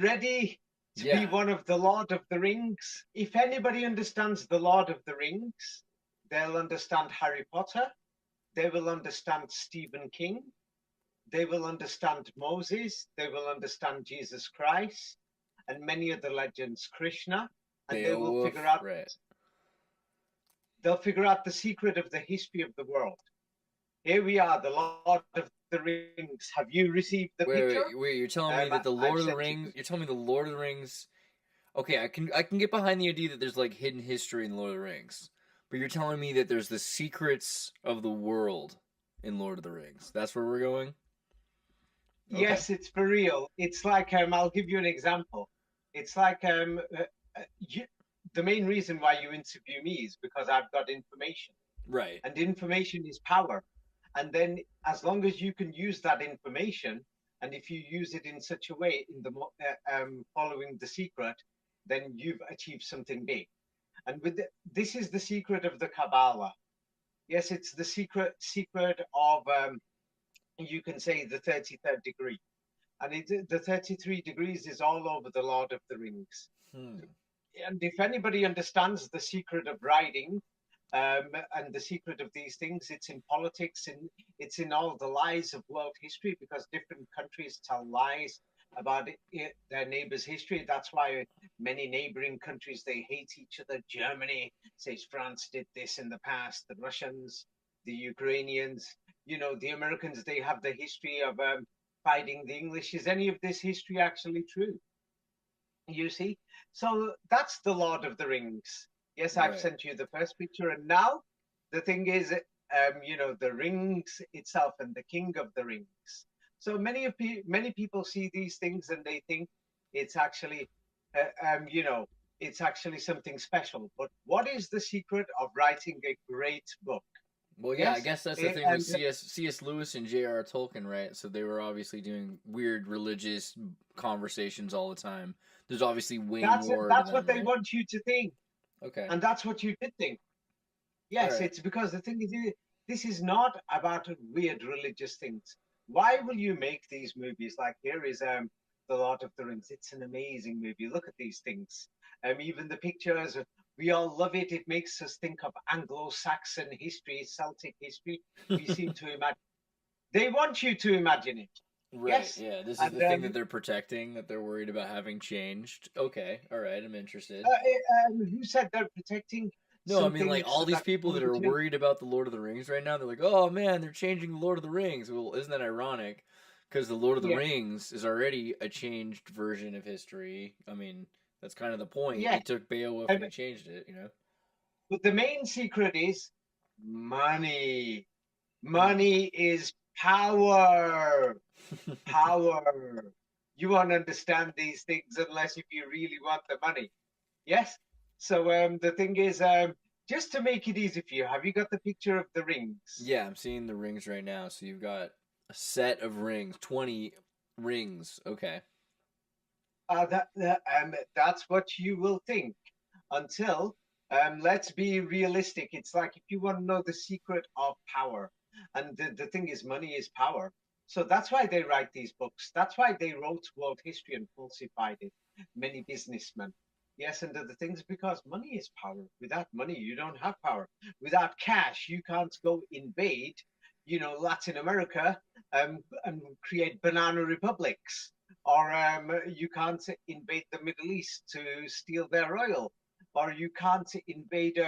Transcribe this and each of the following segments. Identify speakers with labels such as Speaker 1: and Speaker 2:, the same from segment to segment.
Speaker 1: ready to be
Speaker 2: Yeah.
Speaker 1: one of the Lord of the Rings? If anybody understands the Lord of the Rings, they'll understand Harry Potter, they will understand Stephen King, they will understand Moses, they will understand Jesus Christ, and many of the legends, Krishna, and
Speaker 2: Beowulf, right.
Speaker 1: they'll figure out the secret of the history of the world. Here we are, the Lord of the Rings. Have you received the picture?
Speaker 2: Wait, you're telling me that the
Speaker 1: I've
Speaker 2: Lord of the
Speaker 1: sent you
Speaker 2: Rings,
Speaker 1: the
Speaker 2: you're telling me the Lord of the Rings, okay, I can get behind the idea that there's like hidden history in the Lord of the Rings. But you're telling me that there's the secrets of the world in Lord of the Rings. That's where we're going? Okay.
Speaker 1: Yes, it's for real. It's like I'll give you an example. It's like the main reason why you interview me is because I've got information,
Speaker 2: Right.
Speaker 1: and information is power. And then, as long as you can use that information, and if you use it in such a way in the following the secret, then you've achieved something big. And this is the secret of the Kabbalah. Yes, it's the secret of you can say the 33rd degree, and the 33 degrees is all over the Lord of the Rings.
Speaker 2: Hmm.
Speaker 1: And if anybody understands the secret of writing, and the secret of these things, it's in politics, and it's in all the lies of world history, because different countries tell lies about their neighbors' history. That's why many neighboring countries, they hate each other. Germany says France did this in the past, the Russians, the Ukrainians, the Americans, they have the history of fighting the English. Is any of this history actually true? You see? So that's the Lord of the Rings. Yes, I've
Speaker 2: Right.
Speaker 1: sent you the first picture. And now the thing is, the rings itself and the king of the rings. So many people see these things and they think it's actually, uh, um, you know, it's actually something special. But what is the secret of writing a great book?
Speaker 2: Well, yeah, I
Speaker 1: Yes,
Speaker 2: guess that's the thing with
Speaker 1: and
Speaker 2: C.S. Lewis and J.R. Tolkien, right? So they were obviously doing weird religious conversations all the time. There's obviously way more to
Speaker 1: that's
Speaker 2: them,
Speaker 1: what they
Speaker 2: right?
Speaker 1: want you to think,
Speaker 2: Okay.
Speaker 1: and that's what you did think.
Speaker 2: All
Speaker 1: Yes,
Speaker 2: right.
Speaker 1: it's because the thing is, this is not about weird religious things. Why will you make these movies? Like here is The Lord of the Rings. It's an amazing movie. Look at these things. Even the pictures, we all love it. It makes us think of Anglo-Saxon history, Celtic history. We seem to imagine. They want you to imagine it.
Speaker 2: Right.
Speaker 1: Yes,
Speaker 2: Yeah. This is
Speaker 1: and
Speaker 2: the thing that they're protecting, that they're worried about having changed. Okay. All right. I'm interested.
Speaker 1: who said they're protecting
Speaker 2: No, I mean
Speaker 1: something
Speaker 2: like all
Speaker 1: so
Speaker 2: these
Speaker 1: that
Speaker 2: people that
Speaker 1: wouldn't
Speaker 2: are
Speaker 1: change?
Speaker 2: worried about the Lord of the Rings right now. They're like, "Oh man, they're changing the Lord of the Rings." Well, isn't that ironic? Because the Lord of the
Speaker 1: Yeah,
Speaker 2: Rings is already a changed version of history. I mean, that's kind of the point.
Speaker 1: yeah.
Speaker 2: He took Beowulf and
Speaker 1: Um,
Speaker 2: he changed it.
Speaker 1: But the main secret is money.
Speaker 2: Hmm.
Speaker 1: Money is power. Power. You won't understand these things unless if you really want the money. Yes. So the thing is, just to make it easy for you, have you got the picture of the rings?
Speaker 2: Yeah, I'm seeing the rings right now. So you've got a set of rings, 20 rings. Okay.
Speaker 1: That's what you will think until, let's be realistic. It's like if you want to know the secret of power, and the thing is, money is power. So that's why they write these books. That's why they wrote world history and falsified it. Many businessmen. Yes, and the things, because money is power. Without money, you don't have power. Without cash, you can't go invade, Latin America, and create banana republics, or you can't invade the Middle East to steal their oil, or you can't invade,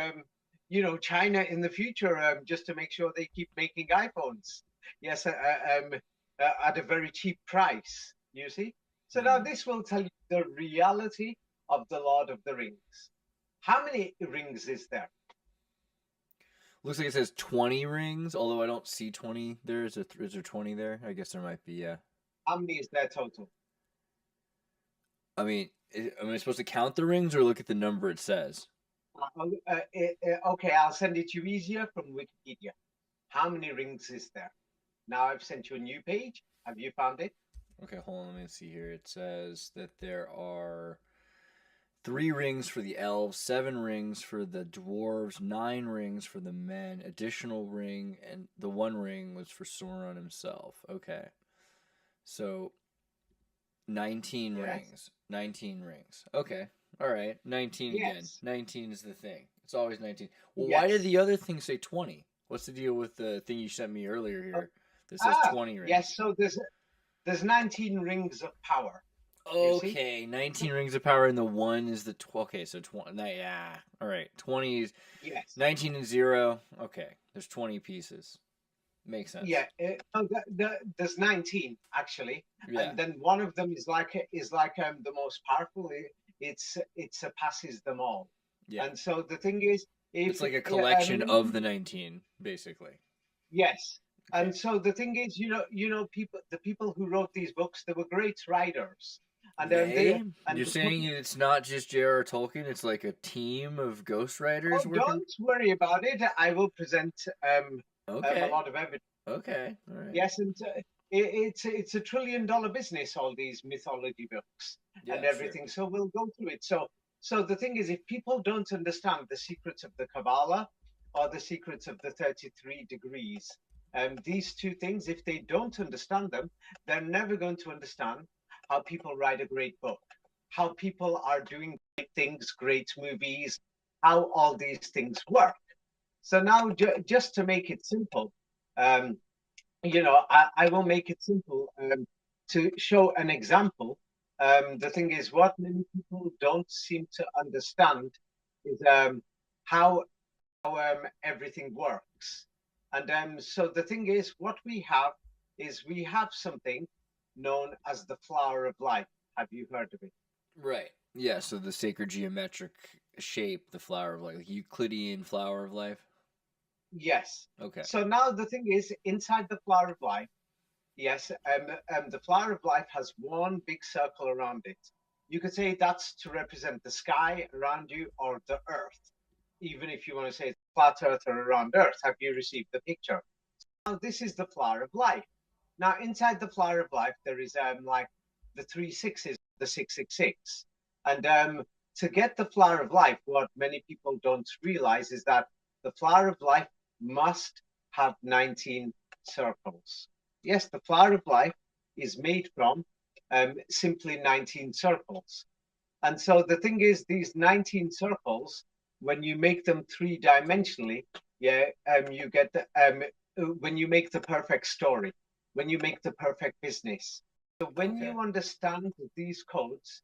Speaker 1: China in the future, just to make sure they keep making iPhones. Yes, at a very cheap price. You see. So now
Speaker 2: Hmm.
Speaker 1: this will tell you the reality of the Lord of the Rings. How many rings is there?
Speaker 2: Looks like it says 20 rings, although I don't see 20 there. Is there 20 there? I guess there might be, yeah.
Speaker 1: How many is there total?
Speaker 2: I mean, am I supposed to count the rings or look at the number it says?
Speaker 1: Okay, I'll send it to you easier from Wikipedia. How many rings is there? Now I've sent you a new page. Have you found it?
Speaker 2: Okay, hold on, let me see here. It says that there are 3 rings for the elves, 7 rings for the dwarves, 9 rings for the men, additional ring, and the 1 ring was for Sauron himself. Okay. So 19
Speaker 1: Yes.
Speaker 2: rings. 19 rings. Okay. All right. 19 again.
Speaker 1: Yes.
Speaker 2: 19 is the thing. It's always 19. Well, why did
Speaker 1: Yes.
Speaker 2: the other thing say 20? What's the deal with the thing you sent me earlier
Speaker 1: Uh,
Speaker 2: here that says 20
Speaker 1: yes.
Speaker 2: rings?
Speaker 1: So there's 19 rings of power. You see?
Speaker 2: Okay, 19 rings of power and the 1 is the okay, so 20 yeah. All right. 20 is
Speaker 1: Yes.
Speaker 2: 19 and 0. Okay. There's 20 pieces. Makes sense.
Speaker 1: Yeah. So there's 19 actually,
Speaker 2: Yeah.
Speaker 1: and then one of them is like the most powerful. It surpasses them all.
Speaker 2: Yeah.
Speaker 1: And so the thing is,
Speaker 2: It's
Speaker 1: if
Speaker 2: like a collection
Speaker 1: many
Speaker 2: of the
Speaker 1: people,
Speaker 2: 19 basically.
Speaker 1: yes.
Speaker 2: Okay.
Speaker 1: And so the thing is, the people who wrote these books, they were great writers, and they
Speaker 2: They?
Speaker 1: and
Speaker 2: You're
Speaker 1: the book.
Speaker 2: saying it's not just J.R.R. Tolkien, it's like a team of ghostwriters
Speaker 1: Oh,
Speaker 2: working?
Speaker 1: don't worry about it. I will present a
Speaker 2: Okay.
Speaker 1: lot of evidence.
Speaker 2: Okay. All right.
Speaker 1: Yes, and it's a $1 trillion business. All these mythology books and
Speaker 2: Yeah, sure.
Speaker 1: everything. So we'll go through it. So the thing is, if people don't understand the secrets of the Kabbalah or the secrets of the 33 degrees, these two things, if they don't understand them, they're never going to understand how people write a great book, how people are doing great things, great movies, how all these things work. So now, just to make it simple, um, I will make it simple to show an example. The thing is, what many people don't seem to understand is how everything works. And so the thing is, what we have something known as the flower of life. Have you heard of it?
Speaker 2: Right. Yeah, so the sacred geometric shape, the flower of life, like Euclidean flower of life.
Speaker 1: Yes.
Speaker 2: Okay.
Speaker 1: So now the thing is, inside the flower of life, yes, the flower of life has one big circle around it. You could say that's to represent the sky around you or the earth, even if you want to say it's flat earth or around earth. Have you received the picture? Now, this is the flower of life. Now, inside the flower of life, there is like the three sixes, the 666. And to get the flower of life, what many people don't realize is that the flower of life must have 19 circles. Yes, the flower of life is made from simply 19 circles. And so the thing is, these 19 circles, when you make them three-dimensionally, yeah, you get when you make the perfect story, when you make the perfect business. So when
Speaker 2: Okay.
Speaker 1: you understand these codes,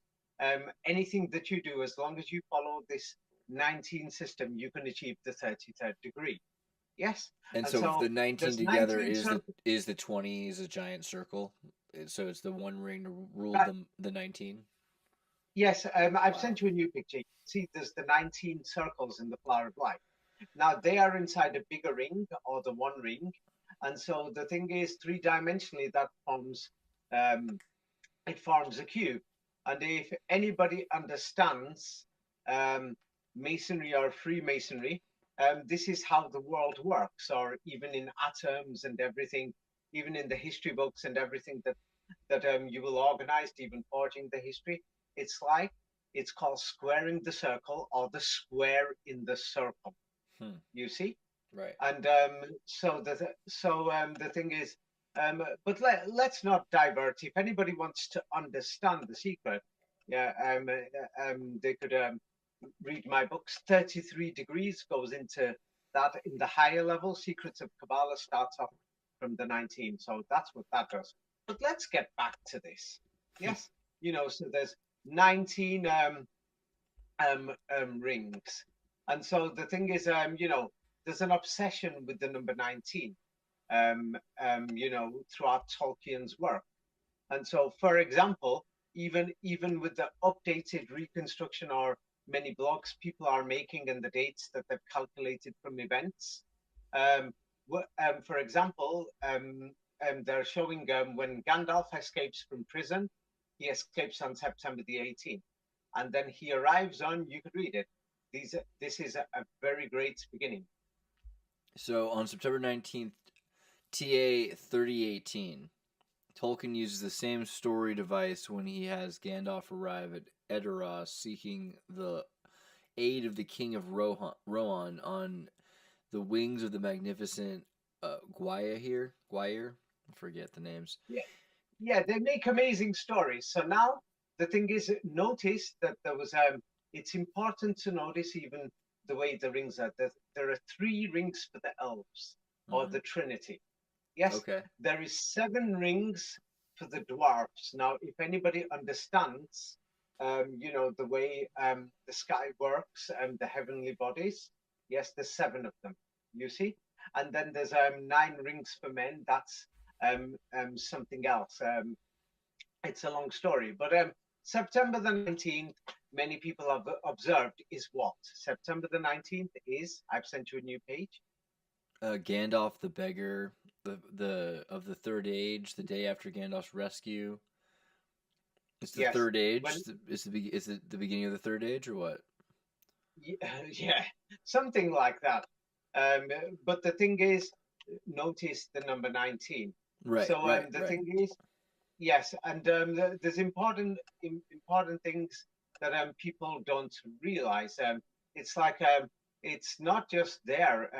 Speaker 1: anything that you do, as long as you follow this 19 system, you can achieve the 33rd degree. Yes.
Speaker 2: And
Speaker 1: And
Speaker 2: so the
Speaker 1: so
Speaker 2: 19
Speaker 1: there's
Speaker 2: together
Speaker 1: 19
Speaker 2: is
Speaker 1: circles.
Speaker 2: the 20 is a giant circle. So it's the one ring to rule
Speaker 1: That,
Speaker 2: the 19.
Speaker 1: yes, I've
Speaker 2: Wow.
Speaker 1: sent you a new picture. See, there's the 19 circles in the flower of life. Now they are inside a bigger ring or the one ring. And so the thing is, three-dimensionally, that forms it forms a cube. And if anybody understands um, masonry or Freemasonry, this is how the world works, or even in atoms and everything, even in the history books and everything that you will organize, even forging the history. It's like it's called squaring the circle or the square in the circle.
Speaker 2: Hmm.
Speaker 1: You see?
Speaker 2: Right.
Speaker 1: And the thing is, but let's not divert. If anybody wants to understand the secret, yeah, they could read my books. 33 Degrees goes into that in the higher level. Secrets of Kabbalah starts off from the 19. So that's what that does. But let's get back to this. Yes, so there's 19 rings. And so the thing is, there's an obsession with the number 19, throughout Tolkien's work. And so, for example, even with the updated reconstruction or many blogs people are making and the dates that they've calculated from events, um, for example, they're showing when Gandalf escapes from prison, he escapes on September the 18th, and then he arrives on. You could read it. This is a very great beginning.
Speaker 2: So on September 19th, TA 3018, Tolkien uses the same story device when he has Gandalf arrive at Edoras seeking the aid of the King of Rohan on the wings of the magnificent Gwaihir. I forget the names.
Speaker 1: Yeah. yeah, they make amazing stories. So now the thing is, notice that there was it's important to notice even the way the rings are. There are three rings for the elves or
Speaker 2: Hmm.
Speaker 1: the Trinity. Yes,
Speaker 2: Okay.
Speaker 1: there is seven rings for the dwarfs. Now, if anybody understands, the way the sky works and the heavenly bodies, yes, there's seven of them. You see, and then there's nine rings for men. That's something else. It's a long story, but September the 19th, many people have observed is what? September the 19th is, I've sent you a new page.
Speaker 2: Gandalf the beggar, the of the third age, the day after Gandalf's rescue. It's the
Speaker 1: Yes.
Speaker 2: third age.
Speaker 1: When
Speaker 2: Is it the beginning of the third age or what?
Speaker 1: yeah, something like that. Um, but the thing is, notice the number 19.
Speaker 2: Right,
Speaker 1: So
Speaker 2: right,
Speaker 1: the
Speaker 2: right.
Speaker 1: thing is, yes, and there's important things that people don't realize. It's like it's not just there.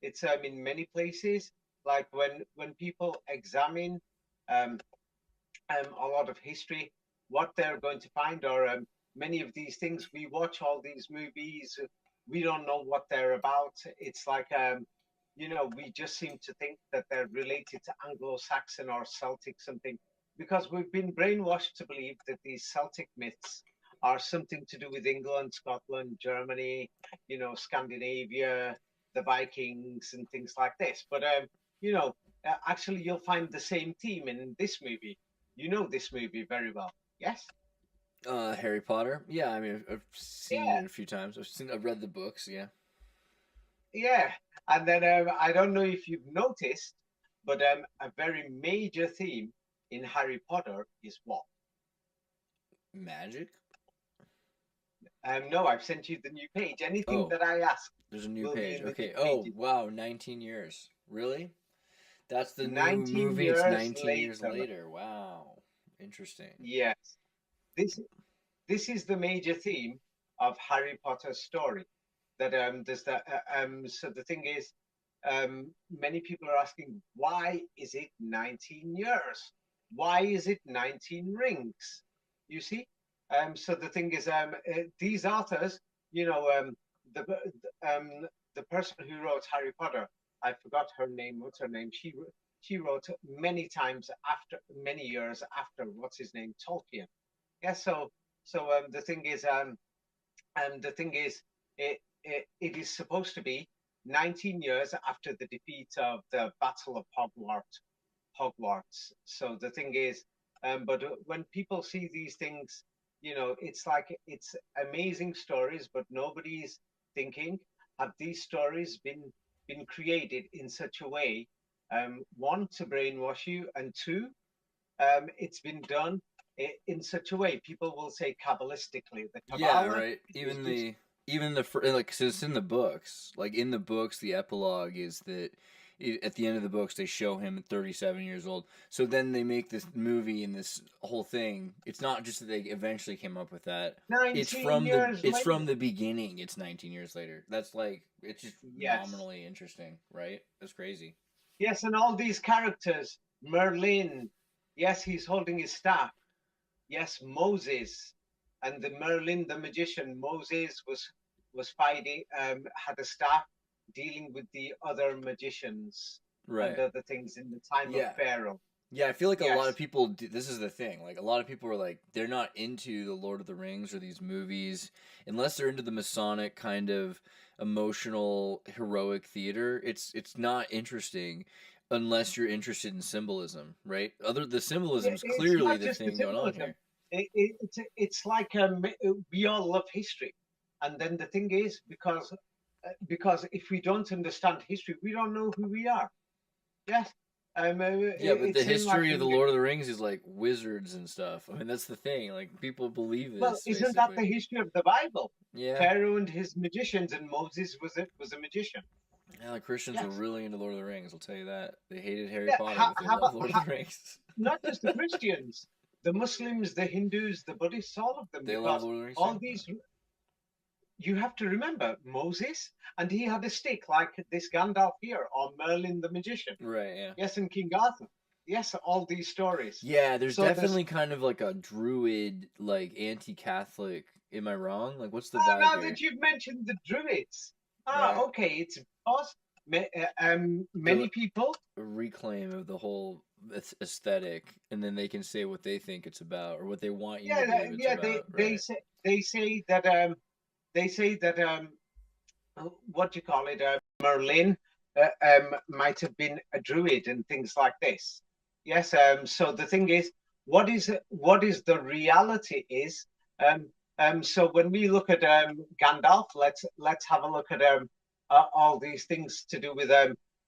Speaker 1: It's in many places. Like when people examine um, a lot of history, what they're going to find are many of these things. We watch all these movies, we don't know what they're about. It's like, we just seem to think that they're related to Anglo-Saxon or Celtic something because we've been brainwashed to believe that these Celtic myths are something to do with England, Scotland, Germany, Scandinavia, the Vikings, and things like this. But, you know, actually, you'll find the same theme in this movie. You know this movie very well. Yes?
Speaker 2: Harry Potter. Yeah, I mean, I've seen
Speaker 1: Yeah,
Speaker 2: it a few times. I've read the books. Yeah.
Speaker 1: yeah. And then I don't know if you've noticed, but a very major theme in Harry Potter is what?
Speaker 2: Magic.
Speaker 1: No, I've sent you the new page. Anything
Speaker 2: Oh,
Speaker 1: that I ask
Speaker 2: there's a new
Speaker 1: will be
Speaker 2: page.
Speaker 1: in the new
Speaker 2: Okay. Oh,
Speaker 1: pages.
Speaker 2: wow, 19 years. Really? That's the new
Speaker 1: 19
Speaker 2: movie. It's
Speaker 1: years
Speaker 2: 19 years
Speaker 1: later.
Speaker 2: later. Wow. Interesting.
Speaker 1: Yes. This this is the major theme of Harry Potter's story. That there's that. So the thing is, many people are asking, why is it 19 years? Why is it 19 rings? You see. So the thing is, these authors, you know, the the person who wrote Harry Potter, I forgot her name. What's her name? She wrote many times after many years after what's his name Tolkien. Yeah, so the thing is, it is supposed to be 19 years after the defeat of the Battle of Hogwarts. Hogwarts. So the thing is, but when people see these things, it's like it's amazing stories, but nobody's thinking, have these stories been created in such a way, one, to brainwash you, and two, it's been done in such a way. People will say Kabbalistically. The
Speaker 2: Yeah,
Speaker 1: Kabbalah
Speaker 2: right.
Speaker 1: is just,
Speaker 2: Even the like, 'cause it's in the books. Like in the books, the epilogue is that at the end of the books they show him at 37 years old. So then they make this movie and this whole thing. It's not just that they eventually came up with that.
Speaker 1: 19 years
Speaker 2: It's from
Speaker 1: later.
Speaker 2: the beginning. It's 19 years later. That's like it's just
Speaker 1: Yes.
Speaker 2: phenomenally interesting, right? That's crazy.
Speaker 1: Yes, and all these characters, Merlin, yes, he's holding his staff. Yes, Moses, and the Merlin, the magician. Moses was fighting, had a staff dealing with the other magicians and
Speaker 2: Right.
Speaker 1: other things in the time of
Speaker 2: Yeah.
Speaker 1: Pharaoh.
Speaker 2: Yeah, I feel like a lot of
Speaker 1: Yes.
Speaker 2: people. This is the thing. Like a lot of people are like they're not into the Lord of the Rings or these movies unless they're into the Masonic kind of emotional heroic theater. It's not interesting unless you're interested in symbolism, right? Other the symbolism is
Speaker 1: It's
Speaker 2: clearly
Speaker 1: not
Speaker 2: the
Speaker 1: just the
Speaker 2: thing going on
Speaker 1: symbolism.
Speaker 2: here.
Speaker 1: It's like we all love history, and then the thing is, because if we don't understand history, we don't know who we are. Yes,
Speaker 2: Yeah, but the
Speaker 1: it's in like
Speaker 2: history of the Lord of the Rings is like wizards and stuff. I mean, that's the thing. Like people believe
Speaker 1: well,
Speaker 2: this
Speaker 1: isn't that
Speaker 2: basically.
Speaker 1: the history of the Bible?
Speaker 2: Yeah.
Speaker 1: Pharaoh and his magicians, and Moses was a magician.
Speaker 2: Yeah, the Christians were
Speaker 1: Yes,
Speaker 2: really into Lord of the Rings. I'll tell you that. They hated Harry
Speaker 1: yeah.
Speaker 2: Potter, but they
Speaker 1: How about
Speaker 2: love Lord of the Rings.
Speaker 1: not just the Christians, the Muslims, the Hindus, the Buddhists, all of them,
Speaker 2: They love
Speaker 1: because
Speaker 2: Lord of the Rings
Speaker 1: all
Speaker 2: too.
Speaker 1: these you have to remember Moses, and he had a stick like this Gandalf here, or Merlin the magician.
Speaker 2: Right. Yeah.
Speaker 1: Yes, and King Arthur. Yes, all these stories.
Speaker 2: Yeah, there's
Speaker 1: So there's
Speaker 2: definitely kind of like a druid, like anti-Catholic. Am I wrong? Like, what's the vibe
Speaker 1: now that
Speaker 2: here?
Speaker 1: you've mentioned the Druids.
Speaker 2: Right.
Speaker 1: Okay, it's because
Speaker 2: The
Speaker 1: many people.
Speaker 2: reclaim of the whole aesthetic, and then they can say what they think it's about or what they want you to
Speaker 1: Yeah,
Speaker 2: believe it's
Speaker 1: yeah,
Speaker 2: about.
Speaker 1: they
Speaker 2: Right.
Speaker 1: say they say that what do you call it? Merlin might have been a druid and things like this. Yes. So the thing is, what is the reality is. So when we look at Gandalf, let's have a look at all these things to do with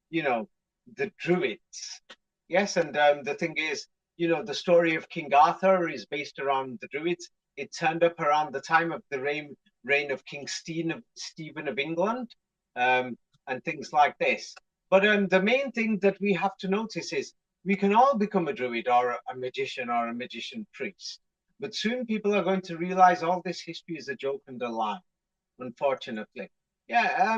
Speaker 1: you know, the druids. Yes, and the thing is, the story of King Arthur is based around the druids. It turned up around the time of the reign of King Stephen of England, um, and things like this. But the main thing that we have to notice is we can all become a druid or a magician or a magician priest. But soon people are going to realize all this history is a joke and a lie, unfortunately. Yeah,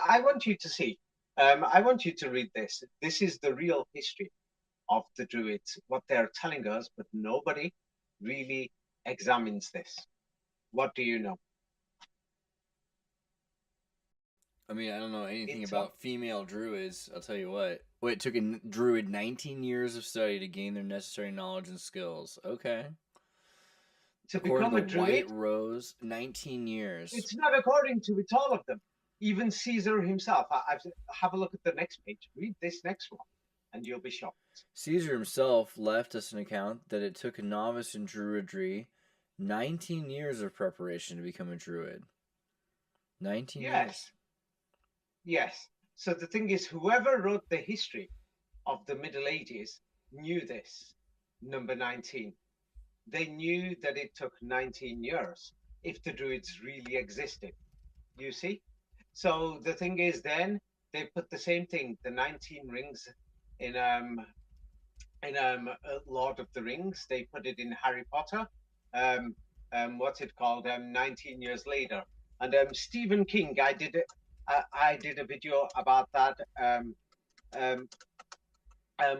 Speaker 1: I want you to see. I want you to read this. This is the real history of the Druids, what they're telling us, but nobody really examines this. What do you know?
Speaker 2: I mean, I don't know anything
Speaker 1: It's
Speaker 2: about female druids. I'll tell you what. Well, it took a druid 19 years of study to gain their necessary knowledge and skills. Okay.
Speaker 1: to
Speaker 2: According
Speaker 1: become
Speaker 2: to
Speaker 1: a Druid.
Speaker 2: White Rose, 19 years.
Speaker 1: It's not according to it, all of them. Even Caesar himself. Have a look at the next page. Read this next one, and you'll be shocked.
Speaker 2: Caesar himself left us an account that it took a novice in druidry 19 years of preparation to become a druid. 19 years.
Speaker 1: Yes, yes. So the thing is, whoever wrote the history of the Middle Ages knew this. Number 19. They knew that it took 19 years if the Druids really existed. You see? So the thing is, then they put the same thing, the 19 rings in Lord of the Rings. They put it in Harry Potter. Um, what's it called? 19 years later. And Stephen King, I did a video about that um,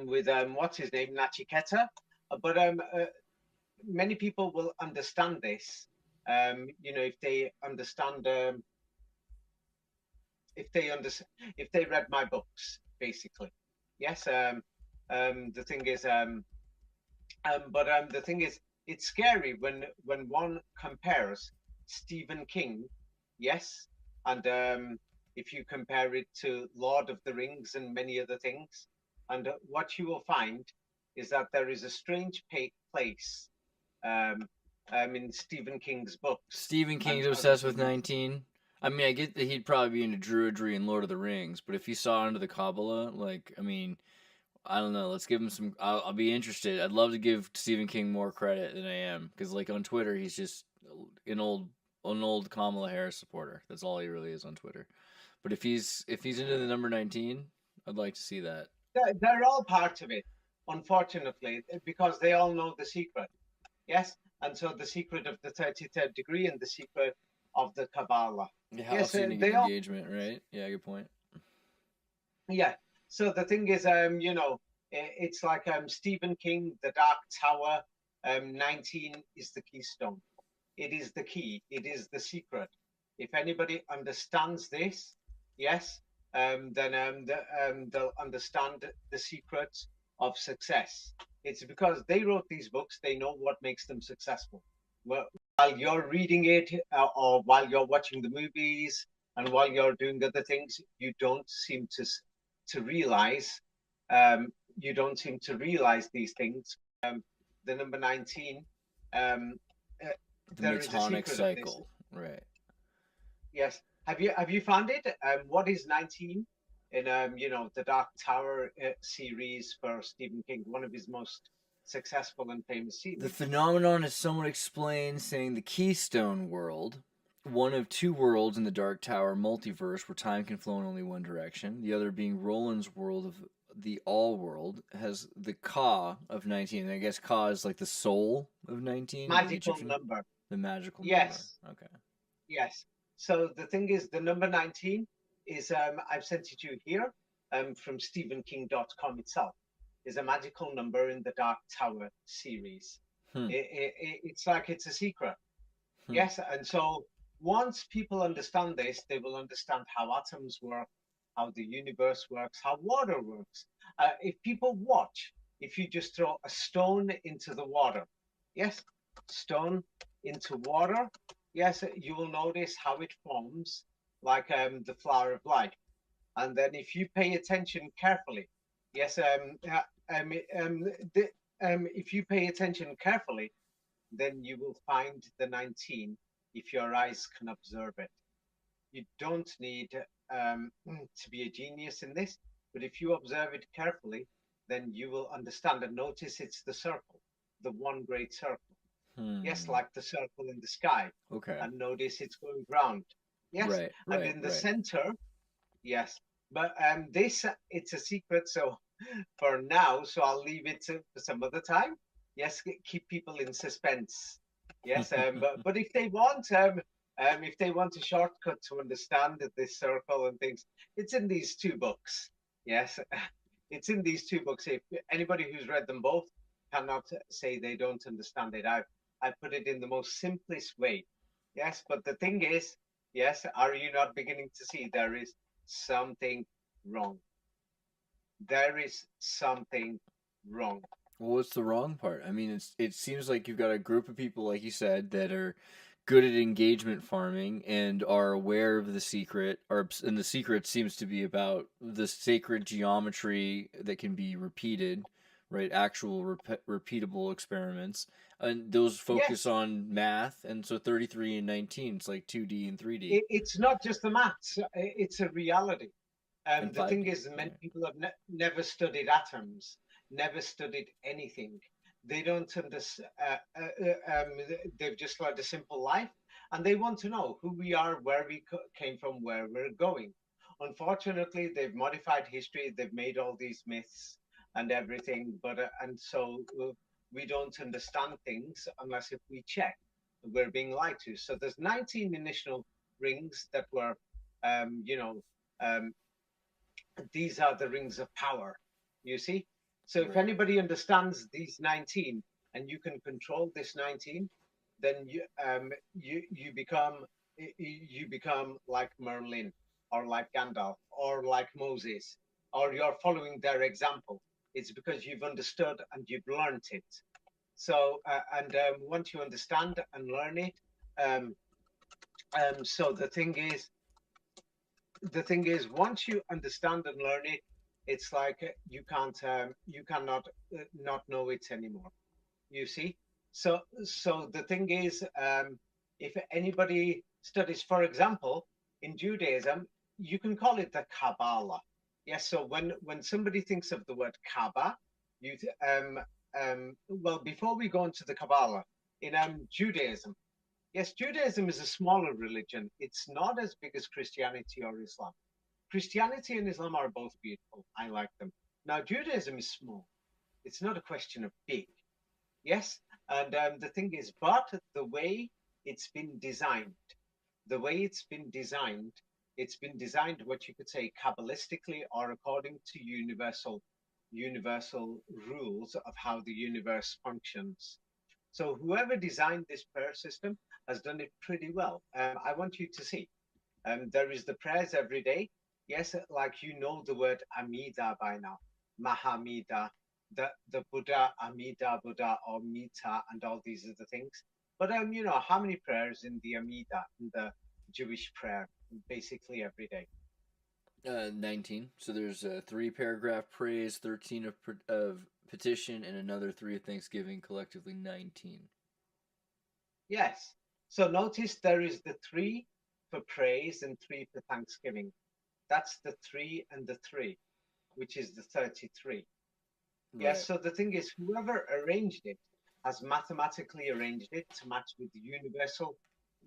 Speaker 1: with what's his name, Nachiketa. But many people will understand this. If they understand, if they understand, if they read my books, basically. Yes. The thing is, but the thing is, it's scary when one compares Stephen King, yes, and if you compare it to Lord of the Rings and many other things, and what you will find is that there is a strange place um, in Stephen King's books
Speaker 2: Stephen King's
Speaker 1: and other
Speaker 2: obsessed with
Speaker 1: things.
Speaker 2: 19. I mean, I get that he'd probably be into druidry and Lord of the Rings, but if he saw into the Kabbalah, like, I mean, I don't know. Let's give him some. I'll be interested. I'd love to give Stephen King more credit than I am because, like, on Twitter, he's just an old Kamala Harris supporter. That's all he really is on Twitter. But if he's into the number 19, I'd like to see that.
Speaker 1: They're all part of it, unfortunately, because they all know the secret. Yes, and so the secret of the 33rd degree and the secret of the Kabbalah.
Speaker 2: Yeah, how
Speaker 1: Yes,
Speaker 2: else are you gonna
Speaker 1: they
Speaker 2: get
Speaker 1: all.
Speaker 2: engagement, right? Yeah, good point.
Speaker 1: Yeah. So the thing is, it's like Stephen King, The Dark Tower. 19 is the keystone. It is the key. It is the secret. If anybody understands this, yes, then they'll understand the secrets of success. It's because they wrote these books, they know what makes them successful. Well, while you're reading it, or while you're watching the movies, and while you're doing other things, you don't seem to realize. You don't seem to realize these things. The number 19. Um, uh,
Speaker 2: The
Speaker 1: there is a
Speaker 2: Metonic
Speaker 1: secret of this.
Speaker 2: cycle, right?
Speaker 1: Yes. Have you found it? What is 19 in the Dark Tower series for Stephen King, one of his most successful and famous
Speaker 2: The
Speaker 1: series?
Speaker 2: phenomenon is somewhat explained, saying the Keystone world, one of two worlds in the Dark Tower multiverse where time can flow in only one direction, the other being Roland's world of the All world, has the Ka of 19. And I guess Ka is like the soul of 19, like the
Speaker 1: Magical
Speaker 2: Egyptian,
Speaker 1: number.
Speaker 2: the magical number.
Speaker 1: Yes.
Speaker 2: Okay.
Speaker 1: Yes. So the thing is, the number 19 is I've sent it to you here from StephenKing.com itself. is a magical number in the Dark Tower series.
Speaker 2: Hmm.
Speaker 1: It's like it's a secret.
Speaker 2: Hmm.
Speaker 1: Yes, and so once people understand this, they will understand how atoms work, how the universe works, how water works. If people watch, if you just throw a stone into the water, yes, stone into water, yes, you will notice how it forms like the flower of life. And then if you pay attention carefully, yes, um, um, the, if you pay attention carefully, then you will find the 19 if your eyes can observe it. You don't need to be a genius in this, but if you observe it carefully, then you will understand and notice it's the circle, the one great circle. Yes,
Speaker 2: Hmm.
Speaker 1: like the circle in the sky.
Speaker 2: Okay.
Speaker 1: And notice it's going round. Yes,
Speaker 2: Right.
Speaker 1: and
Speaker 2: Right.
Speaker 1: in the
Speaker 2: Right.
Speaker 1: center, yes. But this it's a secret, so for now, so I'll leave it for some other time. Yes, keep people in suspense. Yes, but if they want a shortcut to understand this circle and things, it's in these two books. Yes, it's in these two books. If anybody who's read them both cannot say they don't understand it, I put it in the most simplest way. Yes, but the thing is, yes, are you not beginning to see there is something wrong? There is something wrong.
Speaker 2: Well, what's the wrong part? I mean, it seems like you've got a group of people, like you said, that are good at engagement farming and are aware of the secret, and the secret seems to be about the sacred geometry that can be repeated, right? Actual repeatable experiments, and those focus
Speaker 1: Yes,
Speaker 2: on math, and so 33 and 19, it's like 2D and 3D
Speaker 1: it's not just the maths, it's a reality.
Speaker 2: and
Speaker 1: The thing
Speaker 2: 5D.
Speaker 1: is, many
Speaker 2: Right.
Speaker 1: people have never studied atoms, never studied anything. They don't understand, they've just led a simple life and they want to know who we are, where we came from, where we're going. Unfortunately, they've modified history, they've made all these myths and everything, and so we don't understand things unless if we check. We're being lied to. So there's 19 initial rings that were, you know, um, these are the rings of power, you see? So if
Speaker 2: Right.
Speaker 1: anybody understands these 19 and you can control this 19, then you become like Merlin or like Gandalf or like Moses, or you're following their example. It's because you've understood and you've learned it. So and once you understand and learn it, um, so the thing is once you understand and learn it, it's like you cannot not know it anymore, you see. So the thing is, if anybody studies, for example, in Judaism, you can call it the Kabbalah. Yes, so when somebody thinks of the word Kaaba, you well, before we go into the Kabbalah, in Judaism, yes, Judaism is a smaller religion. It's not as big as Christianity or Islam. Christianity and Islam are both beautiful. I like them. Now, Judaism is small. It's not a question of big. Yes. And the thing is, but the way it's been designed, the way it's been designed what you could say Kabbalistically or according to universal rules of how the universe functions. So whoever designed this prayer system has done it pretty well. I want you to see. There is the prayers every day. Yes, like you know the word Amida by now, Mahamida, the Buddha, Amida, Buddha, or Mita, and all these other things. But how many prayers in the Amida, in the Jewish prayer, basically every day?
Speaker 2: 19. So there's a 3 paragraph praise, 13 of petition, and another 3 of thanksgiving, collectively 19.
Speaker 1: Yes. So notice there is the 3 for praise and 3 for thanksgiving. That's the 3 and the 3, which is the 33. Yes,
Speaker 2: Right.
Speaker 1: so the thing is, whoever arranged it has mathematically arranged it to match with the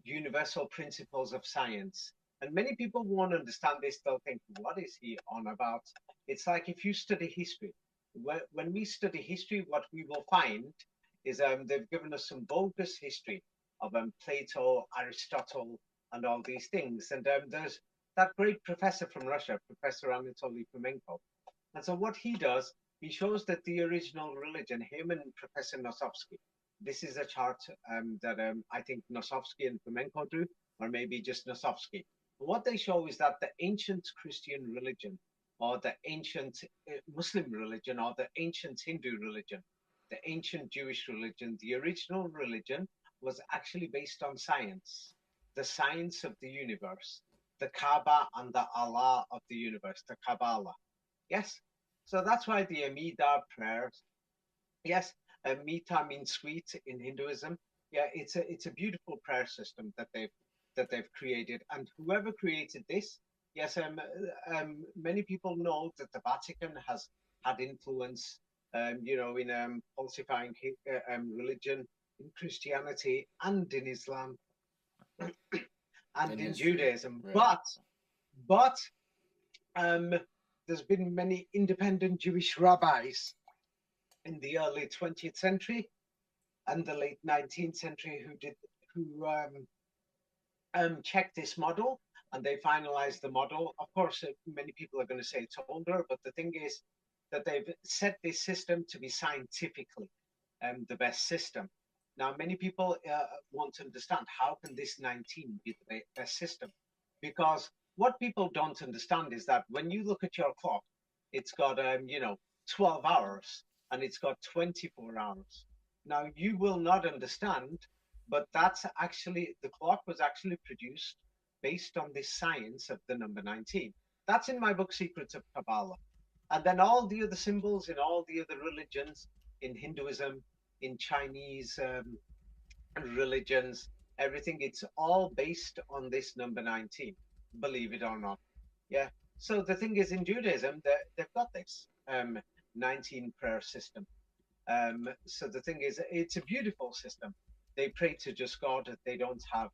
Speaker 1: universal principles of science. And many people won't understand this. They'll think, what is he on about? It's like if you study history. When we study history, what we will find is they've given us some bogus history of Plato, Aristotle, and all these things. And there's that great professor from Russia, Professor Anatoly Fomenko. And so what he does he shows that the original religion, him and Professor Nosovsky, this is a chart that I think Nosovsky and Fomenko drew, or maybe just Nosovsky. What they show is that the ancient Christian religion, or the ancient Muslim religion, or the ancient Hindu religion, the ancient Jewish religion, the original religion was actually based on science, the science of the universe, the Kaaba and the Allah of the universe, the Kabbalah. Yes. So that's why the Amida prayers, yes, Mita means sweet in Hinduism. Yeah, it's a beautiful prayer system that they've created, and whoever created this, yes, many people know that the Vatican has had influence, in falsifying religion, in Christianity, and in Islam, and
Speaker 2: In
Speaker 1: in
Speaker 2: history,
Speaker 1: Judaism.
Speaker 2: right?
Speaker 1: But um, there's been many independent Jewish rabbis in the early 20th century and the late 19th century who checked this model, and they finalized the model. Of course, many people are going to say it's older, but the thing is that they've set this system to be scientifically the best system. Now, many people want to understand how can this 19 be the best system? Because what people don't understand is that when you look at your clock, it's got 12 hours and it's got 24 hours. Now, you will not understand, but that's actually, the clock was actually produced based on this science of the number 19. That's in my book, Secrets of Kabbalah. And then all the other symbols in all the other religions, in Hinduism, in Chinese religions, everything, it's all based on this number 19, believe it or not. Yeah. So the thing is, in Judaism, they've got this 19 prayer system. So the thing is, it's a beautiful system. They pray to just God. They don't have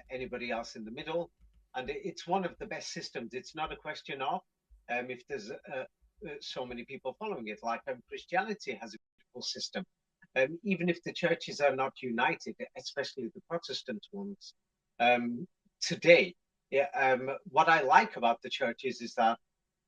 Speaker 1: anybody else in the middle. And it's one of the best systems. It's not a question of if there's so many people following it. Like Christianity has a beautiful system. Even if the churches are not united, especially the Protestant ones, today, yeah, what I like about the churches is that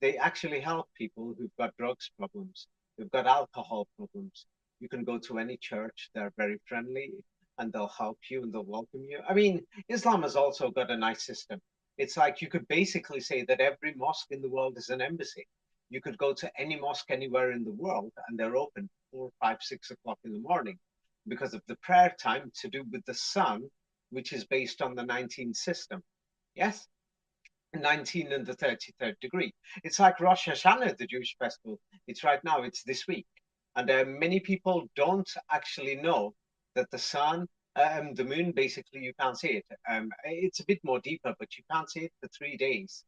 Speaker 1: they actually help people who've got drugs problems, who've got alcohol problems. You can go to any church, they're very friendly, and they'll help you and they'll welcome you. I mean, Islam has also got a nice system. It's like you could basically say that every mosque in the world is an embassy. You could go to any mosque anywhere in the world and they're open 4, 5, 6 o'clock in the morning because of the prayer time to do with the sun, which is based on the 19 system. Yes? 19 and the 33rd degree. It's like Rosh Hashanah, the Jewish festival. It's right now, it's this week. And many people don't actually know that the sun, the moon, basically, you can't see it. It's a bit more deeper, but you can't see it for 3 days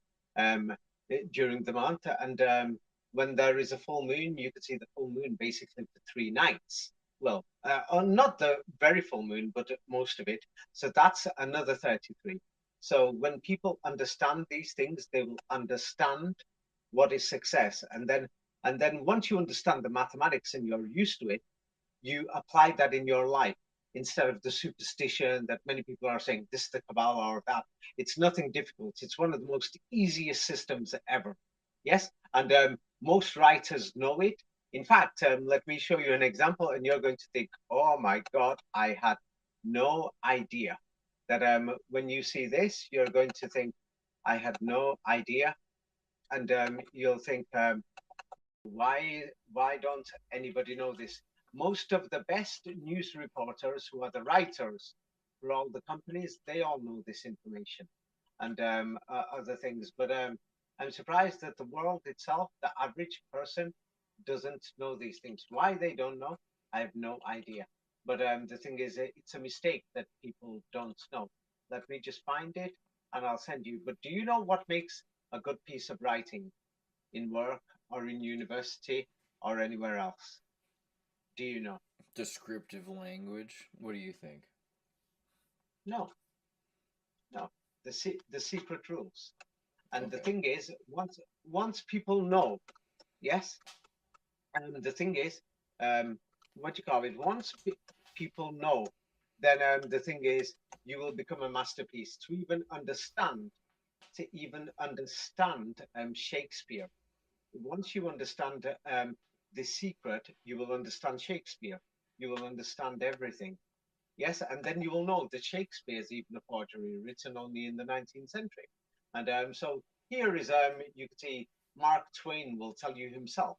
Speaker 1: during the month. And when there is a full moon, you can see the full moon basically for 3 nights. Well, not the very full moon, but most of it. So that's another 33. So when people understand these things, they will understand what is success. And then once you understand the mathematics and you're used to it, you apply that in your life instead of the superstition that many people are saying, this is the Kabbalah or that. It's nothing difficult. It's one of the most easiest systems ever. Yes. And most writers know it. In fact, let me show you an example and you're going to think, oh my God, I had no idea that when you see this, you're going to think, I had no idea. And you'll think, why don't anybody know this? Most of the best news reporters who are the writers for all the companies, they all know this information and other things. But I'm surprised that the world itself, the average person, doesn't know these things. Why they don't know, I have no idea. But the thing is, it's a mistake that people don't know. Let me just find it and I'll send you. But do you know what makes a good piece of writing in work or in university or anywhere else? Do you know?
Speaker 2: Descriptive language. What do you think?
Speaker 1: No, no. The secret rules. And the
Speaker 2: Okay.
Speaker 1: thing is, once people know, yes, and the thing is, what you call it, once people know, then the thing is, you will become a masterpiece to even understand Shakespeare. Once you understand the secret, you will understand Shakespeare. You will understand everything. Yes, and then you will know that Shakespeare is even a forgery, written only in the 19th century. And so here is, you can see, Mark Twain will tell you himself,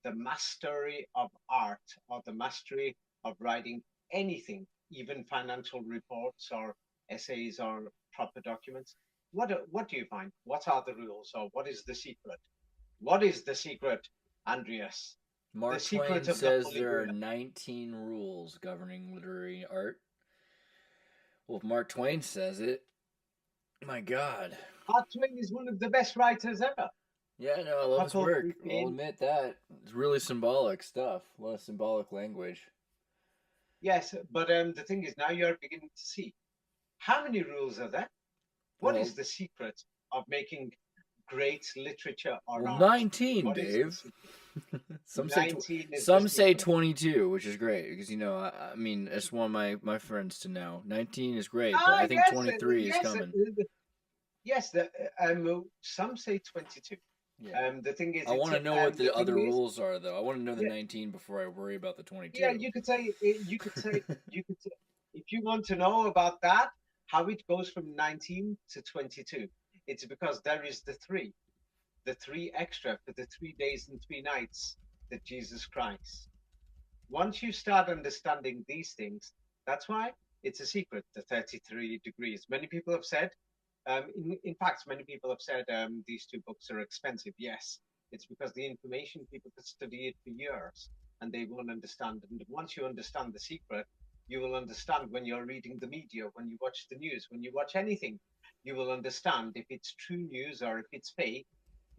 Speaker 1: the mastery of art or the mastery of writing anything, even financial reports or essays or proper documents. What do you find? What are the rules, or what is the secret? What is the secret, Andreas? The
Speaker 2: Mark
Speaker 1: secret
Speaker 2: Twain
Speaker 1: of the
Speaker 2: says
Speaker 1: Holy
Speaker 2: there are
Speaker 1: Grail.
Speaker 2: 19 rules governing literary art. Well, if Mark Twain says it, my God.
Speaker 1: Mark Twain is one of the best writers ever.
Speaker 2: Yeah, no, I love his work.
Speaker 1: Huckleberry
Speaker 2: I'll
Speaker 1: Finn.
Speaker 2: admit that. It's really symbolic stuff. A lot of symbolic language.
Speaker 1: Yes, but the thing is, now you're beginning to see how many rules are there? What is
Speaker 2: Well,
Speaker 1: the secret of making great literature or
Speaker 2: well,
Speaker 1: art?
Speaker 2: 19,
Speaker 1: What is the
Speaker 2: Dave.
Speaker 1: secret?
Speaker 2: Some say
Speaker 1: 19 is the
Speaker 2: some say
Speaker 1: secret.
Speaker 2: 22, which is great because I mean, I just want my friends to know 19 is great, but
Speaker 1: Ah,
Speaker 2: I think
Speaker 1: yes,
Speaker 2: 23 is
Speaker 1: yes,
Speaker 2: coming.
Speaker 1: yes. Some say 22.
Speaker 2: Yeah.
Speaker 1: The thing is,
Speaker 2: I
Speaker 1: it's
Speaker 2: want to know what
Speaker 1: the
Speaker 2: the
Speaker 1: thing
Speaker 2: other
Speaker 1: is,
Speaker 2: rules are, though. I want to know the
Speaker 1: yeah,
Speaker 2: 19 before I worry about the
Speaker 1: yeah.
Speaker 2: 22.
Speaker 1: You could say, if you want to know about that, how it goes from 19 to 22. It's because there is the three extra for the 3 days and 3 nights that Jesus Christ. Once you start understanding these things, that's why it's a secret, the 33 degrees. Many people have said, in fact, many people have said these two books are expensive. Yes, it's because the information, people could study it for years and they won't understand. And once you understand the secret, you will understand when you're reading the media, when you watch the news, when you watch anything, you will understand if it's true news or if it's fake,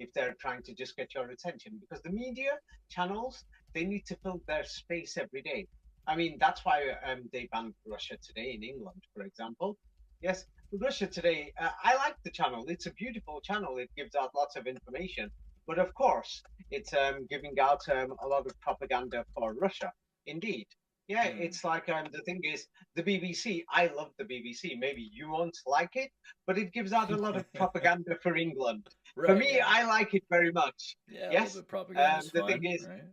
Speaker 1: if they're trying to just get your attention. Because the media channels, they need to fill their space every day. I mean, that's why they banned Russia Today in England, for example. Yes, Russia Today, I like the channel. It's a beautiful channel. It gives out lots of information. But of course, it's giving out a lot of propaganda for Russia. Indeed. Yeah,
Speaker 2: Hmm.
Speaker 1: it's like the thing is, the BBC, I love the BBC. Maybe you won't like it, but it gives out a lot of propaganda for England. For
Speaker 2: Right,
Speaker 1: me,
Speaker 2: yeah.
Speaker 1: I like it very much.
Speaker 2: Yeah, a little
Speaker 1: Yes.
Speaker 2: bit of propaganda is
Speaker 1: The thing
Speaker 2: fun,
Speaker 1: is,
Speaker 2: right?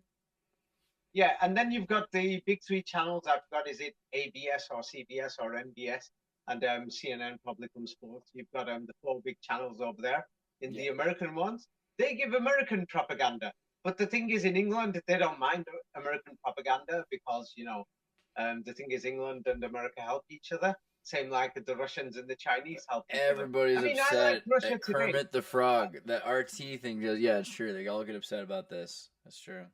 Speaker 1: yeah, and then you've got the big three channels. I've got, is it ABS or CBS or MBS and CNN Publicum Sports. You've got the four big channels over there. In
Speaker 2: Yeah.
Speaker 1: the American ones, they give American propaganda. But the thing is, in England, they don't mind American propaganda because, the thing is, England and America help each other. Same like the Russians and the Chinese help each other. I
Speaker 2: Everybody's
Speaker 1: mean, I like
Speaker 2: upset
Speaker 1: Russia
Speaker 2: at
Speaker 1: Today.
Speaker 2: Kermit the Frog. That RT thing goes, yeah, it's true. They all get upset about this. That's true.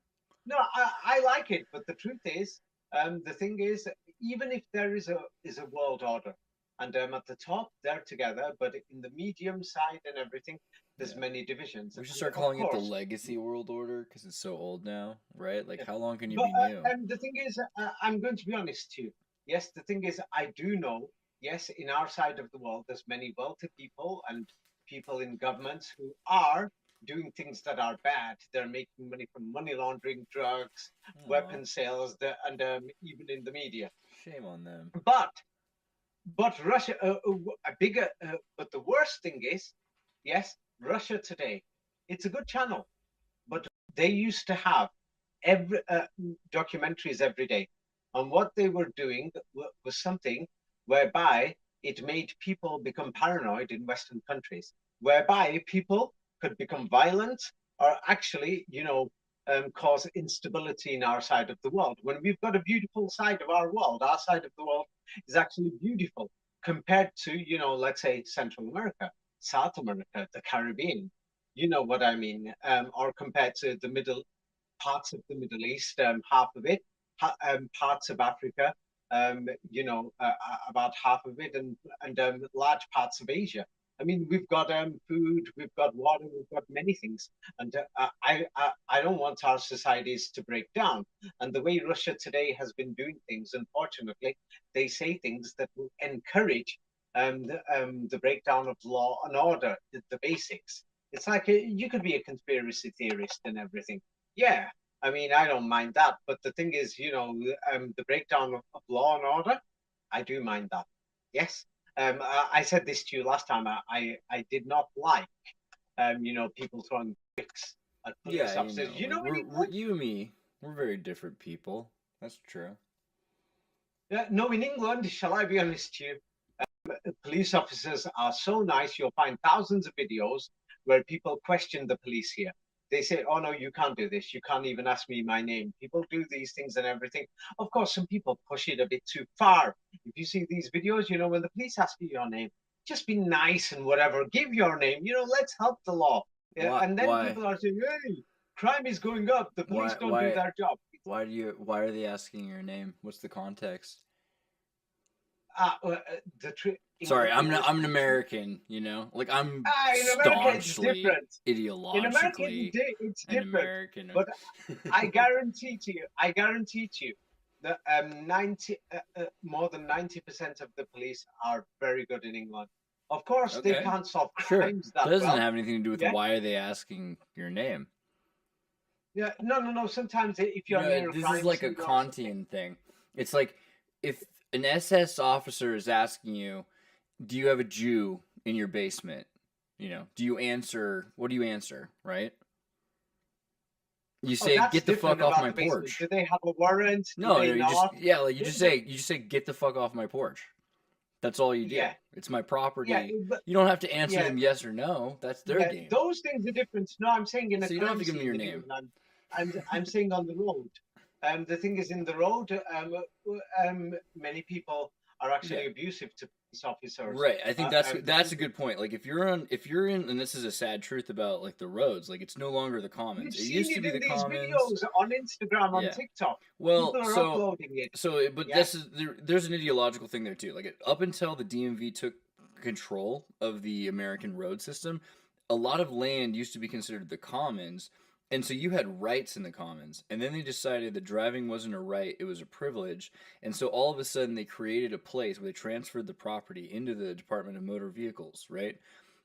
Speaker 1: No, I like it, but the truth is, the thing is, even if there is a world order, and at the top they're together, but in the medium side and everything, there's
Speaker 2: Yeah.
Speaker 1: many divisions,
Speaker 2: We should
Speaker 1: and
Speaker 2: start
Speaker 1: of
Speaker 2: calling it the
Speaker 1: course,
Speaker 2: Legacy World Order because it's so old now, right? Like,
Speaker 1: yeah.
Speaker 2: how long can you
Speaker 1: But
Speaker 2: be new?
Speaker 1: the thing is, I'm going to be honest too. Yes, the thing is, I do know. Yes, in our side of the world, there's many wealthy people and people in governments who are doing things that are bad. They're making money from money laundering, drugs,
Speaker 2: Aw,
Speaker 1: weapon sales, and even in the media.
Speaker 2: shame on them.
Speaker 1: But Russia, a bigger. But the worst thing is, yes, Russia Today. It's a good channel, but they used to have every documentaries every day, and what they were doing was something whereby it made people become paranoid in Western countries, whereby people could become violent or actually, cause instability in our side of the world. When we've got a beautiful side of our side of the world is actually beautiful compared to, let's say Central America, South America, the Caribbean. You know what I mean? Or compared to the middle parts of the Middle East, half of it, parts of Africa, about half of it, and large parts of Asia. I mean, we've got food, we've got water, we've got many things, and I don't want our societies to break down. And the way Russia today has been doing things, unfortunately, they say things that will encourage the breakdown of law and order, the basics. It's like you could be a conspiracy theorist and everything. Yeah, I mean, I don't mind that. But the thing is, the breakdown of law and order, I do mind that. Yes. I said this to you last time. I did not like, people throwing bricks at
Speaker 2: Yeah,
Speaker 1: police officers. You know, in
Speaker 2: we're
Speaker 1: England,
Speaker 2: you and me. We're very different people. That's true.
Speaker 1: No, in England, shall I be honest to you? Police officers are so nice. You'll find thousands of videos where people question the police here. They say, "Oh no, you can't do this. You can't even ask me my name." People do these things and everything. Of course, some people push it a bit too far. If you see these videos, when the police ask you your name, just be nice and whatever. Give your name. Let's help the law. Yeah,
Speaker 2: Why?
Speaker 1: and then
Speaker 2: Why?
Speaker 1: people are saying, "Hey, crime is going up. The police
Speaker 2: Why?
Speaker 1: don't do
Speaker 2: Why?
Speaker 1: their job."
Speaker 2: Why are they asking your name? What's the context?
Speaker 1: The trick.
Speaker 2: Sorry, I'm an American, Like I'm
Speaker 1: In America, it's
Speaker 2: staunchly
Speaker 1: different. In America,
Speaker 2: ideologically
Speaker 1: it's
Speaker 2: an
Speaker 1: different.
Speaker 2: American.
Speaker 1: But I guarantee to you that more than 90% of the police are very good in England. Of course, they
Speaker 2: Okay.
Speaker 1: can't solve
Speaker 2: Sure.
Speaker 1: crimes that
Speaker 2: Doesn't
Speaker 1: well.
Speaker 2: have anything to do with
Speaker 1: Yeah,
Speaker 2: why are they asking your name.
Speaker 1: yeah. No. Sometimes if you're near a
Speaker 2: This is
Speaker 1: crime
Speaker 2: like a
Speaker 1: scene or something,
Speaker 2: Kantian thing. It's like if an SS officer is asking you, "Do you have a Jew in your basement?" Do you answer? What do you answer? Right? You
Speaker 1: oh,
Speaker 2: say,
Speaker 1: that's
Speaker 2: "Get the fuck
Speaker 1: different
Speaker 2: off
Speaker 1: about
Speaker 2: my
Speaker 1: the basement.
Speaker 2: porch."
Speaker 1: Do they have a warrant? Do
Speaker 2: No, no,
Speaker 1: they
Speaker 2: you just
Speaker 1: not?
Speaker 2: you just say, "Get the fuck off my porch." That's all you do.
Speaker 1: Yeah,
Speaker 2: It's my
Speaker 1: yeah,
Speaker 2: property.
Speaker 1: but
Speaker 2: You don't have to answer
Speaker 1: yeah,
Speaker 2: them yes or no. That's their
Speaker 1: yeah.
Speaker 2: game.
Speaker 1: Those things are different. No, I'm saying in a
Speaker 2: So you don't have
Speaker 1: crime
Speaker 2: to give them
Speaker 1: scene
Speaker 2: your
Speaker 1: in
Speaker 2: name.
Speaker 1: England. I'm saying on the road. The thing is, in the road, many people are
Speaker 2: Yeah.
Speaker 1: actually abusive to police officers.
Speaker 2: Right. I think that's
Speaker 1: The
Speaker 2: that's a good point. Like if you're in, and this is a sad truth about like the roads, like it's no longer the
Speaker 1: you've
Speaker 2: commons. It
Speaker 1: seen
Speaker 2: used to
Speaker 1: it
Speaker 2: be
Speaker 1: in
Speaker 2: the
Speaker 1: these
Speaker 2: commons.
Speaker 1: videos on Instagram, on
Speaker 2: Yeah.
Speaker 1: TikTok.
Speaker 2: Well,
Speaker 1: People are uploading it.
Speaker 2: but
Speaker 1: Yeah,
Speaker 2: there's an ideological thing there too. Like up until the DMV took control of the American road system, a lot of land used to be considered the commons, and so you had rights in the commons. And then they decided that driving wasn't a right; it was a privilege. And so all of a sudden, they created a place where they transferred the property into the Department of Motor Vehicles, right?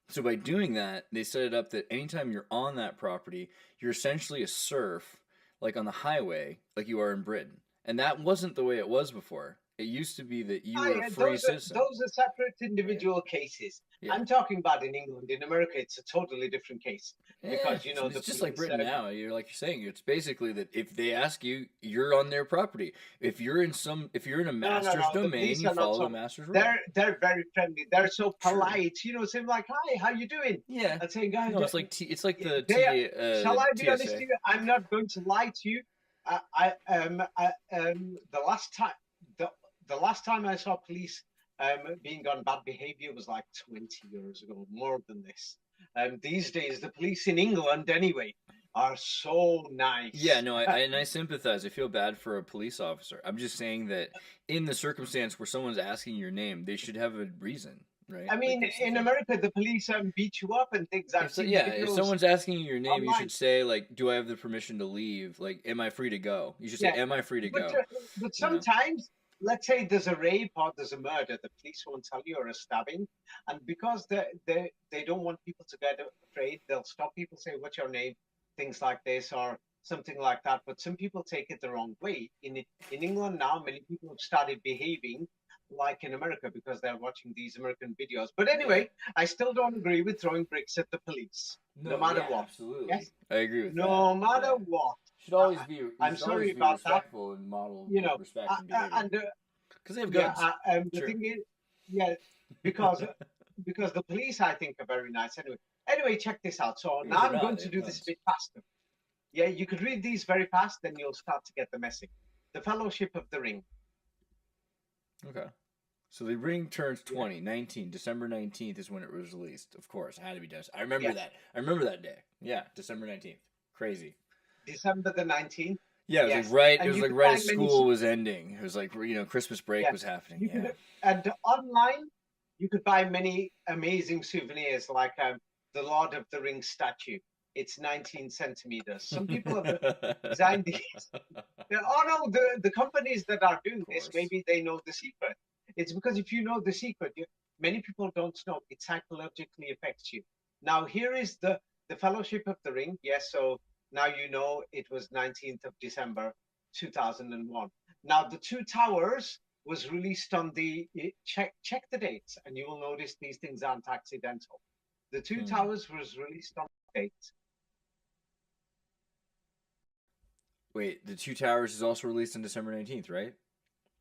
Speaker 2: So by doing that, they set it up that anytime you're on that property, you're essentially a serf, like on the highway, like you are in Britain. And that wasn't the way it was before. It used to be that you were a free citizen.
Speaker 1: those are separate
Speaker 2: Right.
Speaker 1: individual cases.
Speaker 2: Yeah.
Speaker 1: I'm talking about in England. In America, it's a totally different case
Speaker 2: Yeah,
Speaker 1: because
Speaker 2: it's
Speaker 1: the
Speaker 2: just like
Speaker 1: police.
Speaker 2: Britain now. You're saying, it's basically that if they ask you, you're on their property. If you're in a master's
Speaker 1: No. The
Speaker 2: domain,
Speaker 1: police
Speaker 2: you
Speaker 1: are not
Speaker 2: follow the
Speaker 1: so.
Speaker 2: master's rule.
Speaker 1: They're very friendly. They're so
Speaker 2: True.
Speaker 1: polite. Saying like, "Hi, how you doing?"
Speaker 2: Yeah.
Speaker 1: And saying, "Guys,
Speaker 2: No, it's like the
Speaker 1: they."
Speaker 2: T
Speaker 1: Shall I be honest with
Speaker 2: TSA.
Speaker 1: you? I'm not going to lie to you. The last time I saw police being on bad behaviour was like 20 years ago, more than this. These days, the police in England, anyway, are so
Speaker 2: Yeah,
Speaker 1: nice.
Speaker 2: no, I sympathize. I feel bad for a police officer. I'm just saying that in the circumstance where someone's asking your name, they should have a reason, right?
Speaker 1: I
Speaker 2: Like
Speaker 1: mean,
Speaker 2: that's the
Speaker 1: in
Speaker 2: thing.
Speaker 1: America, the police beat you up and things. I've seen the
Speaker 2: If
Speaker 1: videos
Speaker 2: someone's asking you your name, you
Speaker 1: online.
Speaker 2: should say like, "Do I have the permission to leave? Like, am I free to go?" You should say,
Speaker 1: Yeah,
Speaker 2: "Am I free to
Speaker 1: but
Speaker 2: go?"
Speaker 1: uh, but sometimes, let's say there's a rape or there's a murder, the police won't tell you, or a stabbing, and because they don't want people to get afraid, they'll stop people, say, "What's your name?" Things like this or something like that. But some people take it the wrong way. In England now, many people have started behaving like in America because they're watching these American videos. But
Speaker 2: Yeah.
Speaker 1: anyway, I still don't agree with throwing bricks at the police, no
Speaker 2: No,
Speaker 1: matter
Speaker 2: yeah,
Speaker 1: what.
Speaker 2: absolutely.
Speaker 1: Yes,
Speaker 2: I agree with that.
Speaker 1: no matter
Speaker 2: Yeah.
Speaker 1: what.
Speaker 2: You
Speaker 1: I'm
Speaker 2: should always
Speaker 1: sorry
Speaker 2: be
Speaker 1: about that.
Speaker 2: respectful and model
Speaker 1: You know,
Speaker 2: respect and behavior.
Speaker 1: and
Speaker 2: Because they have
Speaker 1: yeah,
Speaker 2: guns.
Speaker 1: the
Speaker 2: Sure.
Speaker 1: thing is, yeah, because the police I think are very nice. Anyway, check this out. So
Speaker 2: Because
Speaker 1: now
Speaker 2: they're
Speaker 1: I'm
Speaker 2: not,
Speaker 1: going
Speaker 2: they
Speaker 1: to
Speaker 2: have
Speaker 1: do this a
Speaker 2: guns.
Speaker 1: bit faster. Yeah, you could read these very fast, then you'll start to get the message. The Fellowship of the Ring.
Speaker 2: Okay. So the ring turns
Speaker 1: Yeah,
Speaker 2: 20, 19, December 19th is when it was released. Of course, it had to be done. I remember
Speaker 1: yes,
Speaker 2: that. I remember that day. Yeah, December 19th. Crazy.
Speaker 1: December the 19th.
Speaker 2: Yeah,
Speaker 1: Yes,
Speaker 2: it
Speaker 1: and
Speaker 2: was
Speaker 1: you
Speaker 2: like
Speaker 1: could
Speaker 2: right
Speaker 1: find
Speaker 2: as
Speaker 1: many.
Speaker 2: school was ending. It was like, Christmas break
Speaker 1: Yeah,
Speaker 2: was happening.
Speaker 1: you
Speaker 2: Yeah.
Speaker 1: could and online you could buy many amazing souvenirs like the Lord of the Rings statue. It's 19 centimeters. Some people have designed these. Oh no, the companies that are
Speaker 2: Of
Speaker 1: doing this,
Speaker 2: course.
Speaker 1: maybe they know the secret. It's because if you know the secret, many people don't know it psychologically affects you. Now here is the Fellowship of the Ring. Yes, so now you know it was 19th of December 2001. Now the Two Towers was released on the check the dates, and you will notice these things aren't accidental. The Two
Speaker 2: Hmm.
Speaker 1: Towers was released on the date.
Speaker 2: Wait, The Two Towers is also released on December 19th, right?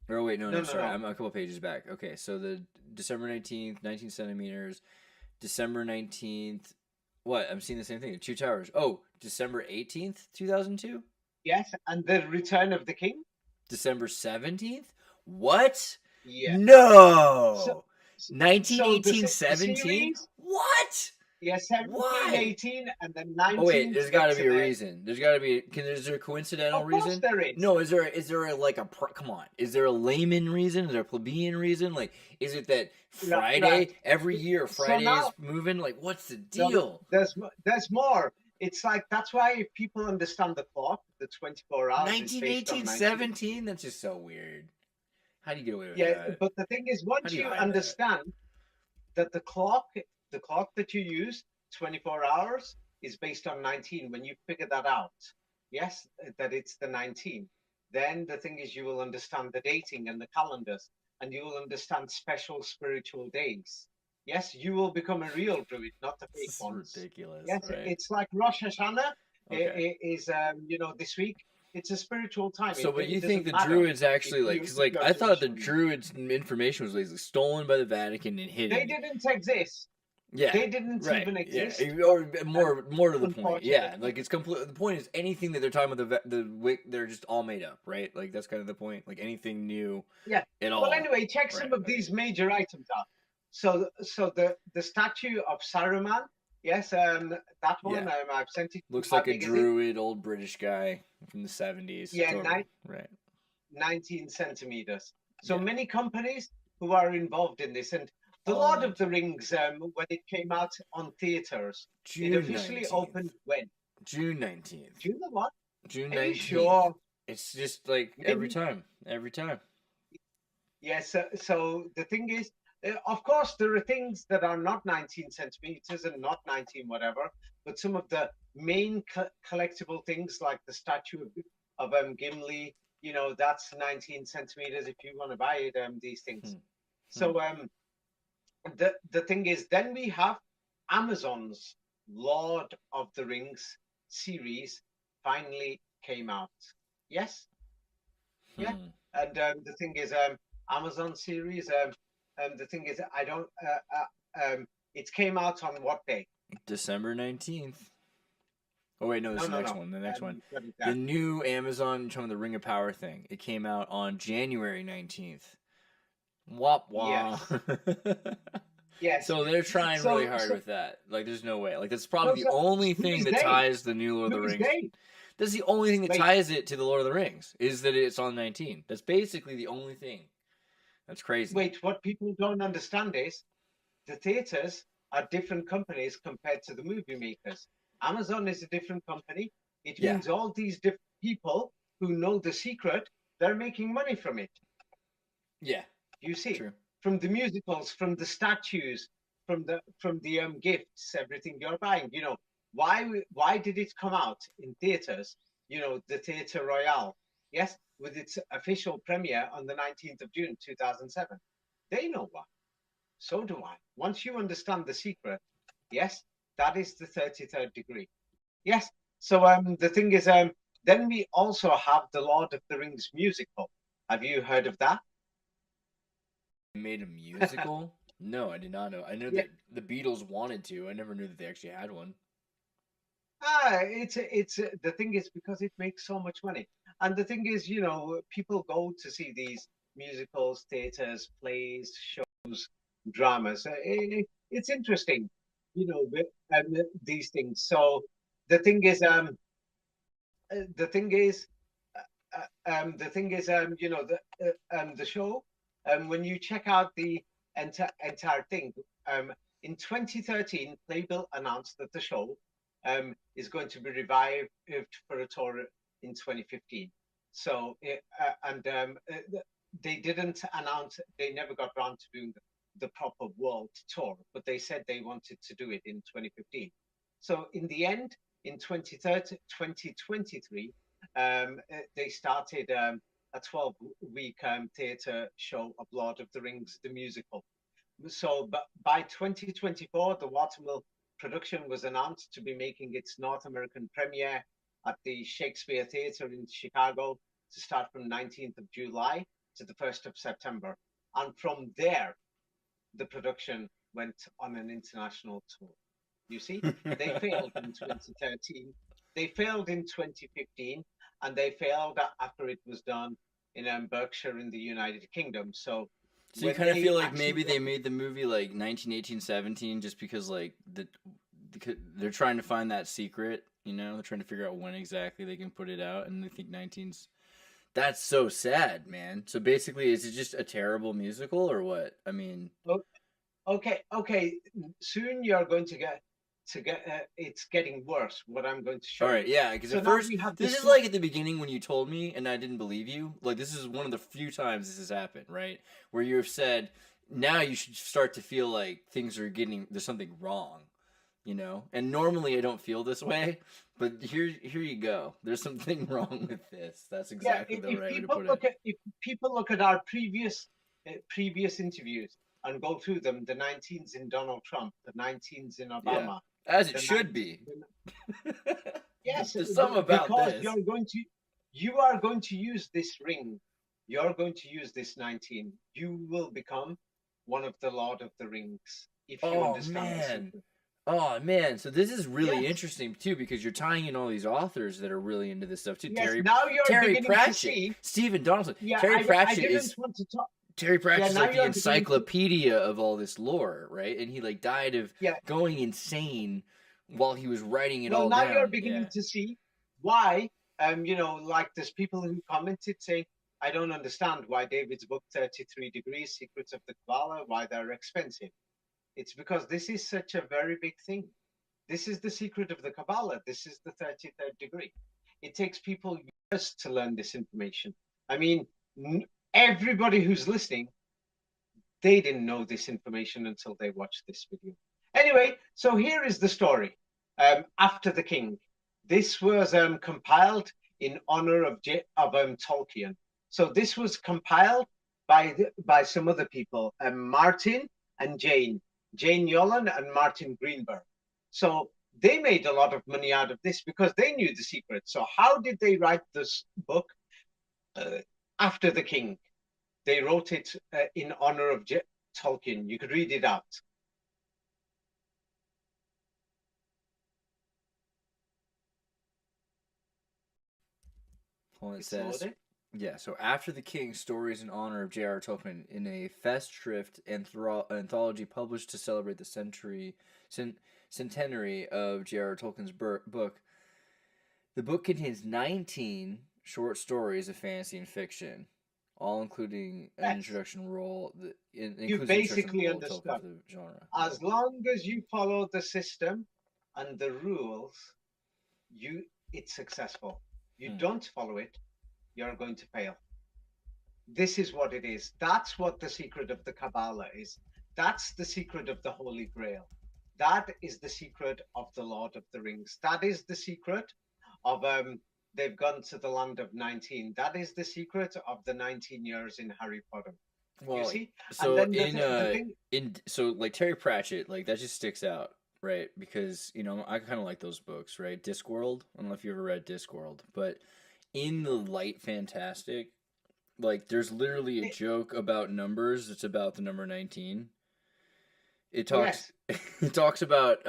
Speaker 2: Or wait,
Speaker 1: No, no,
Speaker 2: sorry,
Speaker 1: no.
Speaker 2: I'm a couple pages back. Okay, so the December 19th, 19 centimeters, December 19th. What? I'm seeing the same thing. The Two Towers. Oh, December 18th, 2002?
Speaker 1: Yes, and the Return of the King.
Speaker 2: December 17th? What?
Speaker 1: Yeah. So,
Speaker 2: No!
Speaker 1: so the
Speaker 2: 1918,
Speaker 1: the
Speaker 2: 17?
Speaker 1: series,
Speaker 2: What?
Speaker 1: yeah, 17,
Speaker 2: Why?
Speaker 1: 18, and then
Speaker 2: Oh wait,
Speaker 1: 19
Speaker 2: there's
Speaker 1: to
Speaker 2: got
Speaker 1: get
Speaker 2: to
Speaker 1: to
Speaker 2: be a
Speaker 1: the.
Speaker 2: reason. There's got to be. Is there a coincidental
Speaker 1: Of course,
Speaker 2: reason?
Speaker 1: there is.
Speaker 2: No, is there a, like a come on? Is there a layman reason? Is there a plebeian reason? Like, is it that
Speaker 1: Right, right.
Speaker 2: Friday every year
Speaker 1: So
Speaker 2: Friday is
Speaker 1: now,
Speaker 2: moving? Like, what's the
Speaker 1: no,
Speaker 2: deal?
Speaker 1: there's more. It's like that's why if people understand the clock, the 24 hours is based on
Speaker 2: 1918,
Speaker 1: 19.
Speaker 2: 17? That's just so weird. How do you get away with
Speaker 1: Yeah,
Speaker 2: that?
Speaker 1: but the thing is,
Speaker 2: How
Speaker 1: once
Speaker 2: do you
Speaker 1: you
Speaker 2: hide that?
Speaker 1: understand that the clock that you use, 24 hours, is based on 19. When you figure that out, yes, that it's the 19, then the thing is you will understand the dating and the calendars, and you will understand special spiritual days. Yes, you will become a real druid, not the
Speaker 2: This
Speaker 1: fake
Speaker 2: is
Speaker 1: ones.
Speaker 2: ridiculous,
Speaker 1: Yes,
Speaker 2: right?
Speaker 1: it's like Rosh Hashanah
Speaker 2: Okay.
Speaker 1: is, this week. It's a spiritual time.
Speaker 2: So, but
Speaker 1: It
Speaker 2: you think
Speaker 1: doesn't
Speaker 2: the
Speaker 1: matter
Speaker 2: Druids actually
Speaker 1: if
Speaker 2: because like
Speaker 1: you're
Speaker 2: I thought
Speaker 1: Jewish
Speaker 2: the
Speaker 1: or not.
Speaker 2: Druids' information was like stolen by the Vatican and
Speaker 1: They
Speaker 2: hidden.
Speaker 1: didn't exist.
Speaker 2: Yeah,
Speaker 1: They didn't
Speaker 2: right.
Speaker 1: even
Speaker 2: Yeah,
Speaker 1: exist,
Speaker 2: or
Speaker 1: um,
Speaker 2: more to the point. Yeah,
Speaker 1: unfortunately.
Speaker 2: like it's complete. The point is anything that they're talking about the wick, they're just all made up, right? Like that's kind of the point. Like anything new
Speaker 1: Yeah.
Speaker 2: at
Speaker 1: Well,
Speaker 2: all,
Speaker 1: anyway, check
Speaker 2: right?
Speaker 1: some of
Speaker 2: Okay.
Speaker 1: these major items out. So the statue of Saruman, yes, that one,
Speaker 2: Yeah,
Speaker 1: I've sent it to you.
Speaker 2: looks
Speaker 1: How
Speaker 2: like a
Speaker 1: big is it?
Speaker 2: druid, old British guy from the 70s.
Speaker 1: Yeah,
Speaker 2: Totally right.
Speaker 1: 19 centimeters. So
Speaker 2: Yeah,
Speaker 1: many companies who are involved in this. And The
Speaker 2: all
Speaker 1: Lord of the
Speaker 2: 19.
Speaker 1: Rings, when it came out on theaters, it
Speaker 2: June
Speaker 1: officially
Speaker 2: 19th.
Speaker 1: opened when?
Speaker 2: June 19th.
Speaker 1: Do you know what?
Speaker 2: June
Speaker 1: Are you
Speaker 2: 19th.
Speaker 1: sure?
Speaker 2: It's just like every
Speaker 1: Maybe.
Speaker 2: time. Every time.
Speaker 1: Yes. So the thing is, of course, there are things that are not 19 centimeters and not 19 whatever, but some of the main collectible things like the statue of Gimli, that's 19 centimeters if you want to buy it, these things.
Speaker 2: Hmm. Hmm.
Speaker 1: So the thing is, then we have Amazon's Lord of the Rings series finally came out. Yes, yeah.
Speaker 2: Hmm.
Speaker 1: And the thing is, Amazon series. The thing is, I don't. It came out on what day?
Speaker 2: December 19th. Oh wait, no, this
Speaker 1: No,
Speaker 2: is the
Speaker 1: no,
Speaker 2: next
Speaker 1: no.
Speaker 2: one. The next one.
Speaker 1: You've got it
Speaker 2: The
Speaker 1: down.
Speaker 2: new Amazon showing the Ring of Power thing. It came out on January 19th. Wop wah.
Speaker 1: Yes, yes.
Speaker 2: So they're trying really
Speaker 1: So,
Speaker 2: hard
Speaker 1: so,
Speaker 2: with that. Like there's no way. Like that's probably
Speaker 1: so,
Speaker 2: the
Speaker 1: so
Speaker 2: only
Speaker 1: who
Speaker 2: thing
Speaker 1: is
Speaker 2: that
Speaker 1: they?
Speaker 2: ties the new Lord of
Speaker 1: Who
Speaker 2: the
Speaker 1: is
Speaker 2: Rings.
Speaker 1: they?
Speaker 2: That's the only thing that
Speaker 1: Wait,
Speaker 2: ties it to the Lord of the Rings is that it's on 19. That's basically the only thing. That's crazy.
Speaker 1: wait. What people don't understand is the theaters are different companies compared to the movie makers. Amazon is a different company. It
Speaker 2: Yeah.
Speaker 1: means all these different people who know the secret, they're making money from it.
Speaker 2: Yeah.
Speaker 1: You see,
Speaker 2: True.
Speaker 1: from the musicals, from the statues, from the gifts, everything you're buying. Why did it come out in theaters? The Theatre Royale, yes, with its official premiere on the 19th of June 2007. They know why. So do I. Once you understand the secret, yes, that is the 33rd degree. Yes. So the thing is, then we also have the Lord of the Rings musical. Have you heard of that?
Speaker 2: Made a musical? No, I did not know. I know
Speaker 1: Yeah.
Speaker 2: that the Beatles wanted to. I never knew that they actually had one.
Speaker 1: It's the thing is because it makes so much money, and the thing is, people go to see these musicals, theaters, plays, shows, dramas. It's interesting, these things. So the thing is, the thing is, the show. When you check out the entire thing, in 2013, Playbill announced that the show is going to be revived for a tour in 2015. So, they didn't announce, they never got around to doing the proper world tour, but they said they wanted to do it in 2015. So, in the end, in 2023, they started a 12-week theatre show of Lord of the Rings, the musical. So, but by 2024, the Watermill production was announced to be making its North American premiere at the Shakespeare Theatre in Chicago to start from 19th of July to the 1st of September. And from there, the production went on an international tour. You see, they failed in 2013, they failed in 2015, and they failed after it was done in Berkshire in the United Kingdom. So
Speaker 2: So you
Speaker 1: when
Speaker 2: kind of
Speaker 1: they
Speaker 2: feel like
Speaker 1: actually
Speaker 2: maybe they made the movie like 1918, 17 just because like they're trying to find that secret, you know? They're trying to figure out when exactly they can put it out, and they think 19's. That's so sad, man. So basically, is it just a terrible musical or what? I mean,
Speaker 1: okay, soon you're going to get it's getting worse what I'm going to
Speaker 2: all
Speaker 1: show
Speaker 2: right,
Speaker 1: you.
Speaker 2: yeah, because
Speaker 1: So
Speaker 2: at
Speaker 1: now
Speaker 2: first,
Speaker 1: we have
Speaker 2: this
Speaker 1: this
Speaker 2: is like at the beginning when you told me and I didn't believe you. Like, this is one of the few times this has happened, right? Where you have said, now you should start to feel like things are there's something wrong, you know? And normally I don't feel this way, but here you go. There's something wrong with this. That's
Speaker 1: yeah,
Speaker 2: exactly the right way to put it.
Speaker 1: if people look at our previous interviews and go through them, the 19s in Donald Trump, the 19s in
Speaker 2: Yeah,
Speaker 1: Obama,
Speaker 2: as it
Speaker 1: the
Speaker 2: should
Speaker 1: 19,
Speaker 2: be.
Speaker 1: yes,
Speaker 2: There's something about
Speaker 1: because
Speaker 2: this.
Speaker 1: you are going to use this ring, you're going to use this 19, you will become one of the Lord of the Rings if you
Speaker 2: Oh
Speaker 1: understand the
Speaker 2: man.
Speaker 1: secret.
Speaker 2: Oh man, so this is really
Speaker 1: Yes,
Speaker 2: interesting too because you're tying in all these authors that are really into this stuff too.
Speaker 1: yes, now you're
Speaker 2: Terry
Speaker 1: beginning to
Speaker 2: Pratchett,
Speaker 1: see.
Speaker 2: Stephen Donaldson.
Speaker 1: Yeah,
Speaker 2: Terry
Speaker 1: I
Speaker 2: Pratchett
Speaker 1: didn't
Speaker 2: is
Speaker 1: want to talk.
Speaker 2: Terry
Speaker 1: Yeah,
Speaker 2: Pratchett's
Speaker 1: now
Speaker 2: like the
Speaker 1: you're beginning to.
Speaker 2: encyclopedia of all this lore, right? And he like died of
Speaker 1: Yeah,
Speaker 2: going insane while he was writing it
Speaker 1: well,
Speaker 2: all
Speaker 1: now you're
Speaker 2: down.
Speaker 1: beginning
Speaker 2: Yeah.
Speaker 1: to see why. Like there's people who commented saying, I don't understand why David's book 33 Degrees, Secrets of the Kabbalah, why they're expensive. It's because this is such a very big thing. This is the secret of the Kabbalah. This is the 33rd degree. It takes people years to learn this information. I mean, everybody who's listening, they didn't know this information until they watched this video. Anyway, so here is the story. After the King, this was compiled in honor of Tolkien. So this was compiled by some other people, Martin and Jane Yolen and Martin Greenberg. So they made a lot of money out of this because they knew the secret. So how did they write this book after the King? They wrote it in honor of Tolkien. You could read it out.
Speaker 2: Well, it
Speaker 1: It's
Speaker 2: says,
Speaker 1: loaded.
Speaker 2: yeah, so after the King, stories in honor of J.R.R. Tolkien in a Festschrift anthology published to celebrate the centenary of J.R.R. Tolkien's book. The book contains 19 short stories of fantasy and fiction, all including an
Speaker 1: Yes,
Speaker 2: introduction role. It
Speaker 1: you
Speaker 2: includes an introduction
Speaker 1: basically
Speaker 2: role of Tolkien
Speaker 1: understood.
Speaker 2: for the genre.
Speaker 1: As long as you follow the system and the rules, you it's successful. You
Speaker 2: Hmm.
Speaker 1: don't follow it, you're going to fail. This is what it is. That's what the secret of the Kabbalah is. That's the secret of the Holy Grail. That is the secret of the Lord of the Rings. That is the secret of they've gone to the land of 19. That is the secret of the 19 years in Harry Potter. You
Speaker 2: Well,
Speaker 1: see? And
Speaker 2: so
Speaker 1: then the thing,
Speaker 2: so like Terry Pratchett, like that just sticks out, right? Because I kind of like those books, right? Discworld. I don't know if you ever read Discworld, but in the light fantastic, like there's literally a
Speaker 1: it,
Speaker 2: joke about numbers. It's about the number 19. It talks
Speaker 1: yes,
Speaker 2: it talks about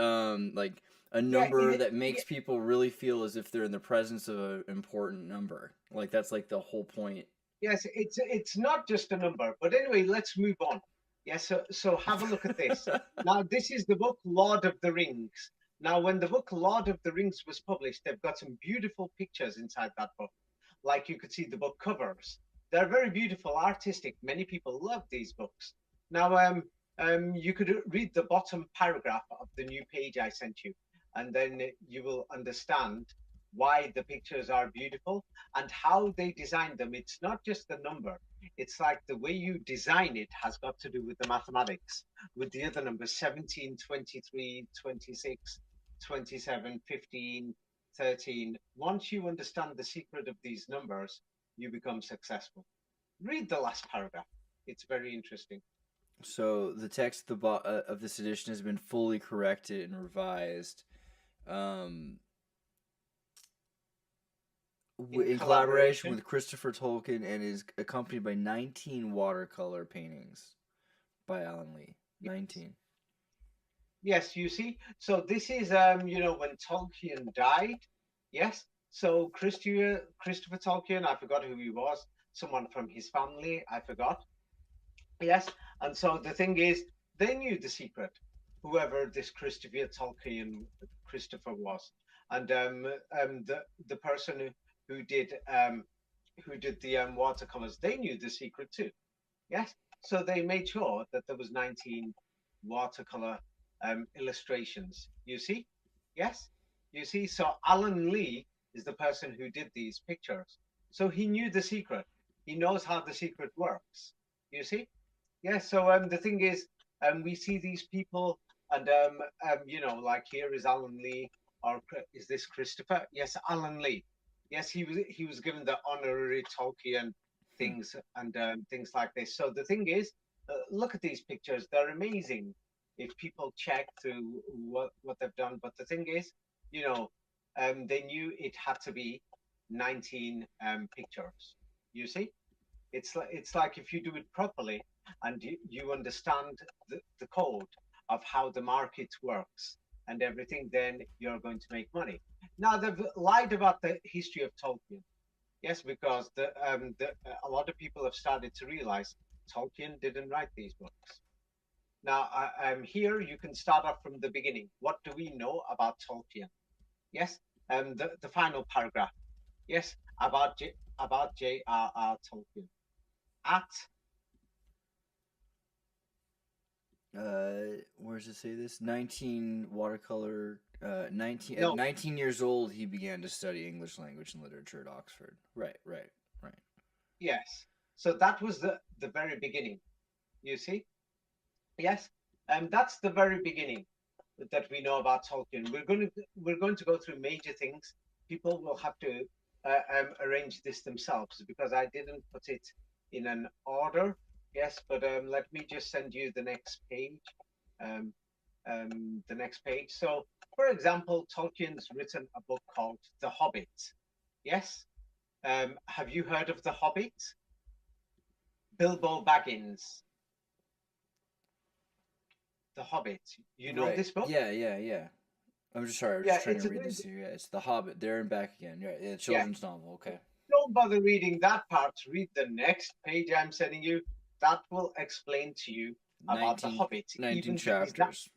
Speaker 2: like a
Speaker 1: yeah,
Speaker 2: number that makes people really feel as if they're in the presence of an important number. Like that's like the whole point.
Speaker 1: yes, it's not just a number. But anyway, let's move on. Yes, so have a look at this. Now, this is the book Lord of the Rings. Now, when the book Lord of the Rings was published, they've got some beautiful pictures inside that book. Like you could see the book covers. They're very beautiful, artistic. Many people love these books. Now, you could read the bottom paragraph of the new page I sent you, and then you will understand why the pictures are beautiful and how they designed them. It's not just the number. It's like the way you design it has got to do with the mathematics, with the other numbers 17, 23, 26, 27, 15, 13. Once you understand the secret of these numbers, you become successful. Read the last paragraph. It's very interesting.
Speaker 2: So the text of this edition has been fully corrected and revised. Um,
Speaker 1: in
Speaker 2: in collaboration
Speaker 1: collaboration.
Speaker 2: with Christopher Tolkien and is accompanied by 19 watercolor paintings by Alan Lee. 19.
Speaker 1: Yes, you see. So this is when Tolkien died. Yes. So Christopher Tolkien, I forgot who he was. Someone from his family, I forgot. Yes. And so the thing is, they knew the secret, whoever this Christopher was, and the person who did the watercolors, they knew the secret too. Yes. So they made sure that there was 19 watercolor illustrations. You see? Yes. You see? So Alan Lee is the person who did these pictures. So he knew the secret. He knows how the secret works. You see? Yeah. So the thing is, we see these people, and like here is Alan Lee, or is this Christopher? Yes, Alan Lee. Yes, he was given the honorary Tolkien things and things like this. So the thing is, look at these pictures; they're amazing. If people check through what they've done, but the thing is, they knew it had to be 19 pictures. You see, it's like if you do it properly and you understand the code of how the market works and everything, then you're going to make money. Now they've lied about the history of Tolkien. Yes, because a lot of people have started to realize Tolkien didn't write these books. Now, here you can start off from the beginning. What do we know about Tolkien? Yes, the final paragraph. Yes, about J.R.R. Tolkien. At
Speaker 2: Where does it say this? 19 watercolor. 19 at
Speaker 1: no,
Speaker 2: 19 years old, he began to study English language and literature at Oxford. Right, right, right.
Speaker 1: yes. So that was the very beginning. You see? Yes, and that's the very beginning that we know about Tolkien. We're going to go through major things. People will have to arrange this themselves because I didn't put it in an order. Yes, but let me just send you the next page. Um, the next page. So, for example, Tolkien's written a book called The Hobbit. Yes. Have you heard of The Hobbit? Bilbo Baggins, The Hobbit. You know
Speaker 2: Right.
Speaker 1: this book?
Speaker 2: Yeah, yeah, yeah. I'm just sorry. I was
Speaker 1: Yeah,
Speaker 2: just trying to
Speaker 1: it's a
Speaker 2: read this here. Yeah, it's The Hobbit. There and Back Again. Yeah, yeah,
Speaker 1: yeah.
Speaker 2: children's novel. Okay.
Speaker 1: Don't bother reading that part. Read the next page I'm sending you. That will explain to you about The
Speaker 2: 19,
Speaker 1: Hobbit.
Speaker 2: 19
Speaker 1: Even these that
Speaker 2: chapters.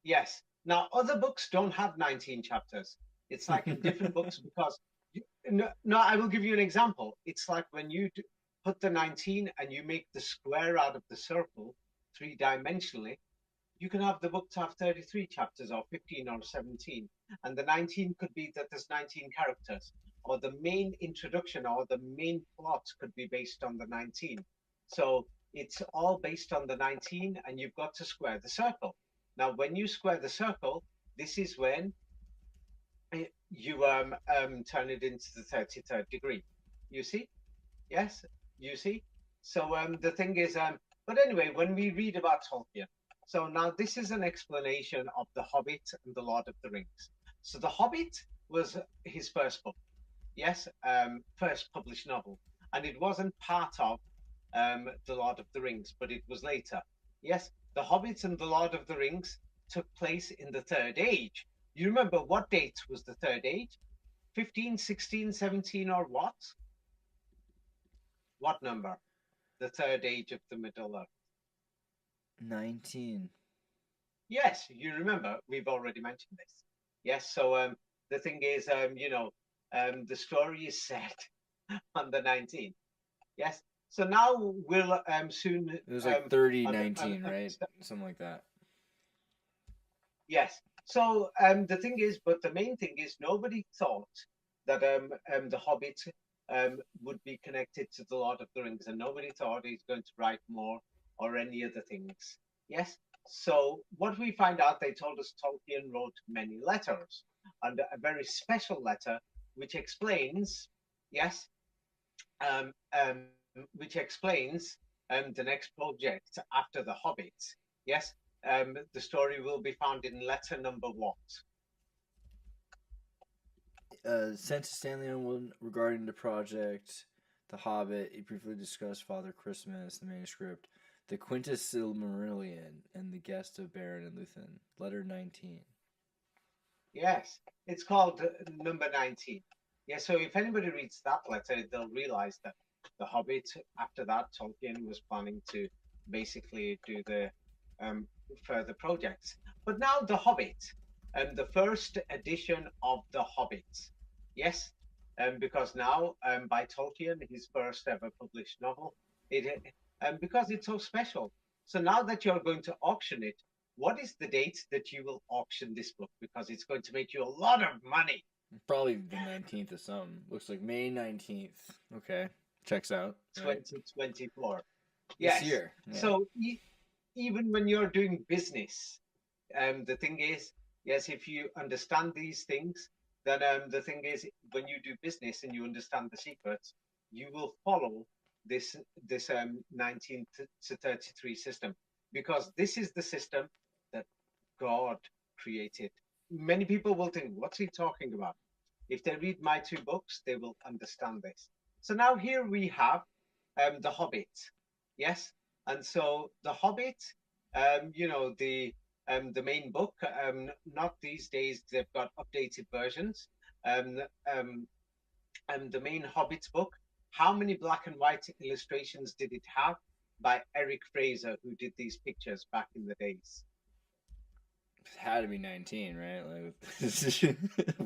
Speaker 1: yes. Now other books don't have 19 chapters. It's like in different books because no, I will give you an example. It's like when you put the 19 and you make the square out of the circle three-dimensionally, you can have the book to have 33 chapters or 15 or 17. And the 19 could be that there's 19 characters, or the main introduction or the main plot could be based on the 19. So it's all based on the 19, and you've got to square the circle. Now, when you square the circle, this is when you turn it into the 33rd degree. You see? Yes, you see? So the thing is, but anyway, when we read about Tolkien, so now this is an explanation of The Hobbit and The Lord of the Rings. So The Hobbit was his first book, yes, first published novel, and it wasn't part of The Lord of the Rings, but it was later. Yes, The Hobbit and The Lord of the Rings took place in the Third Age. You remember what date was the Third Age? 15, 16, 17, or what? What number? The Third Age of the Middle Earth.
Speaker 2: 19.
Speaker 1: Yes, you remember, we've already mentioned this. Yes, so the thing is, the story is set on the 19th. Yes, so now we'll soon.
Speaker 2: It was like 3019, right? Something like that.
Speaker 1: Yes, so the thing is, but the main thing is, nobody thought that the Hobbit would be connected to the Lord of the Rings, and nobody thought he's going to write more or any other things. Yes, so what we find out, they told us Tolkien wrote many letters, and a very special letter which explains, yes, um, um, which explains the next project after the Hobbit. Yes, the story will be found in letter number what?
Speaker 2: Sent to Stanley Unwin regarding the project, The Hobbit. He briefly discussed Father Christmas, the manuscript, the Quintus Silmarillion, and the Guest of Baron and Luthen. Letter 19.
Speaker 1: Yes, it's called number 19. Yeah, so if anybody reads that letter, they'll realize that The Hobbit, after that, Tolkien was planning to basically do the further projects. But now The Hobbit, the first edition of The Hobbit, yes, because now by Tolkien, his first ever published novel, because it's so special. So now that you're going to auction it, what is the date that you will auction this book? Because it's going to make you a lot of money.
Speaker 2: Probably the 19th of something. Looks like May 19th. Okay. Checks out.
Speaker 1: Right? 2024.
Speaker 2: Yes. This year. Yeah.
Speaker 1: So even when you're doing business, the thing is, yes, if you understand these things, then the thing is, when you do business and you understand the secrets, you will follow this 19 to 33 system, because this is the system that God created. Many people will think, what's he talking about? If they read my two books, they will understand this. So now here we have The Hobbit. Yes. And so The Hobbit, the main book, not these days, they've got updated versions. The main Hobbit book, how many black and white illustrations did it have? By Eric Fraser, who did these pictures back in the days.
Speaker 2: It had to be 19, right? Like,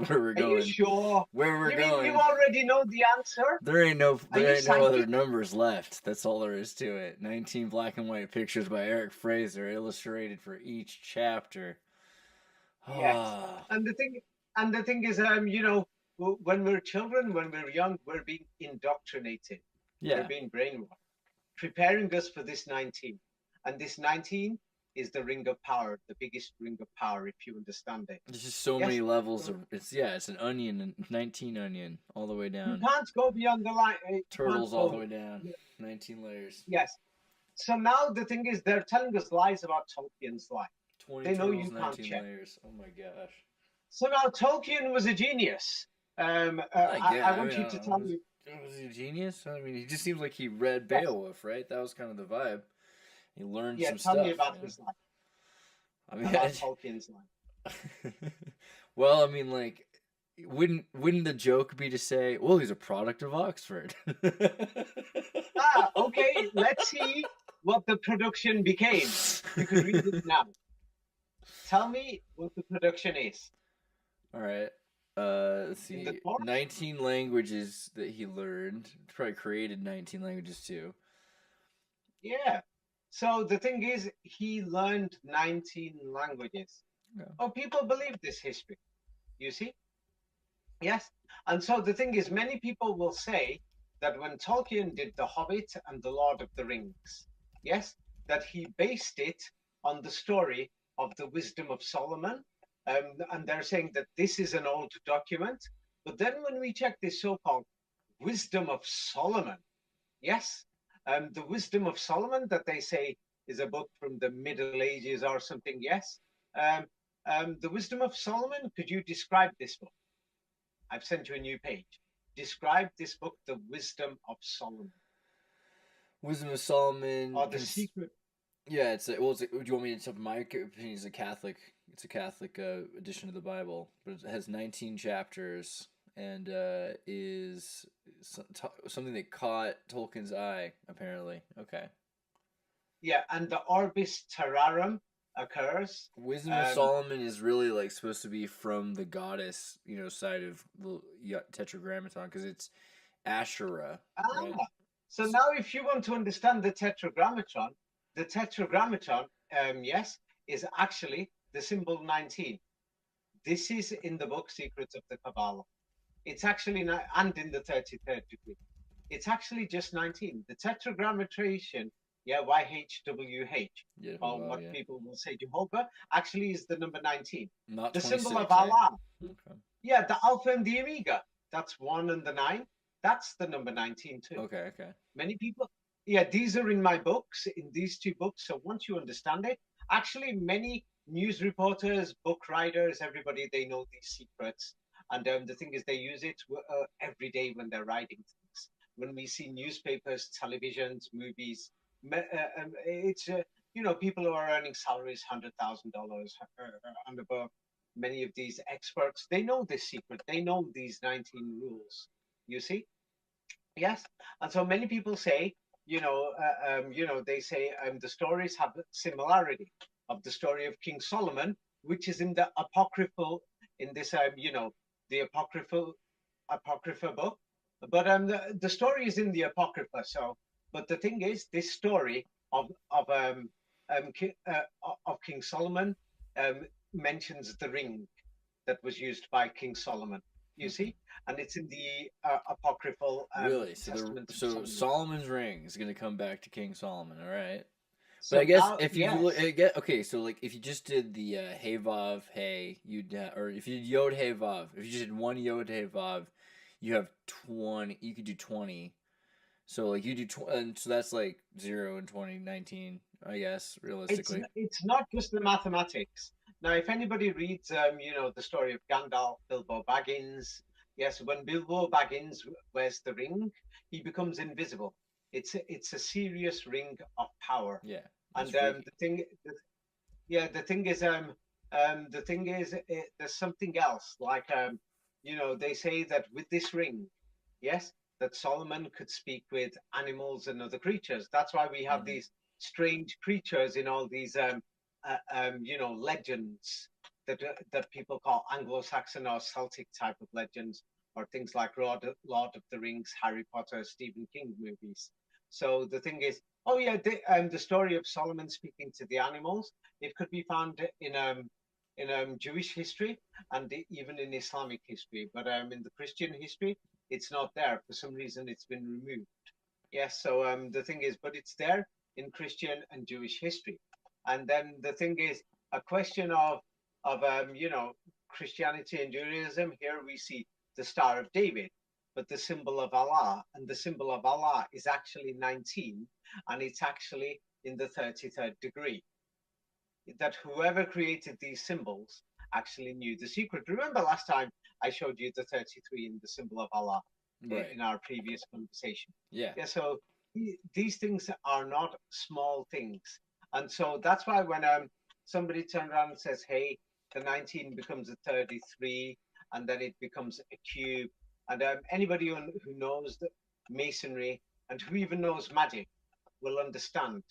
Speaker 2: where we're going.
Speaker 1: Are you sure?
Speaker 2: Where we're going.
Speaker 1: You already know the answer?
Speaker 2: There ain't no other numbers left. That's all there is to it. 19 black and white pictures by Eric Fraser, illustrated for each chapter.
Speaker 1: Yes. And the thing is, when we're children, when we're young, we're being indoctrinated.
Speaker 2: Yeah.
Speaker 1: We're being brainwashed, preparing us for this 19. And this 19 is the ring of power, the biggest ring of power, if you understand it.
Speaker 2: There's just so many levels of it's an onion, 19 onion, all the way down.
Speaker 1: You can't go beyond the line.
Speaker 2: Turtles all the way down. 19 layers.
Speaker 1: Yes. So now the thing is, they're telling us lies about Tolkien's life.
Speaker 2: 20 they know turtles, you can't 19 check. Layers. Oh my gosh.
Speaker 1: So now Tolkien was a genius. I want you to tell me.
Speaker 2: Was he a genius? I mean, he just seems like he read Beowulf, right? That was kind of the vibe. He learned some stuff.
Speaker 1: Tell me about his life.
Speaker 2: I mean,
Speaker 1: about Tolkien's life.
Speaker 2: Well, I mean, like, wouldn't the joke be to say, well, he's a product of Oxford?
Speaker 1: Okay. Let's see what the production became. You can read it now. Tell me what the production is.
Speaker 2: All right. Let's see. 19 languages that he learned. He probably created 19 languages too.
Speaker 1: Yeah. So the thing is, he learned 19 languages. Yeah. Oh, people believe this history. You see? Yes. And so the thing is, many people will say that when Tolkien did The Hobbit and The Lord of the Rings, yes, that he based it on the story of the Wisdom of Solomon. And they're saying that this is an old document. But then when we check this so-called Wisdom of Solomon, yes, the Wisdom of Solomon that they say is a book from the Middle Ages or something, yes. The Wisdom of Solomon, could you describe this book? I've sent you a new page. Describe this book, The Wisdom of Solomon.
Speaker 2: Wisdom of Solomon.
Speaker 1: Or The Secret.
Speaker 2: Yeah, do you want me to tell my opinion? It's a Catholic edition of the Bible, but it has 19 chapters and is something that caught Tolkien's eye, apparently. Okay.
Speaker 1: Yeah, and the Orbis Terrarum occurs.
Speaker 2: Wisdom of Solomon is really like supposed to be from the goddess, side of the Tetragrammaton, because it's Asherah. Right?
Speaker 1: So now if you want to understand the Tetragrammaton, yes, is actually the symbol 19. This is in the book Secrets of the Kabbalah. It's actually, and in the 33rd degree, it's actually just 19. The Tetragrammaton, YHWH, or what people will say Jehovah, actually is the number 19.
Speaker 2: Not
Speaker 1: the
Speaker 2: 26,
Speaker 1: symbol of Allah.
Speaker 2: Okay.
Speaker 1: Yeah, the Alpha and the Omega. That's 1 and the 9. That's the number 19 too.
Speaker 2: Okay.
Speaker 1: Many people, these are in my books, in these two books. So once you understand it, actually many news reporters, book writers, everybody, they know these secrets. And the thing is, they use it every day when they're writing things. When we see newspapers, televisions, movies, it's people who are earning salaries $100,000 and above. Many of these experts, they know this secret. They know these 19 rules. You see, yes. And so many people say, they say the stories have a similarity of the story of King Solomon, which is in the apocryphal, in this, the apocrypha book. But the story is in the apocrypha. So, but the thing is, this story of King Solomon mentions the ring that was used by King Solomon. You see, and it's in the apocryphal
Speaker 2: Really? So
Speaker 1: Testament of
Speaker 2: so
Speaker 1: Solomon.
Speaker 2: Solomon's ring is gonna come back to King Solomon. All right. But I
Speaker 1: So
Speaker 2: guess
Speaker 1: now,
Speaker 2: if you look,
Speaker 1: yes,
Speaker 2: okay, so like if you just did the hey vav hey, or if you did yod hey vav, if you just did one yod hey vav, you have 20. You could do 20. So like you do and so that's like 0 and 20, 19, I guess realistically.
Speaker 1: it's not just the mathematics. Now, if anybody reads, the story of Gandalf, Bilbo Baggins, yes, when Bilbo Baggins wears the ring, he becomes invisible. It's a serious ring of power.
Speaker 2: Yeah,
Speaker 1: And
Speaker 2: that's freaky.
Speaker 1: yeah, the thing is, there's something else. Like, they say that with this ring, yes, that Solomon could speak with animals and other creatures. That's why we have
Speaker 2: Hmm.
Speaker 1: these strange creatures in all these, legends that people call Anglo-Saxon or Celtic type of legends, or things like Lord of the Rings, Harry Potter, Stephen King movies. So the thing is, oh yeah, the story of Solomon speaking to the animals, it could be found in Jewish history and even in Islamic history, but in the Christian history, it's not there. For some reason, it's been removed. Yes, so the thing is, but it's there in Christian and Jewish history. And then the thing is, a question of Christianity and Judaism. Here we see the Star of David, but the symbol of Allah, and the symbol of Allah is actually 19, and it's actually in the 33rd degree. That whoever created these symbols actually knew the secret. Remember last time I showed you the 33 in the symbol of Allah
Speaker 2: Right.
Speaker 1: in our previous conversation.
Speaker 2: Yeah.
Speaker 1: Yeah, so these things are not small things. And so that's why when somebody turns around and says, hey, the 19 becomes a 33, and then it becomes a cube. And anybody who knows the masonry and who even knows magic will understand,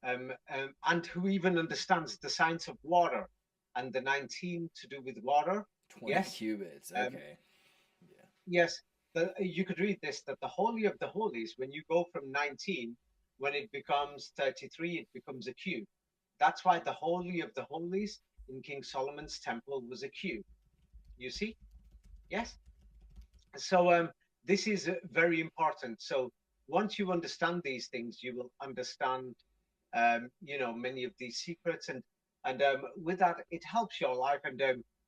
Speaker 1: and who even understands the science of water and the 19 to do with water.
Speaker 2: 20
Speaker 1: Yes,
Speaker 2: qubits.
Speaker 1: um,
Speaker 2: Okay. Yeah.
Speaker 1: yes, you could read this, that the Holy of the Holies, when you go from 19, when it becomes 33, it becomes a cube. That's why the Holy of the Holies in King Solomon's temple was a cube. You see? Yes. So this is very important. So once you understand these things, you will understand, many of these secrets, and with that, it helps your life, and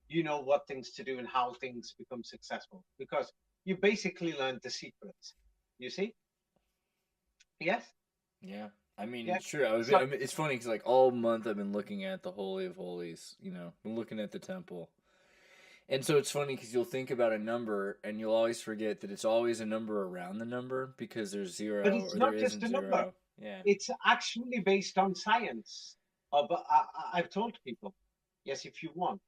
Speaker 1: you know what things to do and how things become successful because you basically learned the secrets. You see? Yes.
Speaker 2: Yeah. I mean,
Speaker 1: Yeah.
Speaker 2: it's true.
Speaker 1: So,
Speaker 2: It's funny because like all month I've been looking at the Holy of Holies. Been looking at the temple, and so it's funny because you'll think about a number and you'll always forget that it's always a number around the number because there's
Speaker 1: but
Speaker 2: zero
Speaker 1: it's
Speaker 2: or there
Speaker 1: not just
Speaker 2: isn't
Speaker 1: a number.
Speaker 2: zero. Yeah.
Speaker 1: It's actually based on science. I've told people, yes, if you want,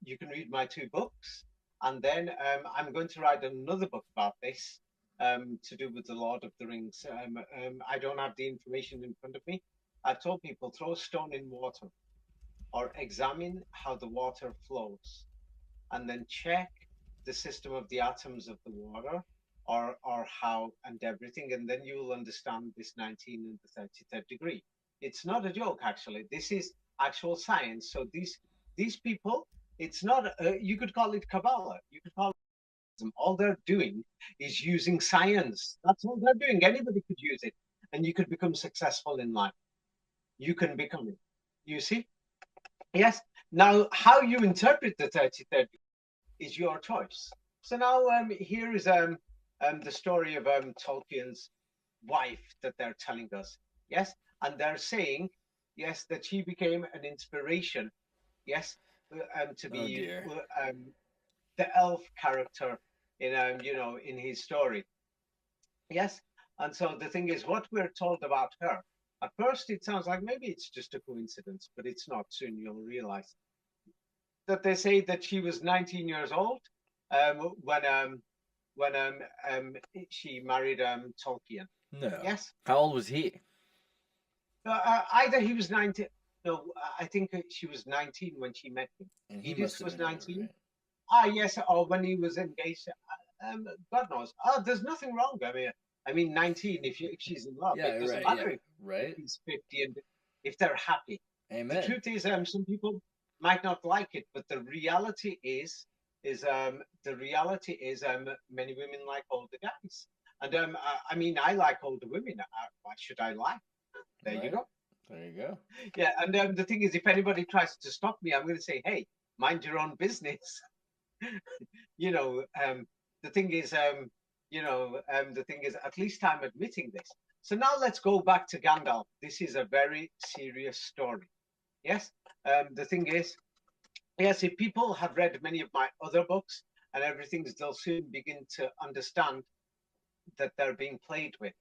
Speaker 1: you can read my two books, and then I'm going to write another book about this, to do with the Lord of the Rings. I don't have the information in front of me. I've told people throw a stone in water or examine how the water flows, and then check the system of the atoms of the water, or how and everything, and then you will understand this 19 and the 33rd degree. It's not a joke, actually. This is actual science. So these people, it's not, you could call it Kabbalah, you could call it, all they're doing is using science. That's all they're doing. Anybody could use it, and you could become successful in life. You can become it. You see? Yes. Now, how you interpret the 33rd is your choice. So now, here is the story of Tolkien's wife that they're telling us. Yes, and they're saying, yes, that she became an inspiration. Yes, to
Speaker 2: Oh
Speaker 1: be
Speaker 2: dear.
Speaker 1: the elf character in in his story. Yes. And so the thing is, what we're told about her, at first it sounds like maybe it's just a coincidence, but it's not. Soon you'll realize that they say that she was 19 years old um, when um, when she married Tolkien.
Speaker 2: No.
Speaker 1: Yes.
Speaker 2: How old was he?
Speaker 1: Either he was 19. No, I think she was 19 when she met him.
Speaker 2: And he must
Speaker 1: Edith
Speaker 2: have
Speaker 1: was
Speaker 2: been older,
Speaker 1: 19.
Speaker 2: right?
Speaker 1: Ah, yes, or when he was engaged. God knows. Oh, there's nothing wrong. I mean, 19. If she's in love,
Speaker 2: Yeah,
Speaker 1: it doesn't
Speaker 2: right. Yeah,
Speaker 1: matter if
Speaker 2: right.
Speaker 1: he's 50 and if they're happy. The
Speaker 2: Amen.
Speaker 1: truth is, some people might not like it, but the reality is many women like older guys, and I mean, I like older women. Why should I lie? There you
Speaker 2: Right.
Speaker 1: go.
Speaker 2: There you go.
Speaker 1: Yeah, and the thing is, if anybody tries to stop me, I'm going to say, hey, mind your own business. you know, the thing is, the thing is, at least I'm admitting this. So now let's go back to Gandalf. This is a very serious story. Yes. The thing is, yes, if people have read many of my other books and everything, they'll soon begin to understand that they're being played with.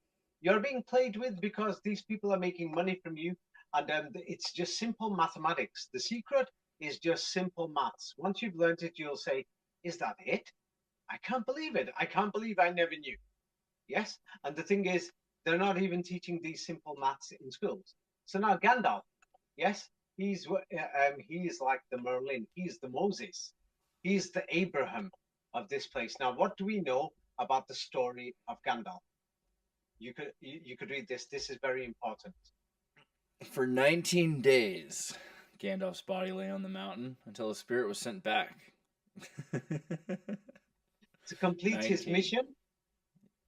Speaker 1: You're being played with because these people are making money from you, and it's just simple mathematics. The secret is just simple maths. Once you've learned it, you'll say, "Is that it? I can't believe it. I can't believe I never knew." Yes, and the thing is, they're not even teaching these simple maths in schools. So now Gandalf, yes, he is like the Merlin. He's the Moses. He's the Abraham of this place. Now, what do we know about the story of Gandalf? You could read this. This is very important.
Speaker 2: For 19 days, Gandalf's body lay on the mountain until his spirit was sent back.
Speaker 1: To complete his
Speaker 2: 19.
Speaker 1: mission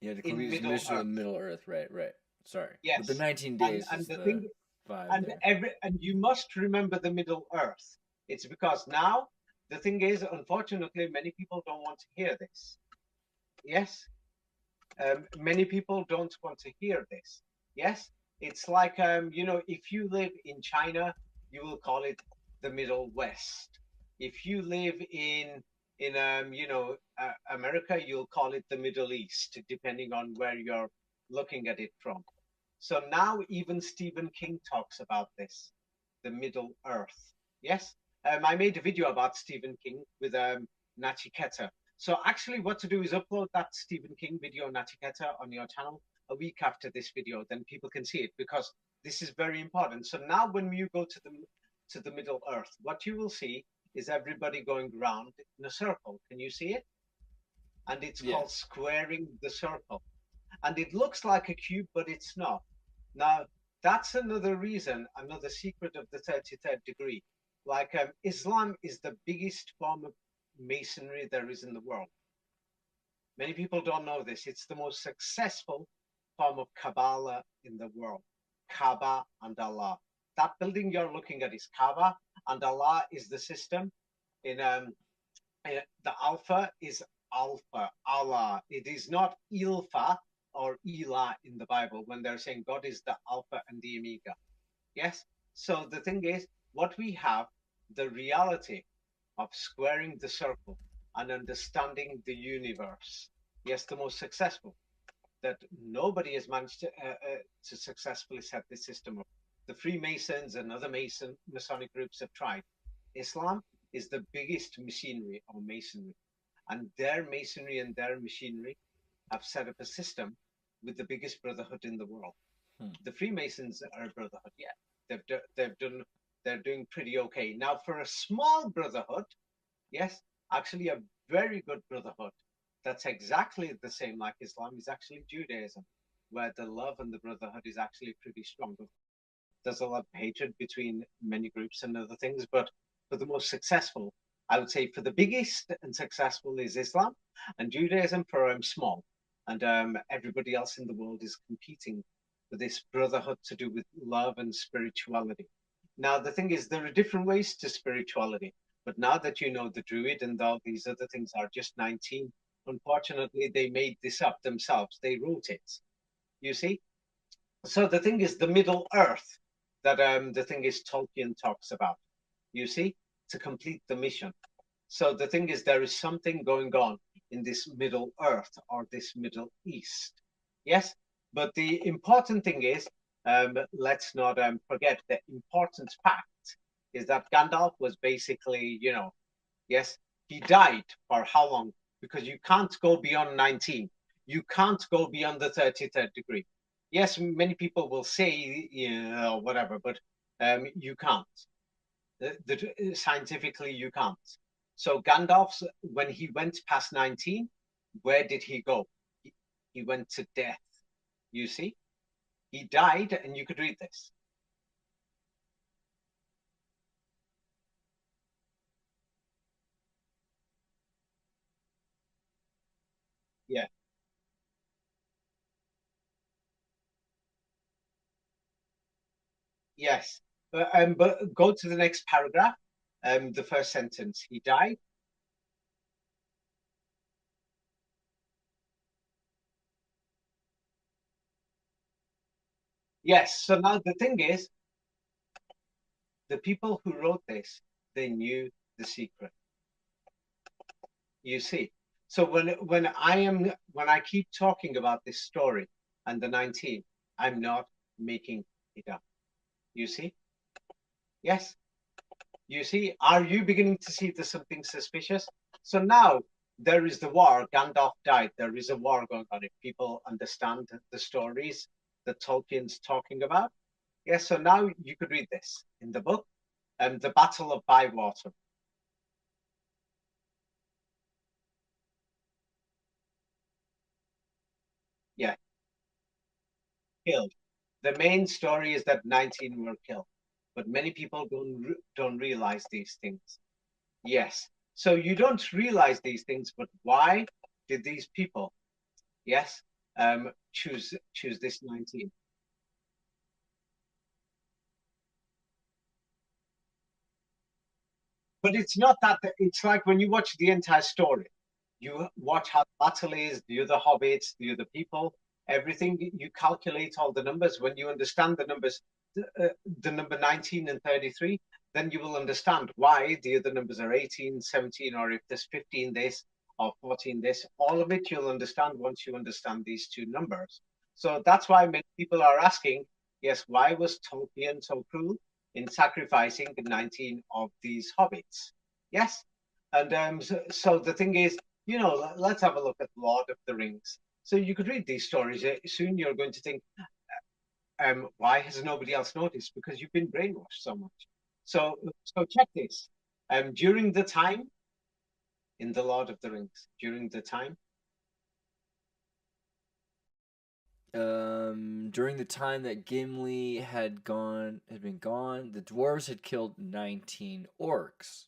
Speaker 2: Yeah, to
Speaker 1: in
Speaker 2: complete his
Speaker 1: Middle
Speaker 2: mission of the
Speaker 1: Earth.
Speaker 2: Middle Earth. Right, right. Sorry. But the
Speaker 1: Yes,
Speaker 2: 19
Speaker 1: and
Speaker 2: days
Speaker 1: and
Speaker 2: is
Speaker 1: the
Speaker 2: the
Speaker 1: thing,
Speaker 2: vibe
Speaker 1: and
Speaker 2: there.
Speaker 1: you must remember the Middle Earth. It's because now the thing is, unfortunately, many people don't want to hear this. Yes, many people don't want to hear this. Yes, it's like if you live in China, you will call it the Middle West. If you live in America, you'll call it the Middle East, depending on where you're looking at it from. So now even Stephen King talks about this, the Middle Earth. Yes, I made a video about Stephen King with Nachiketa. So actually, what to do is upload that Stephen King video, Nachiketa, on your channel a week after this video. Then people can see it because this is very important. So now, when you go to the Middle Earth, what you will see is everybody going round in a circle. Can you see it? And it's
Speaker 2: Yeah.
Speaker 1: called squaring the circle. And it looks like a cube, but it's not. Now, that's another reason, another secret of the 33rd degree. Like Islam is the biggest form of masonry there is in the world. Many people don't know this. It's the most successful form of Kabbalah in the world. Kaaba and Allah. That building you're looking at is Kaaba, and Allah is the system. In The Alpha is Alpha, Allah. It is not Ilfa or Ela in the Bible when they're saying God is the Alpha and the Omega. Yes? So the thing is, what we have, the reality of squaring the circle and understanding the universe. Yes, the most successful. That nobody has managed to successfully set this system up. The Freemasons and other Masonic groups have tried. Islam is the biggest machinery or masonry, and their masonry and their machinery have set up a system with the biggest brotherhood in the world. The Freemasons are a brotherhood, yeah. They're doing pretty okay. Now, for a small brotherhood, yes, actually a very good brotherhood, that's exactly the same like Islam, is actually Judaism, where the love and the brotherhood is actually pretty strong. There's a lot of hatred between many groups and other things, but for the most successful, I would say for the biggest and successful is Islam, and Judaism for small. And everybody else in the world is competing for this brotherhood to do with love and spirituality. Now, the thing is, there are different ways to spirituality, but now that you know the Druid and all these other things are just 19, unfortunately, they made this up themselves. They wrote it, you see? So the thing is the Middle Earth that the thing is Tolkien talks about, you see, to complete the mission. So the thing is, there is something going on in this Middle Earth or this Middle East. Yes, but the important thing is, let's not forget the important fact is that Gandalf was basically, yes, he died for how long? Because you can't go beyond 19. You can't go beyond the 33rd degree. Yes, many people will say, whatever, but you can't. Scientifically, you can't. So Gandalf's, when he went past 19, where did he go? He went to death. You see? He died, and you could read this. Yeah. Yes. But go to the next paragraph. The first sentence. He died. Yes. So now the thing is, the people who wrote this, they knew the secret. You see. So when I keep talking about this story and the 19, I'm not making it up. You see? Yes. You see, are you beginning to see there's something suspicious? So now there is the war. Gandalf died. There is a war going on. If people understand the stories that Tolkien's talking about. Yes, so now you could read this in the book, the Battle of Bywater. Yeah, killed. The main story is that 19 were killed, but many people don't realize these things. Yes, so you don't realize these things, but why did these people, yes, choose this 19? But it's not that. It's like when you watch the entire story, you watch how the battle is, the other hobbits, the other people, everything. You calculate all the numbers. When you understand the numbers, the number 19 and 33, then you will understand why the other numbers are 18, 17, or if there's 15 this or 14 this. All of it you'll understand once you understand these two numbers. So that's why many people are asking, yes, why was Tolkien so cruel in sacrificing 19 of these hobbits? Yes. And so the thing is, let's have a look at Lord of the Rings. So you could read these stories. Soon you're going to think, why has nobody else noticed? Because you've been brainwashed so much. So check this. During the time in the Lord of the Rings, during the time,
Speaker 2: During the time that Gimli had been gone, the dwarves had killed 19 orcs.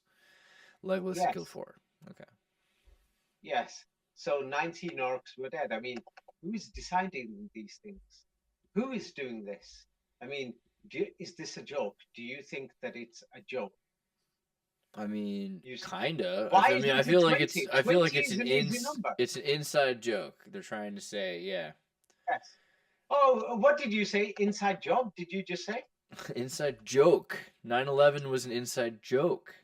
Speaker 2: Legolas had killed
Speaker 1: yes,
Speaker 2: 4. Okay.
Speaker 1: yes. So 19 orcs were dead. I mean, who is deciding these things? Who is doing this? I mean, is this a joke? Do you think that it's a joke?
Speaker 2: I mean,
Speaker 1: You see,
Speaker 2: kinda.
Speaker 1: why
Speaker 2: I mean,
Speaker 1: isn't it 20?
Speaker 2: I feel like
Speaker 1: 20 is an easy number.
Speaker 2: it's an inside joke. They're trying to say, yeah,
Speaker 1: Yes. Oh, what did you say? Inside job? Did you just say?
Speaker 2: inside joke. 9/11 was an inside joke.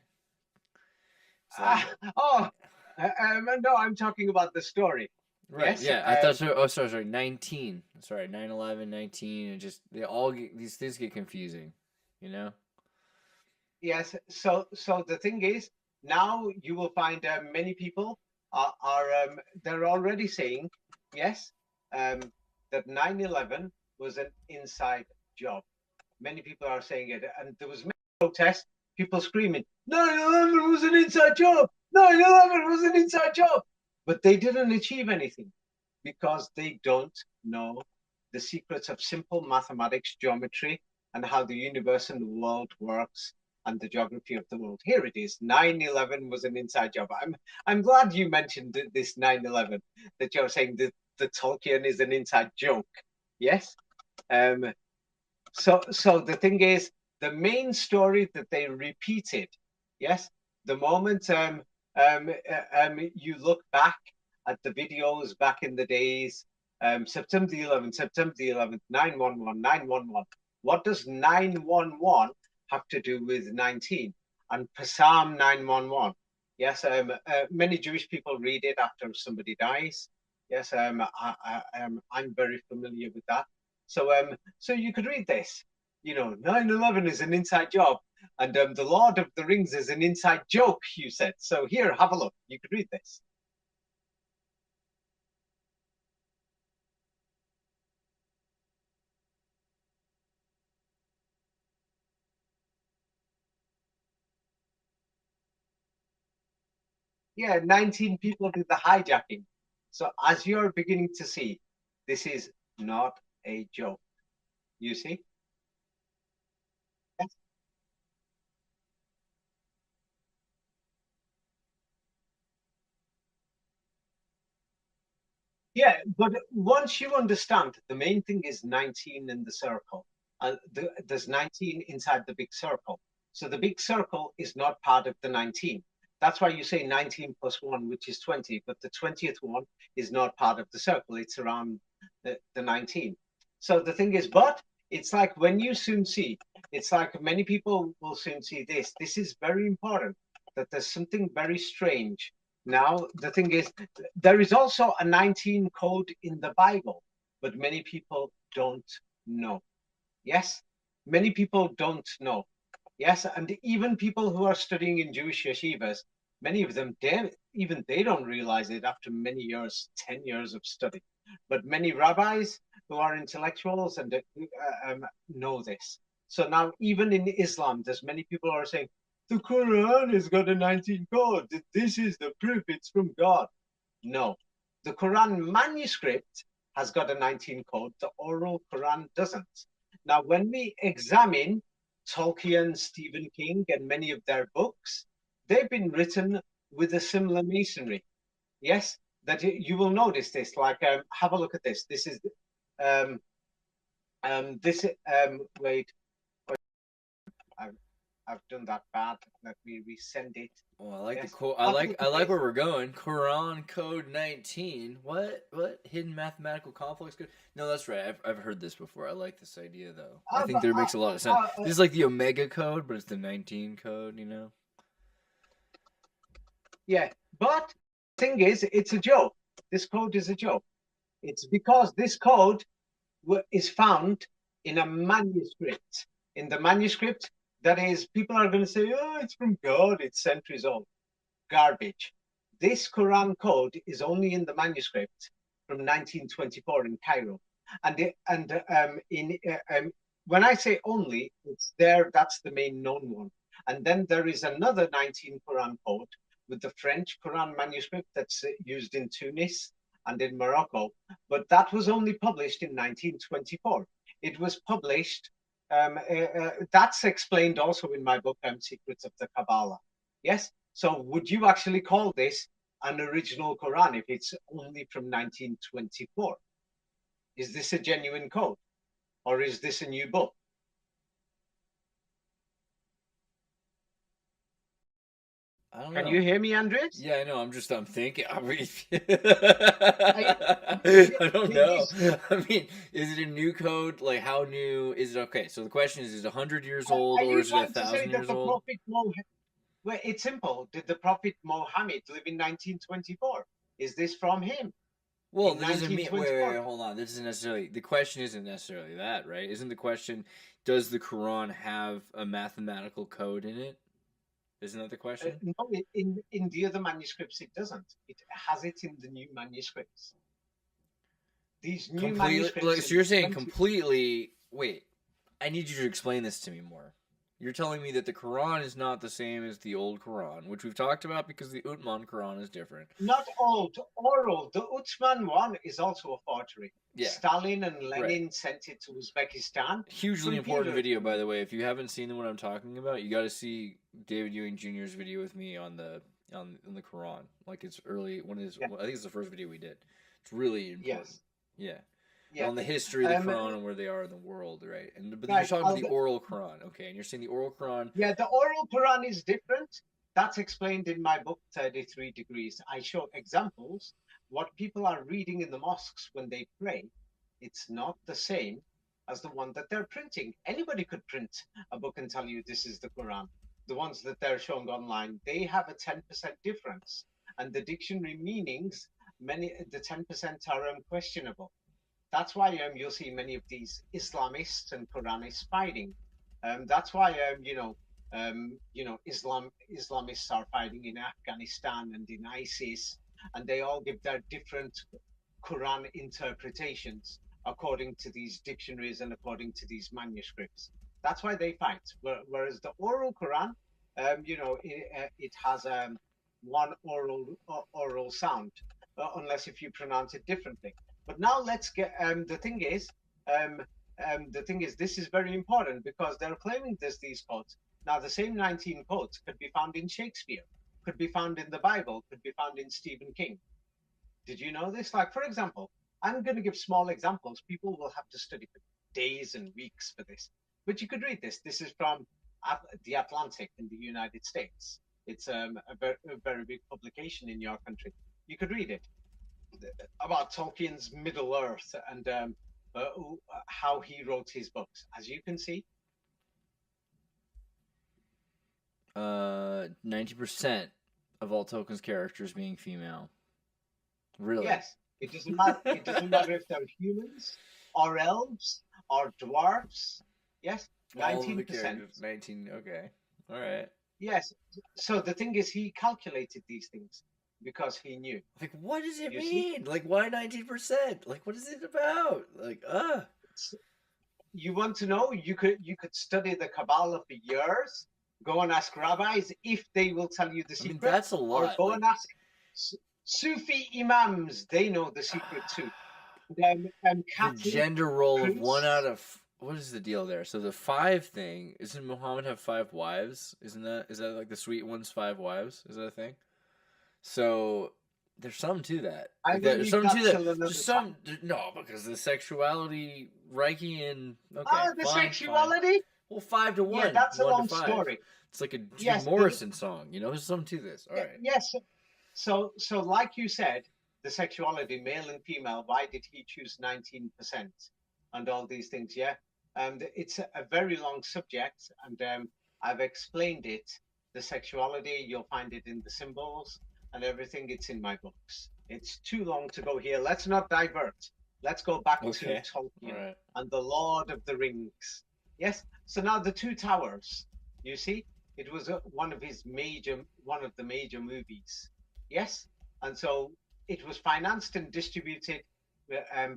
Speaker 2: It's like,
Speaker 1: Oh, no, I'm talking about the story.
Speaker 2: right?
Speaker 1: Yes.
Speaker 2: Yeah, I thought so. Oh, sorry, 19. Sorry, 9/11, 19, and just these things get confusing, you know.
Speaker 1: Yes. So the thing is, now you will find many people are they're already saying yes, um, that 9/11 was an inside job. Many people are saying it, and there was many protests, people screaming, 9/11 was an inside job, 9/11 was an inside job. But they didn't achieve anything because they don't know the secrets of simple mathematics, geometry, and how the universe and the world works and the geography of the world. Here it is. 9/11 was an inside job. I'm glad you mentioned this 9/11, that you're saying that the Tolkien is an inside joke. Yes. Um, so the thing is, the main story that they repeated, yes, the moment you look back at the videos back in the days, September the 11th, 911, 911. What does 911 have to do with 19? And Psalm 911. Yes, many Jewish people read it after somebody dies. Yes, I'm very familiar with that. So you could read this. 9/11 is an inside job, and the Lord of the Rings is an inside joke. You said so. Here, have a look. You could read this. Yeah, 19 people did the hijacking. So as you're beginning to see, this is not a joke. You see? Yeah, but once you understand, the main thing is 19 in the circle. There's 19 inside the big circle. So the big circle is not part of the 19. That's why you say 19 plus 1, which is 20, but the 20th one is not part of the circle. It's around the 19. So the thing is, but it's like when you soon see, it's like many people will soon see this. This is very important that there's something very strange. Now, the thing is, there is also a 19 code in the Bible, but many people don't know. Yes, many people don't know. Yes, and even people who are studying in Jewish yeshivas, many of them, even they don't realize it after many years, 10 years of study. But many rabbis who are intellectuals and know this. So now, even in Islam, there's many people who are saying, the Quran has got a 19 code. This is the proof it's from God. No, the Quran manuscript has got a 19 code. The oral Quran doesn't. Now, when we examine Tolkien, Stephen King, and many of their books, they've been written with a similar masonry. Yes, that you will notice this. Like, have a look at this. This is um, this. Wait, I've, I've done that bad. Let me resend it.
Speaker 2: Well, I like the
Speaker 1: Yes,
Speaker 2: quote.
Speaker 1: have a look
Speaker 2: I
Speaker 1: at
Speaker 2: like
Speaker 1: this.
Speaker 2: where we're going. Quran code 19. What hidden mathematical complex code? No, that's right. I've heard this before. I like this idea though. I
Speaker 1: Uh,
Speaker 2: think there makes a lot of sense.
Speaker 1: uh, uh,
Speaker 2: This is like the omega code, but it's the 19 code.
Speaker 1: yeah, but thing is, it's a joke. This code is a joke. It's because this code is found in a manuscript. In the manuscript, that is, people are going to say, oh, it's from God, it's centuries old. Garbage. This Quran code is only in the manuscript from 1924 in Cairo. When I say only, it's there, that's the main known one. And then there is another 19 Quran code with the French Quran manuscript that's used in Tunis and in Morocco, but that was only published in 1924. It was published, that's explained also in my book, Secrets of the Kabbalah. Yes? So would you actually call this an original Quran if it's only from 1924? Is this a genuine code or is this a new book?
Speaker 2: I don't
Speaker 1: Can
Speaker 2: know.
Speaker 1: you hear me, Andres?
Speaker 2: Yeah, I know. I'm thinking. I mean,
Speaker 1: I,
Speaker 2: I don't know.
Speaker 1: this,
Speaker 2: I mean, is it a new code? Like, how new is it? Okay, so the question is it 100 years old
Speaker 1: are
Speaker 2: or
Speaker 1: you
Speaker 2: is it a
Speaker 1: trying to say
Speaker 2: thousand
Speaker 1: that
Speaker 2: years
Speaker 1: the
Speaker 2: old?
Speaker 1: Prophet Mohammed, well, it's simple. Did the Prophet Mohammed live in 1924? Is this from him
Speaker 2: Well,
Speaker 1: in
Speaker 2: that doesn't mean.1924? Hold on. This isn't necessarily the question. Isn't necessarily that, right? Isn't the question? Does the Quran have a mathematical code in it? Isn't that the question?
Speaker 1: No, in the other manuscripts it doesn't. It has it in the new manuscripts. These new
Speaker 2: Completely.
Speaker 1: manuscripts
Speaker 2: Like,
Speaker 1: in
Speaker 2: so
Speaker 1: the
Speaker 2: you're saying
Speaker 1: 20.
Speaker 2: completely. Wait. I need you to explain this to me more. You're telling me that the Quran is not the same as the old Quran, which we've talked about because the Uthman Quran is different.
Speaker 1: Not old, oral. The Uthman one is also a forgery.
Speaker 2: Yeah,
Speaker 1: Stalin and
Speaker 2: right.
Speaker 1: Lenin sent it to Uzbekistan
Speaker 2: Hugely
Speaker 1: from
Speaker 2: important
Speaker 1: Peter.
Speaker 2: video, by the way. If you haven't seen what I'm talking about, you got to see David Ewing Jr.'s video with me on the Quran. Like it's early one of his.
Speaker 1: Yeah.
Speaker 2: I think it's the first video we did. It's really important.
Speaker 1: Yes.
Speaker 2: Yeah.
Speaker 1: Yeah.
Speaker 2: On the history of the
Speaker 1: Um,
Speaker 2: Quran and where they are in the world, right? And but you're
Speaker 1: right.
Speaker 2: talking about the oral Quran, okay? And you're saying the oral Quran.
Speaker 1: Yeah, the oral Quran is different. That's explained in my book, 33 Degrees. I show examples. What people are reading in the mosques when they pray, it's not the same as the one that they're printing. Anybody could print a book and tell you this is the Quran. the ones that they're showing online, they have a 10% difference, and the dictionary meanings, the 10% are questionable. That's why you'll see many of these Islamists and Quranists fighting. That's why Islamists are fighting in Afghanistan and in ISIS, and they all give their different Quran interpretations according to these dictionaries and according to these manuscripts. That's why they fight. Whereas the oral Quran, it has one oral sound, unless if you pronounce it differently. But now let's get the thing is, this is very important because they're claiming there's these quotes. Now the same 19 quotes could be found in Shakespeare, could be found in the Bible, could be found in Stephen King. Did you know this? Like, for example, I'm going to give small examples. People will have to study for days and weeks for this. But you could read this. This is from the Atlantic in the United States. It's a very big publication in your country. You could read it about Tolkien's Middle Earth and how he wrote his books. As you can see,
Speaker 2: 90% of all Tolkien's characters being female. Really?
Speaker 1: Yes. It doesn't matter. It doesn't matter if they're humans or elves or dwarves. Yes, 19%.
Speaker 2: 19. Okay. All right.
Speaker 1: Yes. So the thing is, he calculated these things because he knew.
Speaker 2: Like, what does it mean? Like, why 19%? Like, what is it about? Like,
Speaker 1: You want to know? You could study the Kabbalah for years. Go and ask rabbis if they will tell you the secret.
Speaker 2: That's a lot.
Speaker 1: Or go and ask Sufi imams. They know the secret too.
Speaker 2: The gender role of 1 out of... What is the deal there? So the 5 thing, isn't Muhammad have 5 wives? Is that like the sweet one's 5 wives? Is that a thing? So there's some to that.
Speaker 1: Like there's some to that.
Speaker 2: There's some because the sexuality, Reiki, and
Speaker 1: sexuality.
Speaker 2: Fine. Well, 5 to 1.
Speaker 1: Yeah, that's a long story.
Speaker 2: It's like a Jim Morrison song, There's some to this. All right.
Speaker 1: Yes. So like you said, the sexuality, male and female. Why did he choose 19% and all these things? Yeah, and it's a very long subject, and I've explained it. The sexuality, you'll find it in the symbols and everything. It's in my books. It's too long to go here. Let's not divert. Let's go back to Tolkien and the Lord of the Rings. Yes. So now the Two Towers. You see, it was one of the major movies. Yes, and so it was financed and distributed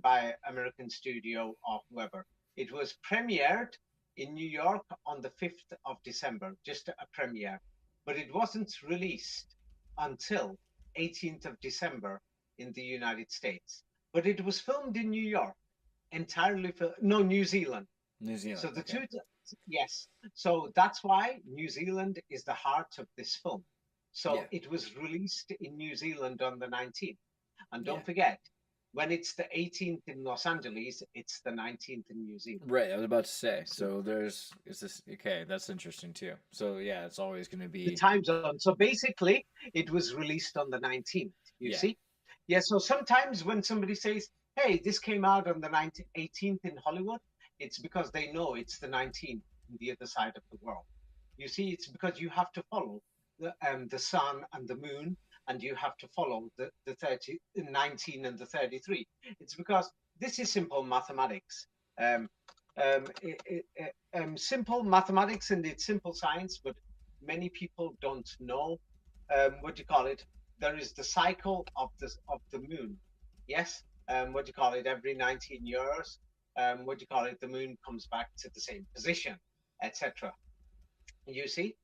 Speaker 1: by American studio or whoever. It was premiered in New York on the 5th of December, just a premiere, but it wasn't released until 18th of December in the United States. But it was filmed in New York, New Zealand.
Speaker 2: New Zealand.
Speaker 1: So yes. So that's why New Zealand is the heart of this film. So it was released in New Zealand on the 19th. And don't forget, when it's the 18th in Los Angeles, it's the 19th in New Zealand.
Speaker 2: Right, I was about to say. So that's interesting too. So yeah, it's always going to be...
Speaker 1: The time zone. So basically, it was released on the 19th, you see? Yeah, so sometimes when somebody says, hey, this came out on the 18th in Hollywood, it's because they know it's the 19th on the other side of the world. You see, it's because you have to follow the sun and the moon, and you have to follow the 19 and the 33. It's because this is simple mathematics. Simple mathematics, and it's simple science, but many people don't know there is the cycle of the moon. Yes, every 19 years. The moon comes back to the same position, etc. You see?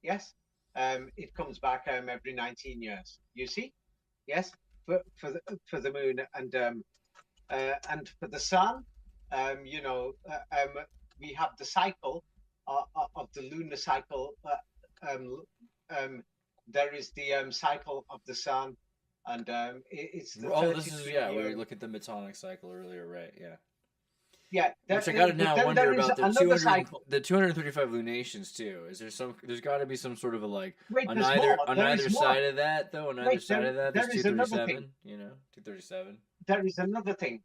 Speaker 1: Yes. It comes back every 19 years. You see? Yes. For the moon and for the sun, we have the cycle of the lunar cycle. There is the cycle of the sun, and it's the.
Speaker 2: We were looking at the Metonic cycle earlier, right? Yeah.
Speaker 1: Yeah,
Speaker 2: which I gotta now wonder about the 235 lunations too. Is there some? There's got to be some sort of a on either side of that though. On either side of that, there's 237. 237.
Speaker 1: There is another thing.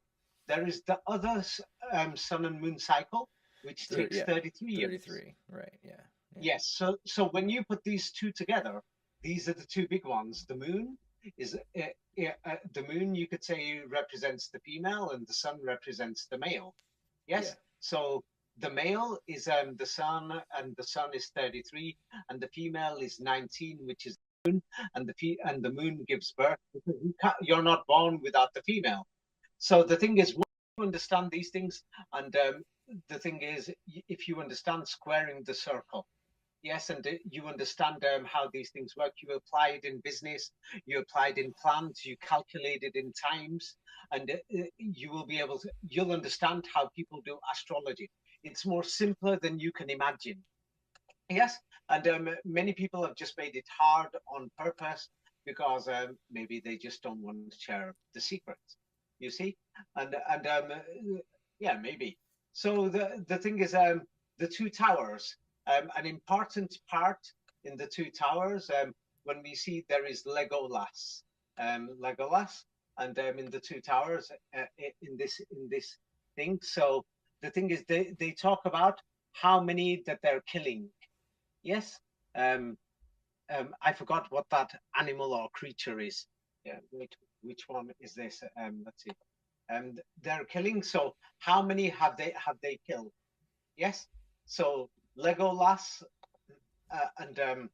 Speaker 1: There is the other sun and moon cycle, which takes 33 years.
Speaker 2: 33, right? Yeah.
Speaker 1: Yes. So when you put these two together, these are the two big ones. The moon is the moon. You could say represents the female, and the sun represents the male.
Speaker 2: Yeah.
Speaker 1: Yes. So the male is the sun, and the sun is 33, and the female is 19, which is and the moon gives birth. Because you're not born without the female. So the thing is, once you understand these things, and the thing is, if you understand squaring the circle, yes, and you understand how these things work, you apply it in business, you apply it in plans, you calculate it in times, and you will be able to, you'll understand how people do astrology. It's more simpler than you can imagine. Yes, and many people have just made it hard on purpose because maybe they just don't want to share the secrets. You see, and yeah, maybe. So the thing is, the two towers. An important part in the two towers. When we see there is Legolas, Legolas, and in the two towers in this thing. So the thing is, they talk about how many that they're killing. Yes. Um, I forgot what that animal or creature is. Yeah, wait, which one is this? Let's see. They're killing. So how many have they killed? Yes. So Legolas and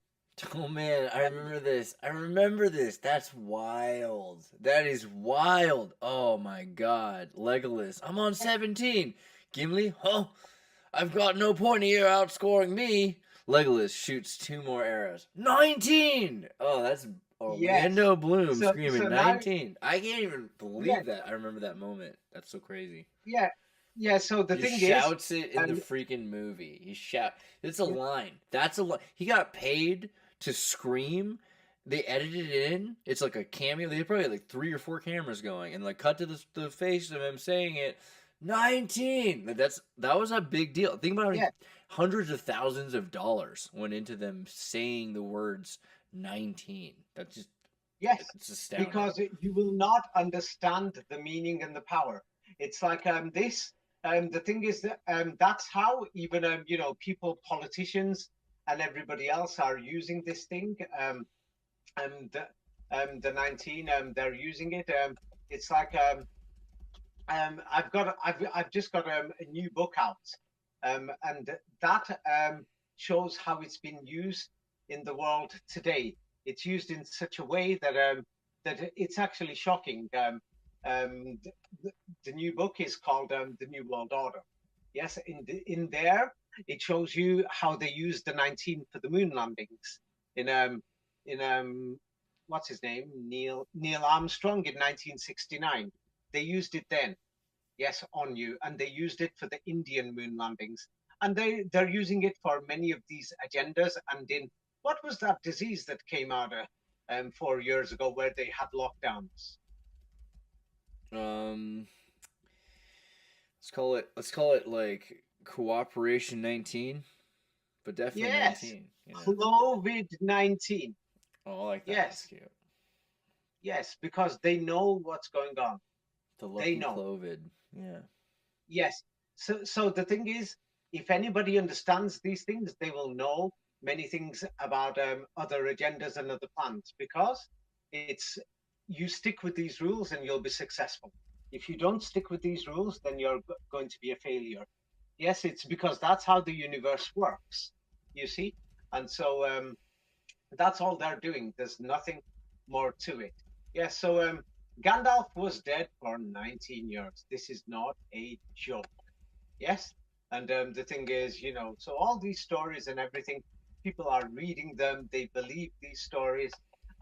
Speaker 2: Oh man, I
Speaker 1: and
Speaker 2: remember this. I remember this. That's wild. That is wild. Oh my god. Legolas. I'm on 17. Gimli, oh, I've got no point here outscoring me. Legolas shoots two more arrows. 19! Oh, that's
Speaker 1: yes.
Speaker 2: Orlando Bloom
Speaker 1: So
Speaker 2: screaming
Speaker 1: now
Speaker 2: 19. I can't even
Speaker 1: yeah
Speaker 2: believe that. I remember that moment. That's so crazy.
Speaker 1: yeah yeah. So the
Speaker 2: He just
Speaker 1: thing is,
Speaker 2: shouts it in the
Speaker 1: um,
Speaker 2: freaking movie. He shout. It's a line. That's a line. He got paid to scream. They edited it in. It's like a cameo. They probably had like 3 or 4 cameras going, and like cut to the face of him saying it. 19. That was a big deal. Think about how many
Speaker 1: yeah
Speaker 2: hundreds of thousands of dollars went into them saying the words 19. That's just
Speaker 1: yes,
Speaker 2: it's astounding.
Speaker 1: because you will not understand the meaning and the power. It's like this. The thing is that that's how even people, politicians, and everybody else are using this thing. And the 19, they're using it. It's like I've just got a new book out, and that shows how it's been used in the world today. It's used in such a way that it's actually shocking. The new book is called The New World Order. Yes, in there it shows you how they used the 19 for the moon landings in what's his name, Neil Armstrong in 1969. They used it then, yes, on you, and they used it for the Indian moon landings, and they're using it for many of these agendas. And in what was that disease that came out 4 years ago where they had lockdowns?
Speaker 2: Um, let's call it like cooperation 19, but definitely
Speaker 1: Yes,
Speaker 2: 19.
Speaker 1: COVID-19.
Speaker 2: Oh, I like that. That's
Speaker 1: Yes,
Speaker 2: cute.
Speaker 1: yes, because they know what's going on.
Speaker 2: The
Speaker 1: They
Speaker 2: lucky
Speaker 1: know.
Speaker 2: Clovid. Yeah.
Speaker 1: Yes. So the thing is, if anybody understands these things, they will know many things about other agendas and other plans, because it's you stick with these rules and you'll be successful. If you don't stick with these rules, then you're going to be a failure. Yes, it's because that's how the universe works, you see. And so that's all they're doing. There's nothing more to it. Yes, so Gandalf was dead for 19 years. This is not a joke. Yes. And the thing is, so all these stories and everything, people are reading them, they believe these stories.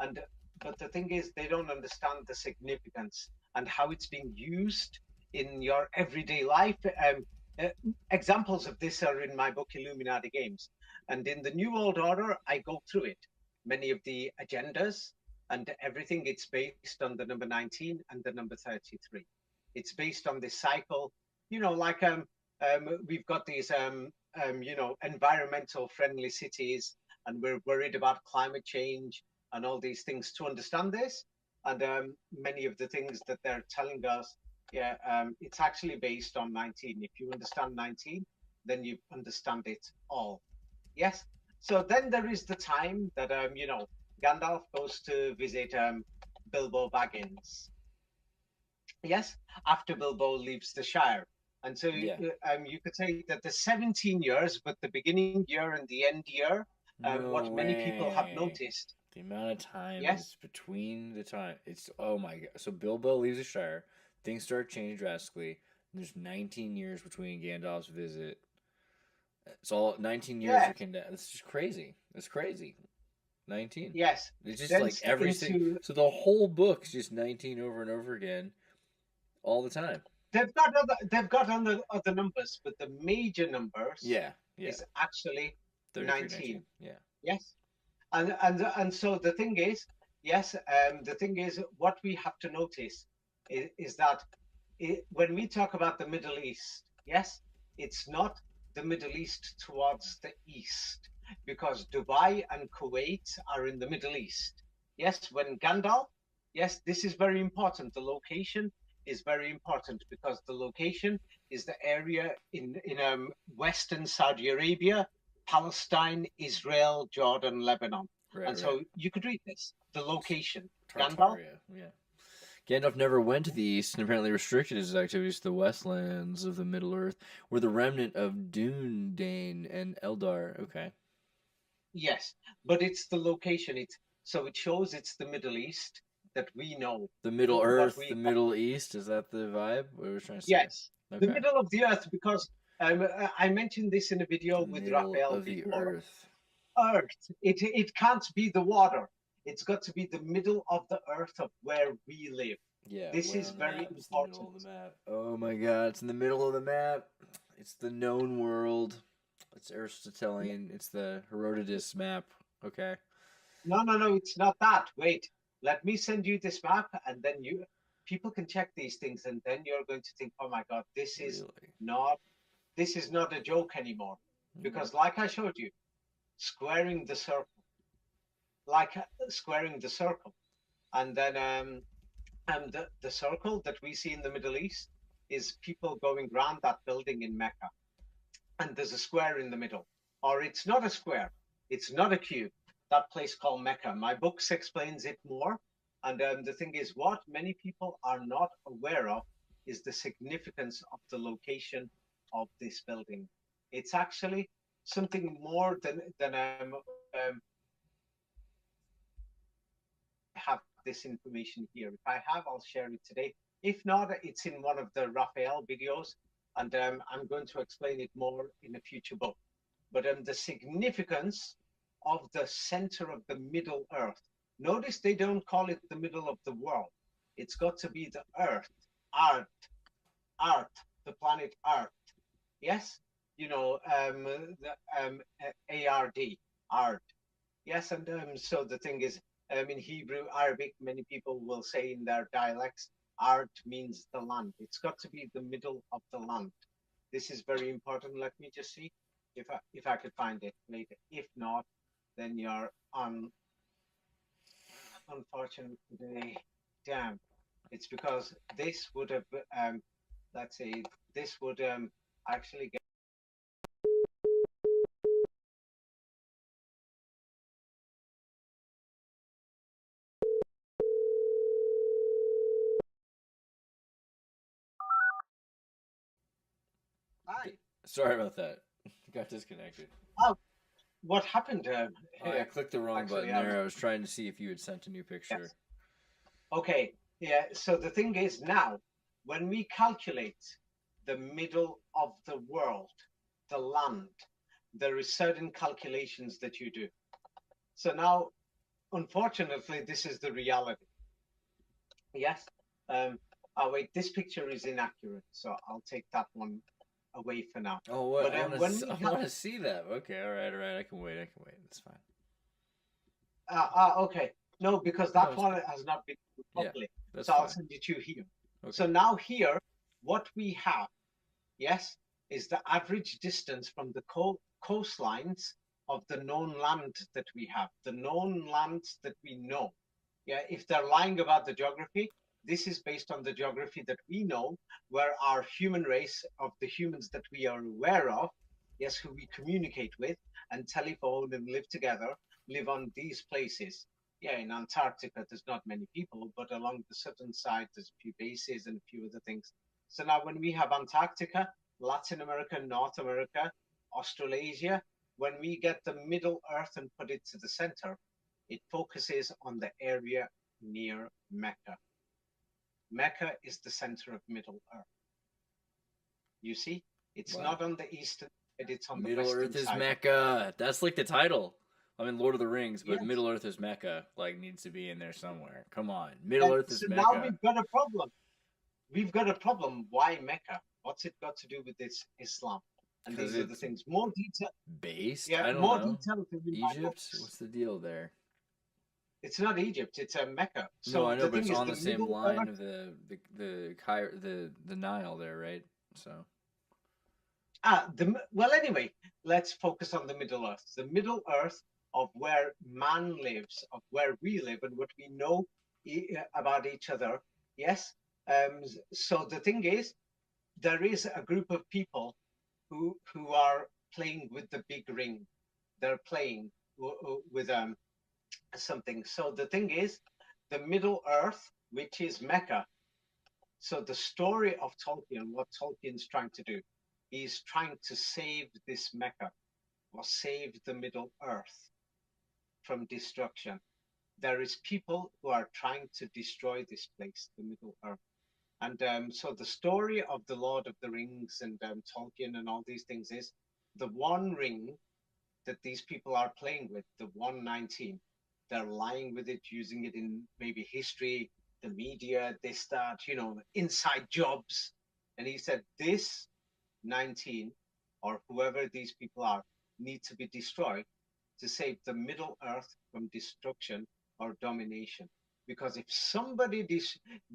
Speaker 1: And but the thing is, they don't understand the significance and how it's being used in your everyday life. Uh, Examples of this are in my book Illuminati Games, and in the New World Order I go through it, many of the agendas and everything. It's based on the number 19 and the number 33. It's based on this cycle, like we've got these environmental friendly cities, and we're worried about climate change and all these things. To understand this, and many of the things that they're telling us, yeah, it's actually based on 19. If you understand 19, then you understand it all. Yes. So then there is the time that Gandalf goes to visit Bilbo Baggins. Yes, after Bilbo leaves the Shire. And so
Speaker 2: Yeah.
Speaker 1: you could say that the 17 years, but the beginning year and the end year,
Speaker 2: No
Speaker 1: what many people have
Speaker 2: way.
Speaker 1: noticed.
Speaker 2: The amount of time
Speaker 1: Yes,
Speaker 2: is between the time. It's oh my god. So Bilbo leaves the Shire. Things start changing drastically. There's 19 years between Gandalf's visit. It's all 19 years are
Speaker 1: yes,
Speaker 2: condensed. It's just crazy. It's crazy. 19.
Speaker 1: yes.
Speaker 2: It's just
Speaker 1: Then
Speaker 2: like every single.
Speaker 1: into
Speaker 2: So the whole book's just 19 over and over again, all the time.
Speaker 1: they've got other numbers, but the major numbers
Speaker 2: Yeah, yeah.
Speaker 1: is actually
Speaker 2: 33, 19.
Speaker 1: 19.
Speaker 2: Yeah.
Speaker 1: Yes, and so the thing is, yes, the thing is, what we have to notice is that when we talk about the Middle East, yes, it's not the Middle East towards the east, because Dubai and Kuwait are in the Middle East. Yes, when Gandalf, yes, this is very important. The location is very important because the location is the area in Western Saudi Arabia, Palestine, Israel, Jordan, Lebanon.
Speaker 2: Right,
Speaker 1: And
Speaker 2: right.
Speaker 1: so you could read this, the location. Gandalf,
Speaker 2: Tartaria. Yeah. Gandalf never went to the east and apparently restricted his activities to the westlands of the Middle Earth, where the remnant of Dúnedain and Eldar. Okay.
Speaker 1: yes, but it's the location. It shows it's the Middle East that we know.
Speaker 2: The Middle
Speaker 1: What
Speaker 2: Earth, the
Speaker 1: we
Speaker 2: Middle East. Is that the vibe? What are we trying to say?
Speaker 1: Yes, the
Speaker 2: Okay.
Speaker 1: middle of the earth, because I mentioned this in a
Speaker 2: The
Speaker 1: video with
Speaker 2: middle
Speaker 1: Raphael
Speaker 2: of the
Speaker 1: before.
Speaker 2: earth.
Speaker 1: Earth, it can't be the water. It's got to be the middle of the earth of where we live.
Speaker 2: Yeah,
Speaker 1: This
Speaker 2: where
Speaker 1: is
Speaker 2: on the
Speaker 1: very
Speaker 2: map? It's in the middle
Speaker 1: important.
Speaker 2: of the map. Oh my god, it's in the middle of the map. It's the known world. It's Aristotelian. It's the Herodotus map. Okay.
Speaker 1: No, no, no, it's not that. Wait, let me send you this map, and then people can check these things, and then you're going to think, oh my God,
Speaker 2: Really?
Speaker 1: not, this is not a joke anymore.
Speaker 2: Okay.
Speaker 1: Because like I showed you, squaring the circle, like squaring the circle, and then and the circle that we see in the Middle East is people going around that building in Mecca, and there's a square in the middle, or it's not a square, it's not a cube. That place called Mecca. My books explains it more, and the thing is, what many people are not aware of is the significance of the location of this building. It's actually something more than have this information here. If I have, I'll share it today. If not, it's in one of the Raphael videos, and I'm going to explain it more in a future book. But the significance of the center of the Middle Earth. Notice they don't call it the middle of the world. It's got to be the Earth, Art, Art, the planet Earth. Yes, the ARD, Art. Yes, and so the thing is, in Hebrew, Arabic, many people will say in their dialects, art means the land. It's got to be the middle of the land. This is very important. Let me just see if I could find it later. If not, then you're on unfortunately damn. It's because this would have let's say this would actually get hi.
Speaker 2: Sorry about that. Got disconnected.
Speaker 1: Oh, what happened
Speaker 2: I
Speaker 1: here?
Speaker 2: clicked the wrong
Speaker 1: Actually,
Speaker 2: button there. I was trying to see if you had sent a new picture.
Speaker 1: yes. Okay, yeah. So the thing is now, when we calculate the middle of the world, the land, there is certain calculations that you do. So now, unfortunately, this is the reality. Yes. Oh wait, this picture is inaccurate, so I'll take that one away for now.
Speaker 2: Oh, what?
Speaker 1: But
Speaker 2: I want
Speaker 1: when
Speaker 2: to.
Speaker 1: we
Speaker 2: I want to see that. Okay, all right, all right. I can wait. I can wait. It's fine.
Speaker 1: okay, no, because
Speaker 2: No,
Speaker 1: that
Speaker 2: it's
Speaker 1: one
Speaker 2: fine.
Speaker 1: has not been
Speaker 2: Yeah,
Speaker 1: properly,
Speaker 2: that's
Speaker 1: so I'll
Speaker 2: fine.
Speaker 1: send it to you here.
Speaker 2: Okay.
Speaker 1: So now here, what we have, yes, is the average distance from the coastlines of the known land that we have, the known lands that we know. Yeah, if they're lying about the geography, this is based on the geography that we know, where our human race of the humans that we are aware of, yes, who we communicate with and telephone and live together, live on these places. Yeah, in Antarctica, there's not many people, but along the southern side, there's a few bases and a few other things. So now when we have Antarctica, Latin America, North America, Australasia, when we get the Middle Earth and put it to the center, it focuses on the area near Mecca. Mecca is the center of Middle Earth. You see, it's
Speaker 2: Wow.
Speaker 1: not on the eastern side, it's on the
Speaker 2: Middle
Speaker 1: western
Speaker 2: Earth is
Speaker 1: side.
Speaker 2: Mecca. That's like the title. I mean, Lord of the Rings, but
Speaker 1: Yes.
Speaker 2: Middle Earth is Mecca. Like, needs to be in there somewhere. Come on, Middle Earth is
Speaker 1: So now
Speaker 2: Mecca.
Speaker 1: we've got a problem. We've got a problem. Why Mecca? What's it got to do with this Islam? And these are the things. More detail.
Speaker 2: Based?
Speaker 1: Yeah,
Speaker 2: I don't
Speaker 1: more
Speaker 2: know.
Speaker 1: detail to
Speaker 2: Egypt? What's the deal there?
Speaker 1: It's not Egypt. It's Mecca.
Speaker 2: No,
Speaker 1: So
Speaker 2: I know,
Speaker 1: the
Speaker 2: but
Speaker 1: thing
Speaker 2: it's
Speaker 1: is,
Speaker 2: on
Speaker 1: the
Speaker 2: the same
Speaker 1: Middle
Speaker 2: line
Speaker 1: Earth.
Speaker 2: of the Nile there, right? So
Speaker 1: Well, anyway, let's focus on the Middle Earth. The Middle Earth of where man lives, of where we live, and what we know about each other. Yes. So the thing is, there is a group of people who are playing with the big ring. They're playing with something. So the thing is, the Middle Earth, which is Mecca. So the story of Tolkien, what Tolkien's trying to do, he's trying to save this Mecca or save the Middle Earth from destruction. There is people who are trying to destroy this place, the Middle Earth. And so the story of the Lord of the Rings and Tolkien and all these things is the one ring that these people are playing with, the 119. They're lying with it, using it in maybe history, the media, they start, inside jobs. And he said, this 19, or whoever these people are, need to be destroyed to save the Middle Earth from destruction or domination. Because if somebody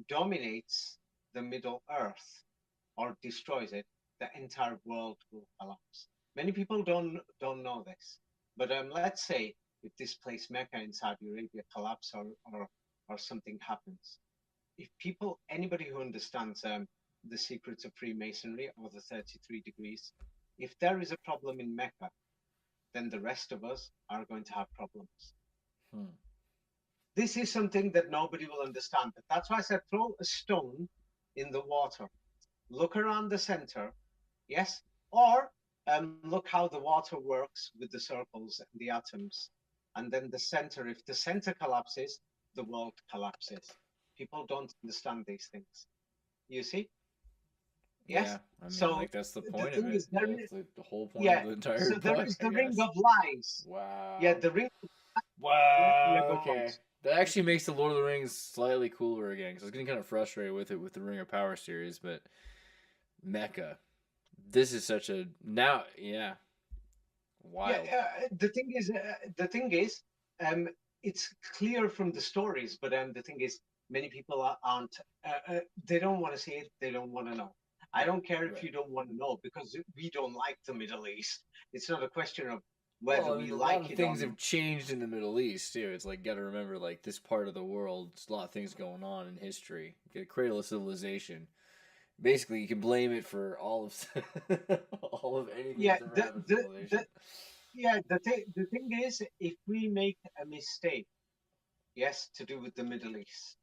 Speaker 1: dominates the Middle Earth or destroys it, the entire world will collapse. Many people don't know this, but let's say if this place Mecca in Saudi Arabia collapse or something happens, if anybody who understands the secrets of Freemasonry or the 33 degrees, if there is a problem in Mecca, then the rest of us are going to have problems. This is something that nobody will understand, but that's why I said throw a stone in the water, look around the center, yes, or look how the water works with the circles and the atoms, and then the center. If the center collapses, the world collapses. People don't understand these things. You see? Yes.
Speaker 2: yeah, I mean,
Speaker 1: So
Speaker 2: like that's the
Speaker 1: the
Speaker 2: point of
Speaker 1: thing
Speaker 2: it.
Speaker 1: is, there
Speaker 2: That's
Speaker 1: is,
Speaker 2: like the whole point
Speaker 1: yeah.
Speaker 2: of the entire
Speaker 1: So there
Speaker 2: book,
Speaker 1: is
Speaker 2: I
Speaker 1: the ring
Speaker 2: guess.
Speaker 1: of lies. Yeah,
Speaker 2: Wow.
Speaker 1: the ring. Yeah,
Speaker 2: Wow.
Speaker 1: go on.
Speaker 2: Okay. That actually makes the Lord of the Rings slightly cooler again, because I was getting kind of frustrated with it with the Ring of Power series, but Mecca. This is such a now, yeah, wild.
Speaker 1: Yeah, the thing is, um, it's clear from the stories, but the thing is, many people aren't. They don't want to see it. They don't want to know. I don't care if
Speaker 2: Right.
Speaker 1: you don't want to know because we don't like the Middle East. It's not a question of
Speaker 2: Well,
Speaker 1: whether
Speaker 2: I
Speaker 1: we
Speaker 2: mean, a lot
Speaker 1: like
Speaker 2: of
Speaker 1: it or
Speaker 2: things
Speaker 1: not.
Speaker 2: have changed in the Middle East too. It's like, gotta remember, like this part of the world, there's a lot of things going on in history. You get cradle of civilization. Basically, you can blame it for all of all of anything
Speaker 1: Yeah,
Speaker 2: that's ever happened to civilization.
Speaker 1: the thing is, if we make a mistake, yes, to do with the Middle East,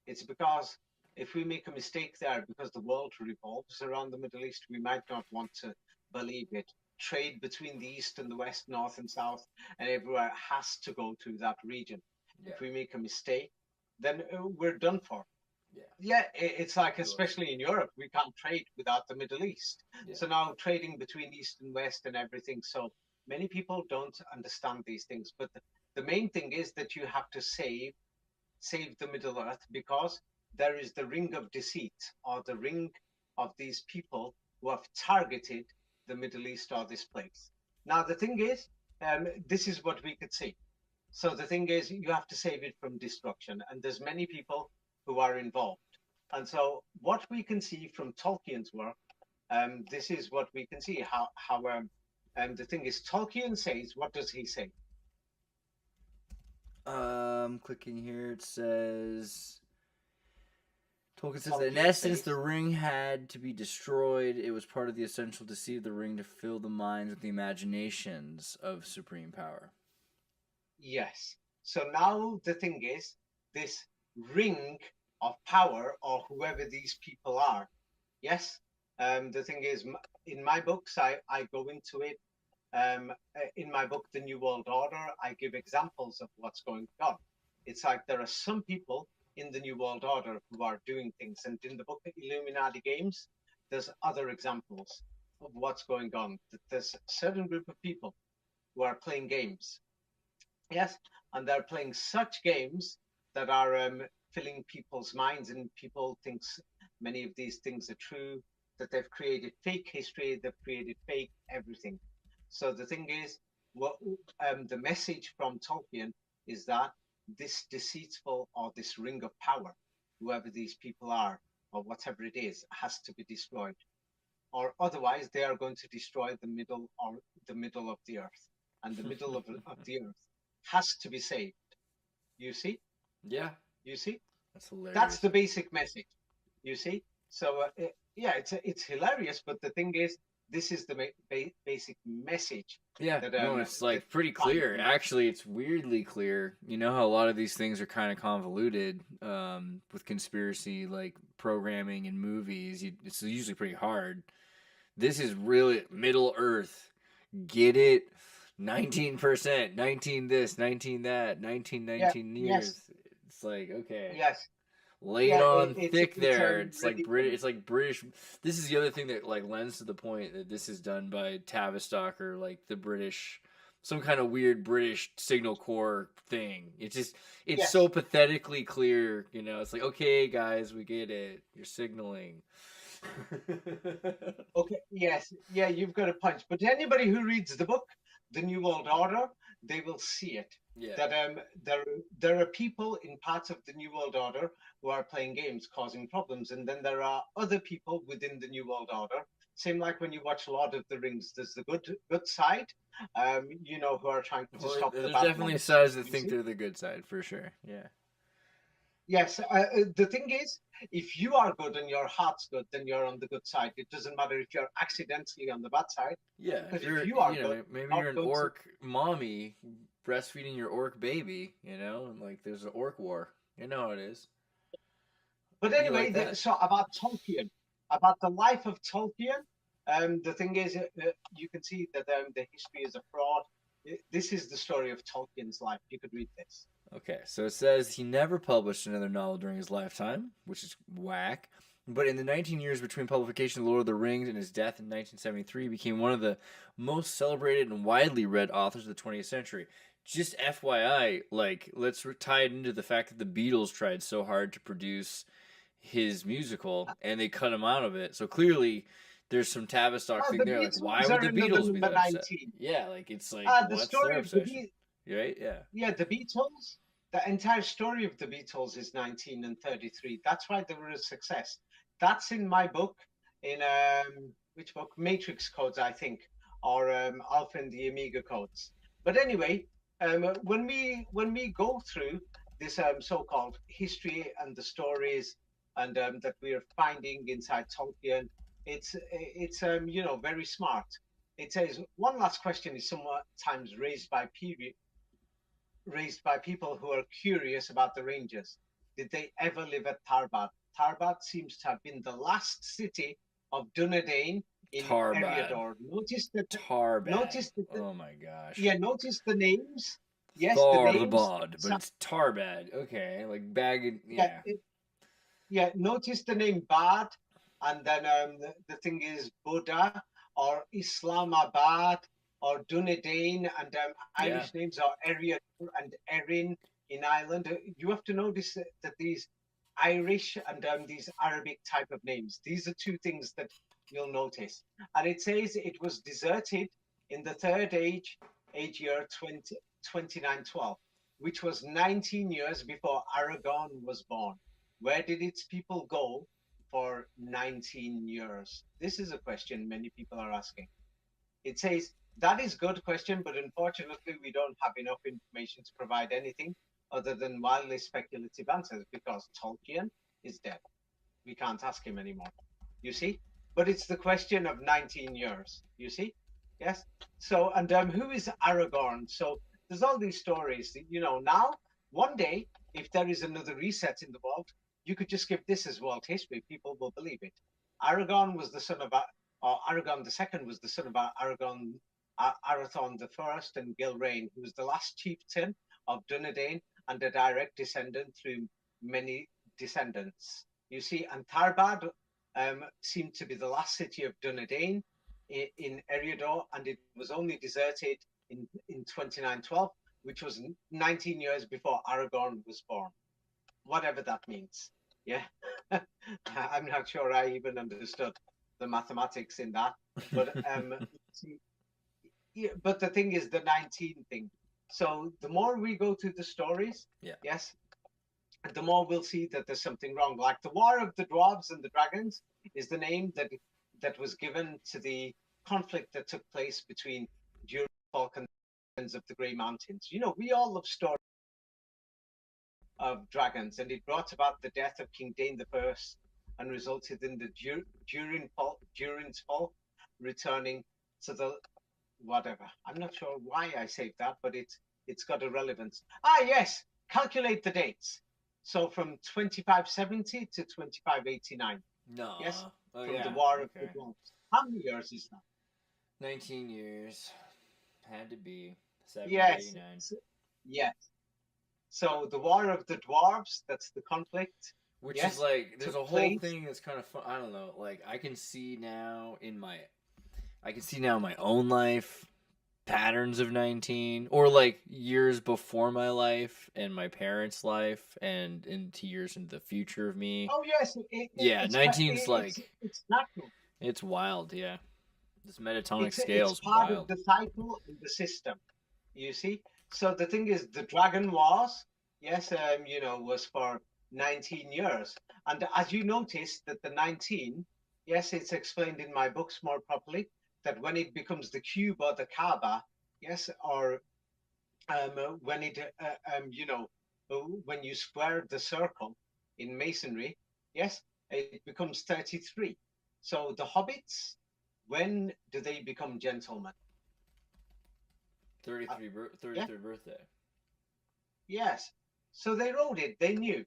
Speaker 1: it's because if we make a mistake there, because the world revolves around the Middle East, we might not want to believe it. Trade between the East and the West, North and South, and everywhere has to go to that region.
Speaker 2: Yeah.
Speaker 1: If we make a mistake, then we're done for.
Speaker 2: Yeah.
Speaker 1: Yeah, it's like, especially in Europe, we can't trade without the Middle East.
Speaker 2: Yeah.
Speaker 1: So now trading between East and West and everything. So many people don't understand these things. But the main thing is that you have to save the Middle Earth because there is the ring of deceit or the ring of these people who have targeted the Middle East or this place. Now, the thing is, this is what we could see. So the thing is, you have to save it from destruction, and there's many people who are involved. And so what we can see from Tolkien's work, this is what we can see, how the thing is, Tolkien says, what does he say?
Speaker 2: Clicking here, it says Tolkien says that in
Speaker 1: Tolkien
Speaker 2: essence,
Speaker 1: says,
Speaker 2: the ring had to be destroyed. It was part of the essential deceit of the ring to fill the minds with the imaginations of supreme power.
Speaker 1: yes. So now the thing is, this ring of power, or whoever these people are, yes. The thing is, in my books, I go into it. In my book, The New World Order, I give examples of what's going on. It's like there are some people in the New World Order who are doing things. And in the book, Illuminati Games, there's other examples of what's going on. There's a certain group of people who are playing games. Yes, and they're playing such games that are filling people's minds, and people think many of these things are true, that they've created fake history, they've created fake everything. So the thing is, what the message from Tolkien is that this deceitful or this ring of power, whoever these people are or whatever it is, has to be destroyed, or otherwise they are going to destroy the middle of the earth, and the middle of the earth has to be saved. You see?
Speaker 2: Yeah.
Speaker 1: You see?
Speaker 2: That's hilarious.
Speaker 1: That's the basic message. You see? So yeah, it's hilarious, but the thing is, this is the basic message.
Speaker 2: Yeah,
Speaker 1: that,
Speaker 2: no, it's like pretty clear. Actually, it's weirdly clear. You know how a lot of these things are kind of convoluted with conspiracy, like programming and movies. It's usually pretty hard. This is really Middle Earth. Get it? 19%, 19 this, 19 that, 19 years.
Speaker 1: Yes.
Speaker 2: It's like, okay.
Speaker 1: Yes.
Speaker 2: Lay it on
Speaker 1: it's
Speaker 2: thick there. It's like
Speaker 1: ridiculous.
Speaker 2: British. It's like British. This is the other thing that like lends to the point that this is done by Tavistock or like the British, some kind of weird British signal corps thing. It's
Speaker 1: Yes.
Speaker 2: so pathetically clear. You know, it's like, okay, guys, we get it. You're signaling.
Speaker 1: Okay. Yes. Yeah, you've got a punch. But anybody who reads the book, The New World Order, they will see it.
Speaker 2: Yeah.
Speaker 1: That there are people in parts of the New World Order who are playing games, causing problems, and then there are other people within the New World Order. Same like when you watch Lord of the Rings. There's the good side, you know, who are trying to stop the
Speaker 2: There's
Speaker 1: bad
Speaker 2: definitely
Speaker 1: ones.
Speaker 2: sides that
Speaker 1: You
Speaker 2: think
Speaker 1: see?
Speaker 2: they're the good side for sure. Yeah.
Speaker 1: Yes, the thing is, if you are good and your heart's good, then you're on the good side. It doesn't matter if you're accidentally on the bad side.
Speaker 2: Yeah,
Speaker 1: Because
Speaker 2: you're,
Speaker 1: if you are
Speaker 2: you
Speaker 1: good,
Speaker 2: know, maybe
Speaker 1: not
Speaker 2: you're an
Speaker 1: going to.
Speaker 2: orc mommy breastfeeding your orc baby, you know, and like there's an orc war. You know how it is.
Speaker 1: But
Speaker 2: Be like
Speaker 1: anyway,
Speaker 2: that.
Speaker 1: so about Tolkien, about the life of Tolkien, the thing is, you can see that the history is a fraud. This is the story of Tolkien's life. You could read this.
Speaker 2: Okay, so it says he never published another novel during his lifetime, which is whack. But in the 19 years between publication of Lord of the Rings and his death in 1973, he became one of the most celebrated and widely read authors of the 20th century. Just FYI, like, let's tie it into the fact that the Beatles tried so hard to produce his musical and they cut him out of it. So clearly, there's some Tavistock thing
Speaker 1: The
Speaker 2: there. Like, why
Speaker 1: Beatles
Speaker 2: would
Speaker 1: are
Speaker 2: the
Speaker 1: another
Speaker 2: Beatles be
Speaker 1: number
Speaker 2: that upset?
Speaker 1: 19.
Speaker 2: Yeah, like, it's like,
Speaker 1: The
Speaker 2: what's their
Speaker 1: story of
Speaker 2: obsession? Right? Yeah.
Speaker 1: Yeah, the Beatles, the entire story of the Beatles is 19 and 33. That's why they were a success. That's in my book, in which book? Matrix Codes, I think, or Alpha and the Amiga Codes. But anyway, when we go through this so-called history and the stories and that we are finding inside Tolkien, it's you know, very smart. It says one last question is sometimes raised by people who are curious about the Rangers. Did they ever live at Tarbad? Tarbad seems to have been the last city of Dunedain in
Speaker 2: Tarbad.
Speaker 1: Eriador.
Speaker 2: Tarbad.
Speaker 1: Notice that.
Speaker 2: Oh my gosh.
Speaker 1: Yeah, notice the names. Yes, the names.
Speaker 2: Tharbad, but it's Tarbad. Okay, like bag.
Speaker 1: Yeah,
Speaker 2: Yeah.
Speaker 1: yeah. Notice the name Bad, and then the thing is Buddha or Islamabad or Dunedin, and Irish names are Eriador and Erin in Ireland. You have to notice that these Irish and these Arabic type of names, these are two things that you'll notice. And it says it was deserted in the third age year 2912, which was 19 years before Aragon was born. Where did its people go for 19 years? This is a question many people are asking. It says, that is good question, but unfortunately we don't have enough information to provide anything other than wildly speculative answers because Tolkien is dead. We can't ask him anymore. You see? But it's the question of 19 years. You see? Yes. So, and who is Aragorn? So there's all these stories. Now one day, if there is another reset in the world, you could just give this as world history. People will believe it. Aragorn was the son of, or Aragorn II was the son of Aragorn, Arathorn the First, and Gilrain, who was the last chieftain of Dunedain and a direct descendant through many descendants. You see, and Tarbad seemed to be the last city of Dunedain in Eriador, and it was only deserted in 2912, which was 19 years before Aragorn was born. Whatever that means. Yeah. I'm not sure I even understood the mathematics in that. But but the thing is the 19 thing. So the more we go through the stories, yes, the more we'll see that there's something wrong. Like the War of the Dwarves and the Dragons is the name that was given to the conflict that took place between Durin folk and of the Grey Mountains. We all love stories of dragons, and it brought about the death of King Dain the First and resulted in the Durin's folk returning to the whatever. I'm not sure why I saved that, but it's got a relevance. Yes, calculate the dates. So from 2570 to 2589.
Speaker 2: No.
Speaker 1: Yes,
Speaker 2: from
Speaker 1: the War of the Dwarves. How many years is that?
Speaker 2: 19 years. Had to be 70,
Speaker 1: yes.
Speaker 2: 89.
Speaker 1: Yes. So the War of the Dwarves, that's the conflict.
Speaker 2: Which is like, there's a whole thing that's kind of fun. I don't know. Like, I can see now in my own life patterns of 19, or like years before my life and my parents' life and into years into the future of me.
Speaker 1: Oh yes,
Speaker 2: 19's like
Speaker 1: it's natural.
Speaker 2: It's wild, yeah. This metatonic scale is
Speaker 1: part
Speaker 2: wild.
Speaker 1: of the cycle in the system. You see, so the thing is, the Dragon Wars, yes, was for 19 years, and as you notice that the 19, yes, it's explained in my books more properly, that when it becomes the cube or the Kaaba, yes, or when it, when you square the circle in masonry, yes, it becomes 33. So the hobbits, when do they become gentlemen?
Speaker 2: 33rd birthday.
Speaker 1: Yes. So they wrote it. They knew.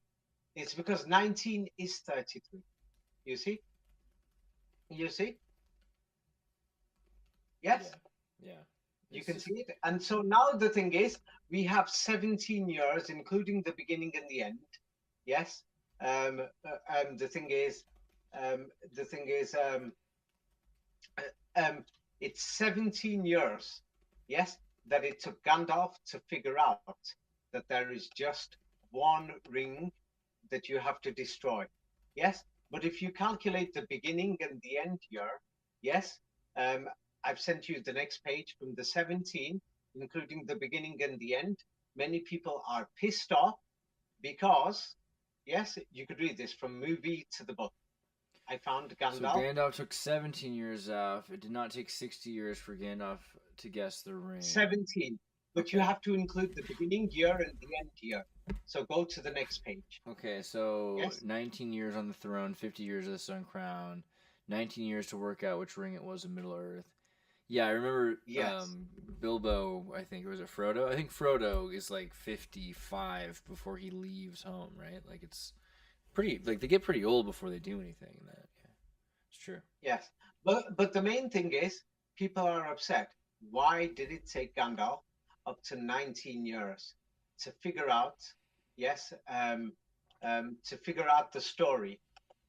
Speaker 1: It's because 19 is 33. You see? You see? Yes?
Speaker 2: Yeah.
Speaker 1: You can see it. And so now the thing is, we have 17 years, including the beginning and the end. Yes? The thing is, it's 17 years, yes, that it took Gandalf to figure out that there is just one ring that you have to destroy. Yes, but if you calculate the beginning and the end here, yes, I've sent you the next page from the 17, including the beginning and the end. Many people are pissed off because, yes, you could read this from movie to the book. I found Gandalf.
Speaker 2: So Gandalf took 17 years off. It did not take 60 years for Gandalf to guess the ring.
Speaker 1: 17. But you have to include the beginning year and the end year. So go to the next page.
Speaker 2: Okay, so 19 years on the throne, 50 years of the Sun Crown, 19 years to work out which ring it was in Middle-earth. Yeah, I remember Bilbo, I think, was it Frodo? I think Frodo is like 55 before he leaves home, right? Like it's pretty, like they get pretty old before they do anything in that. Yeah, it's true.
Speaker 1: Yes, but the main thing is people are upset. Why did it take Gandalf up to 19 years to figure out, to figure out the story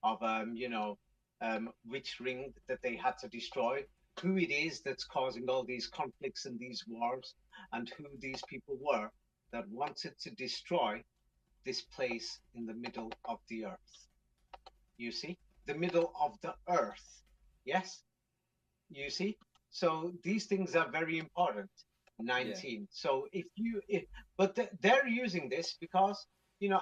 Speaker 1: of, which ring that they had to destroy, who it is that's causing all these conflicts and these wars, and who these people were that wanted to destroy this place in the middle of the earth. You see? The middle of the earth. Yes? You see? So these things are very important. 19. Yeah. So but they're using this because,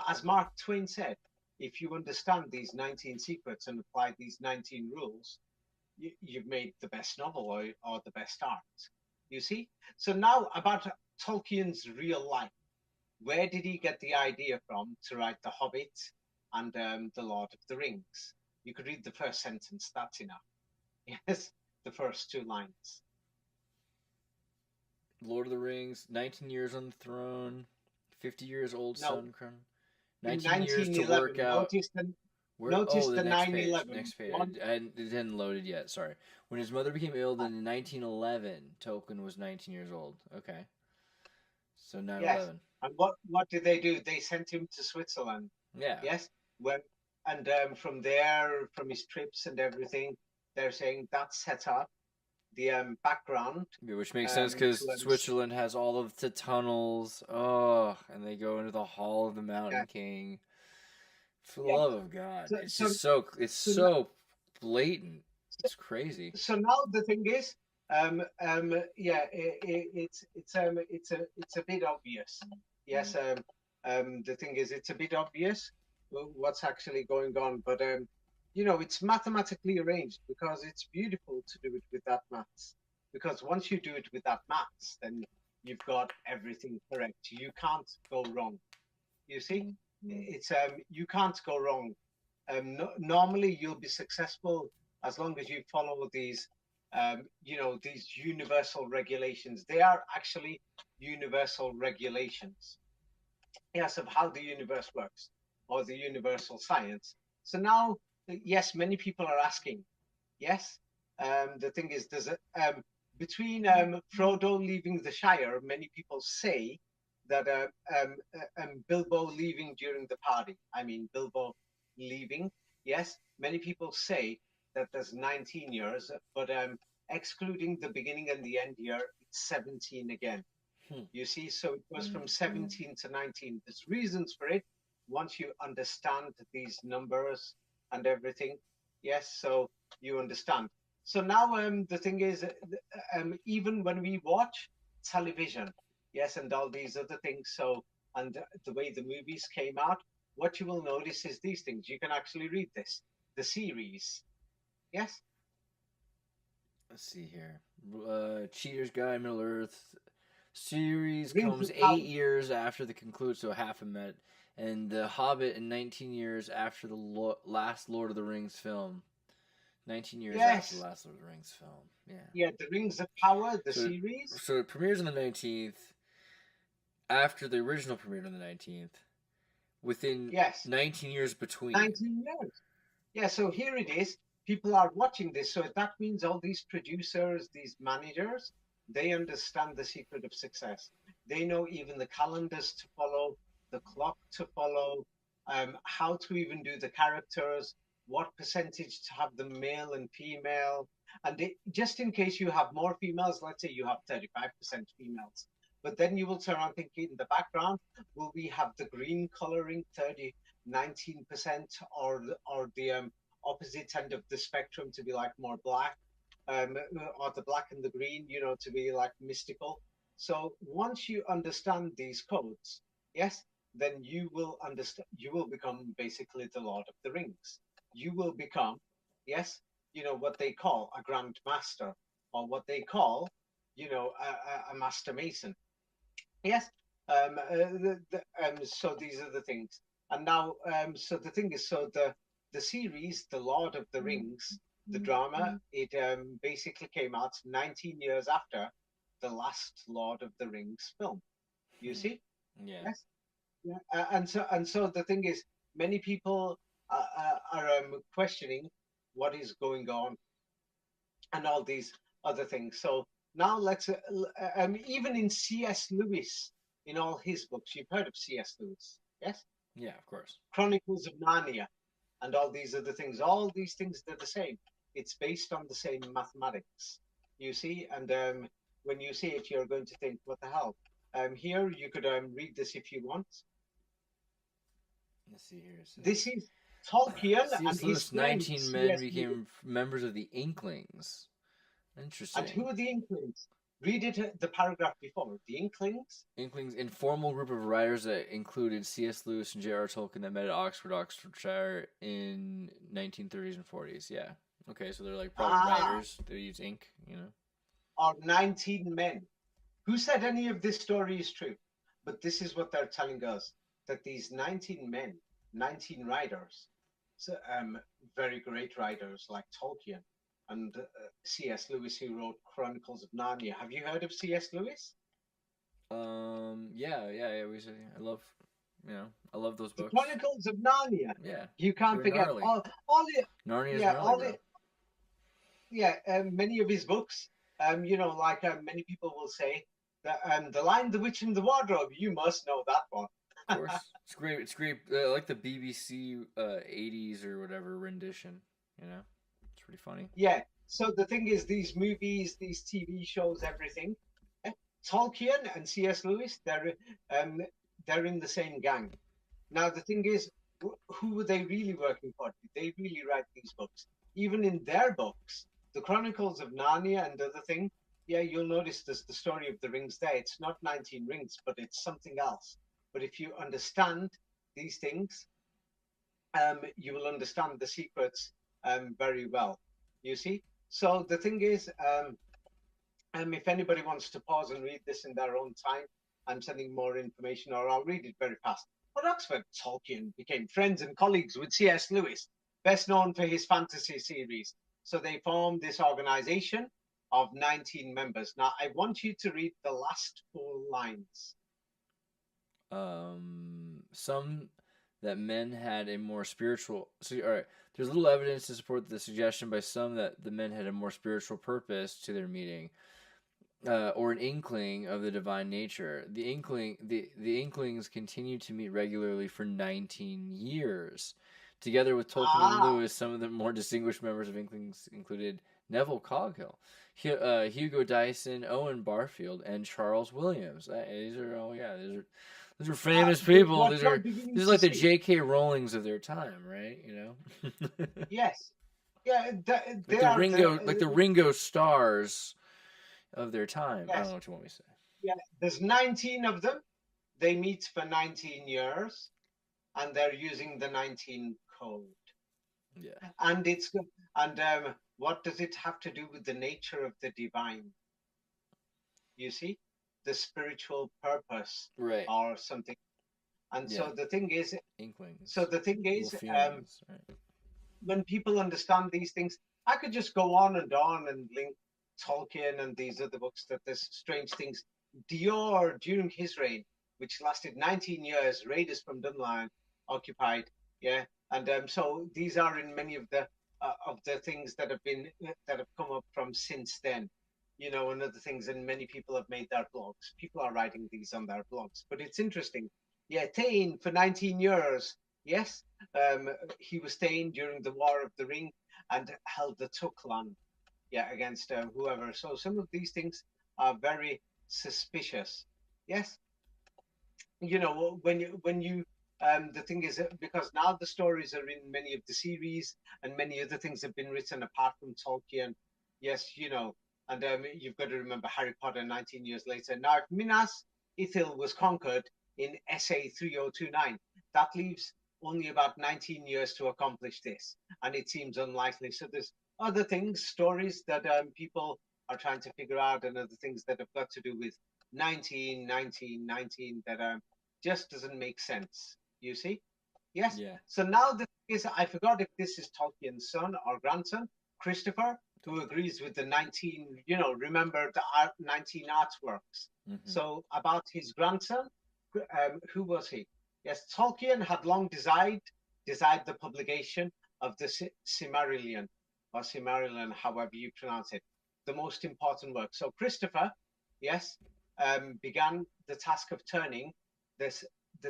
Speaker 1: as Mark Twain said, if you understand these 19 secrets and apply these 19 rules, you've made the best novel or the best art. You see? So now about Tolkien's real life. Where did he get the idea from to write The Hobbit and the Lord of the Rings. You could read the first sentence, that's enough. Yes, the first 2 lines.
Speaker 2: Lord of the Rings, 19 years on the throne, 50 years old
Speaker 1: No,
Speaker 2: son crown.
Speaker 1: in
Speaker 2: 19 years to
Speaker 1: 1911.
Speaker 2: work out.
Speaker 1: Where, notice
Speaker 2: The
Speaker 1: the
Speaker 2: next page.
Speaker 1: 9/11.
Speaker 2: Next page. And it hadn't loaded yet. Sorry. When his mother became ill, then in 1911, Tolkien was 19 years old. Okay. So 9/11.
Speaker 1: Yes. And what did they do? They sent him to Switzerland.
Speaker 2: Yeah.
Speaker 1: Yes. And from there, from his trips and everything, they're saying that set up the background.
Speaker 2: Yeah, which makes sense because Switzerland has all of the tunnels. Oh, and they go into the Hall of the Mountain King. For the love of God, it's just so blatant. It's crazy.
Speaker 1: So now the thing is, yeah, it's a bit obvious. Yes, the thing is, it's a bit obvious what's actually going on, but you know, it's mathematically arranged because it's beautiful to do it with that maths. Because once you do it with that maths, then you've got everything correct. You can't go wrong. You see, it's you can't go wrong. Normally, you'll be successful as long as you follow these, you know, these universal regulations. They are actually universal regulations, yes, of how the universe works, or the universal science. So now, yes, many people are asking, yes, the thing is, there's a, between Frodo leaving the Shire, many people say that Bilbo leaving during the party. I mean, Bilbo leaving, yes, many people say that there's 19 years, but excluding the beginning and the end year, it's 17 again. You see, so it goes from 17 to 19. There's reasons for it once you understand these numbers and everything. Yes, so you understand. So now the thing is, even when we watch television, yes, and all these other things, so, and the way the movies came out, what you will notice is these things. You can actually read this, the series. Yes?
Speaker 2: Let's see here. Cheater's Guide, Middle Earth series
Speaker 1: Rings
Speaker 2: comes
Speaker 1: of
Speaker 2: 8
Speaker 1: Power.
Speaker 2: years after the conclude, so half a minute. And The Hobbit in 19 years after the last Lord of the Rings film. 19 years after the last Lord of the Rings film. Yeah.
Speaker 1: Yeah, the Rings of Power, the series.
Speaker 2: So it premieres on the 19th. After the original premiered on the 19th. Within 19 years between.
Speaker 1: 19 years. Yeah, so here it is. People are watching this. So that means all these producers, these managers, they understand the secret of success. They know even the calendars to follow, the clock to follow, how to even do the characters, what percentage to have the male and female. And just in case you have more females, let's say you have 35% females, but then you will turn around thinking in the background, will we have the green coloring 19%, or the opposite end of the spectrum to be like more black, or the black and the green, you know, to be like mystical. So once you understand these codes, yes, then you will understand, you will become basically the Lord of the Rings. You will become, yes, you know, what they call a Grand Master, or what they call, you know, a Master Mason. Yes. So these are the things. And now, so the thing is, so the series, The Lord of the Rings, the drama, it basically came out 19 years after the last Lord of the Rings film. You see?
Speaker 2: Yeah.
Speaker 1: Yes. Yeah. And so the thing is, many people are questioning what is going on and all these other things. So now let's even in C.S. Lewis, in all his books, you've heard of C.S. Lewis, yes?
Speaker 2: Yeah, of course.
Speaker 1: Chronicles of Narnia and all these other things. All these things, they're the same. It's based on the same mathematics, you see? And when you see it, you're going to think, what the hell? Here, you could read this if you want.
Speaker 2: Let's see here.
Speaker 1: This is Tolkien
Speaker 2: and his 19 men became members of the Inklings. Interesting.
Speaker 1: And who are the Inklings? Read it, the paragraph before. The Inklings?
Speaker 2: Inklings, informal group of writers that included C.S. Lewis and J.R. Tolkien that met at Oxfordshire in 1930s and 40s. Yeah. Okay, so they're like probably writers. They use ink, you know.
Speaker 1: Or 19 men. Who said any of this story is true? But this is what they're telling us, that these 19 men 19 writers. So, very great writers like Tolkien and C.S. Lewis, who wrote Chronicles of Narnia. Have you heard of C.S. Lewis?
Speaker 2: Yeah. I love, I love those
Speaker 1: The
Speaker 2: books.
Speaker 1: Chronicles of Narnia.
Speaker 2: Yeah,
Speaker 1: You can't
Speaker 2: they're
Speaker 1: forget
Speaker 2: gnarly.
Speaker 1: all the
Speaker 2: Narnia's
Speaker 1: yeah
Speaker 2: gnarly,
Speaker 1: all
Speaker 2: bro.
Speaker 1: the yeah many of his books. Like many people will say that The Lion, the Witch, and the Wardrobe. You must know that one.
Speaker 2: Of course, it's great. It's great. I like the BBC '80s or whatever rendition. It's pretty funny.
Speaker 1: Yeah. So the thing is, these movies, these TV shows, everything. eh, Tolkien and C.S. Lewis, um, they're in the same gang. Now the thing is, who were they really working for? Did they really write these books? Even in their books, the Chronicles of Narnia and other thing, yeah, you'll notice there's the story of the rings there. It's not 19 rings, but it's something else. But if you understand these things, you will understand the secrets very well. You see? So the thing is, if anybody wants to pause and read this in their own time, I'm sending more information, or I'll read it very fast. At Oxford, Tolkien became friends and colleagues with C.S. Lewis, best known for his fantasy series. So they formed this organization of 19 members. Now, I want you to read the last 4 lines.
Speaker 2: Some that men had a more spiritual. So, all right, there's little evidence to support the suggestion by some that the men had a more spiritual purpose to their meeting, or an inkling of the divine nature. The inklings continued to meet regularly for 19 years. Together with Tolkien and Lewis, some of the more distinguished members of Inklings included Neville Coghill, Hugo Dyson, Owen Barfield, and Charles Williams. These are famous people. These are like the J.K. Rowlings of their time, right?
Speaker 1: Yes. Yeah,
Speaker 2: like the Ringo Stars of their time.
Speaker 1: Yes.
Speaker 2: I don't know what you want me to say.
Speaker 1: Yeah, there's 19 of them. They meet for 19 years, and they're using the 19 code.
Speaker 2: Yeah.
Speaker 1: And what does it have to do with the nature of the divine? You see, the spiritual purpose,
Speaker 2: right,
Speaker 1: or something. And
Speaker 2: yeah.
Speaker 1: so the thing is,
Speaker 2: inklings.
Speaker 1: So the thing is,
Speaker 2: feelings, right.
Speaker 1: When people understand these things, I could just go on and link Tolkien and these other books, that there's strange things. Dior, during his reign, which lasted 19 years, raiders from Dunline occupied, yeah, and so these are in many of the things that have come up from since then, and other things, and many people have made their blogs. People are writing these on their blogs, but it's interesting. Yeah, Tain for 19 years, yes, he was staying during the War of the Ring and held the Tukland, yeah, against whoever. So some of these things are very suspicious. Yes, the thing is, because now the stories are in many of the series, and many other things have been written apart from Tolkien. Yes, and you've got to remember Harry Potter 19 years later. Now, if Minas Ithil was conquered in SA 3029, that leaves only about 19 years to accomplish this, and it seems unlikely. So there's other things, stories that people are trying to figure out, and other things that have got to do with 19, 19, 19 that just doesn't make sense. You see? Yes.
Speaker 2: Yeah.
Speaker 1: So now the thing is, I forgot if this is Tolkien's son or grandson, Christopher, who agrees with the 19. Remember the 19 artworks.
Speaker 2: Mm-hmm.
Speaker 1: So about his grandson, who was he? Yes, Tolkien had long desired the publication of the Silmarillion, or Silmarillion, however you pronounce it, the most important work. So Christopher, yes, began the task of turning the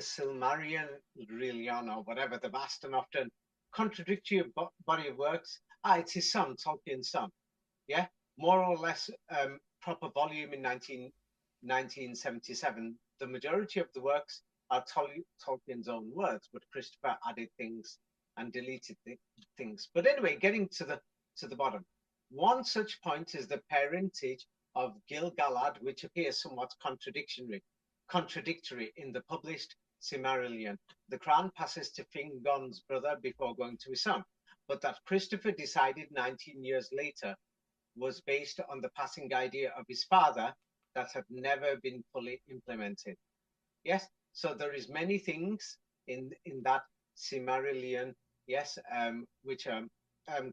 Speaker 1: Silmarillion, or whatever, the vast and often contradictory body of works. It's his son, Tolkien's son. Yeah, more or less proper volume in 1977. The majority of the works are Tolkien's own words, but Christopher added things and deleted things. But anyway, getting to the bottom. One such point is the parentage of Gil-galad, which appears somewhat contradictory in the published Silmarillion. The crown passes to Fingon's brother before going to his son, but that Christopher decided 19 years later was based on the passing idea of his father that had never been fully implemented. Yes, so there is many things in that Silmarillion, yes, which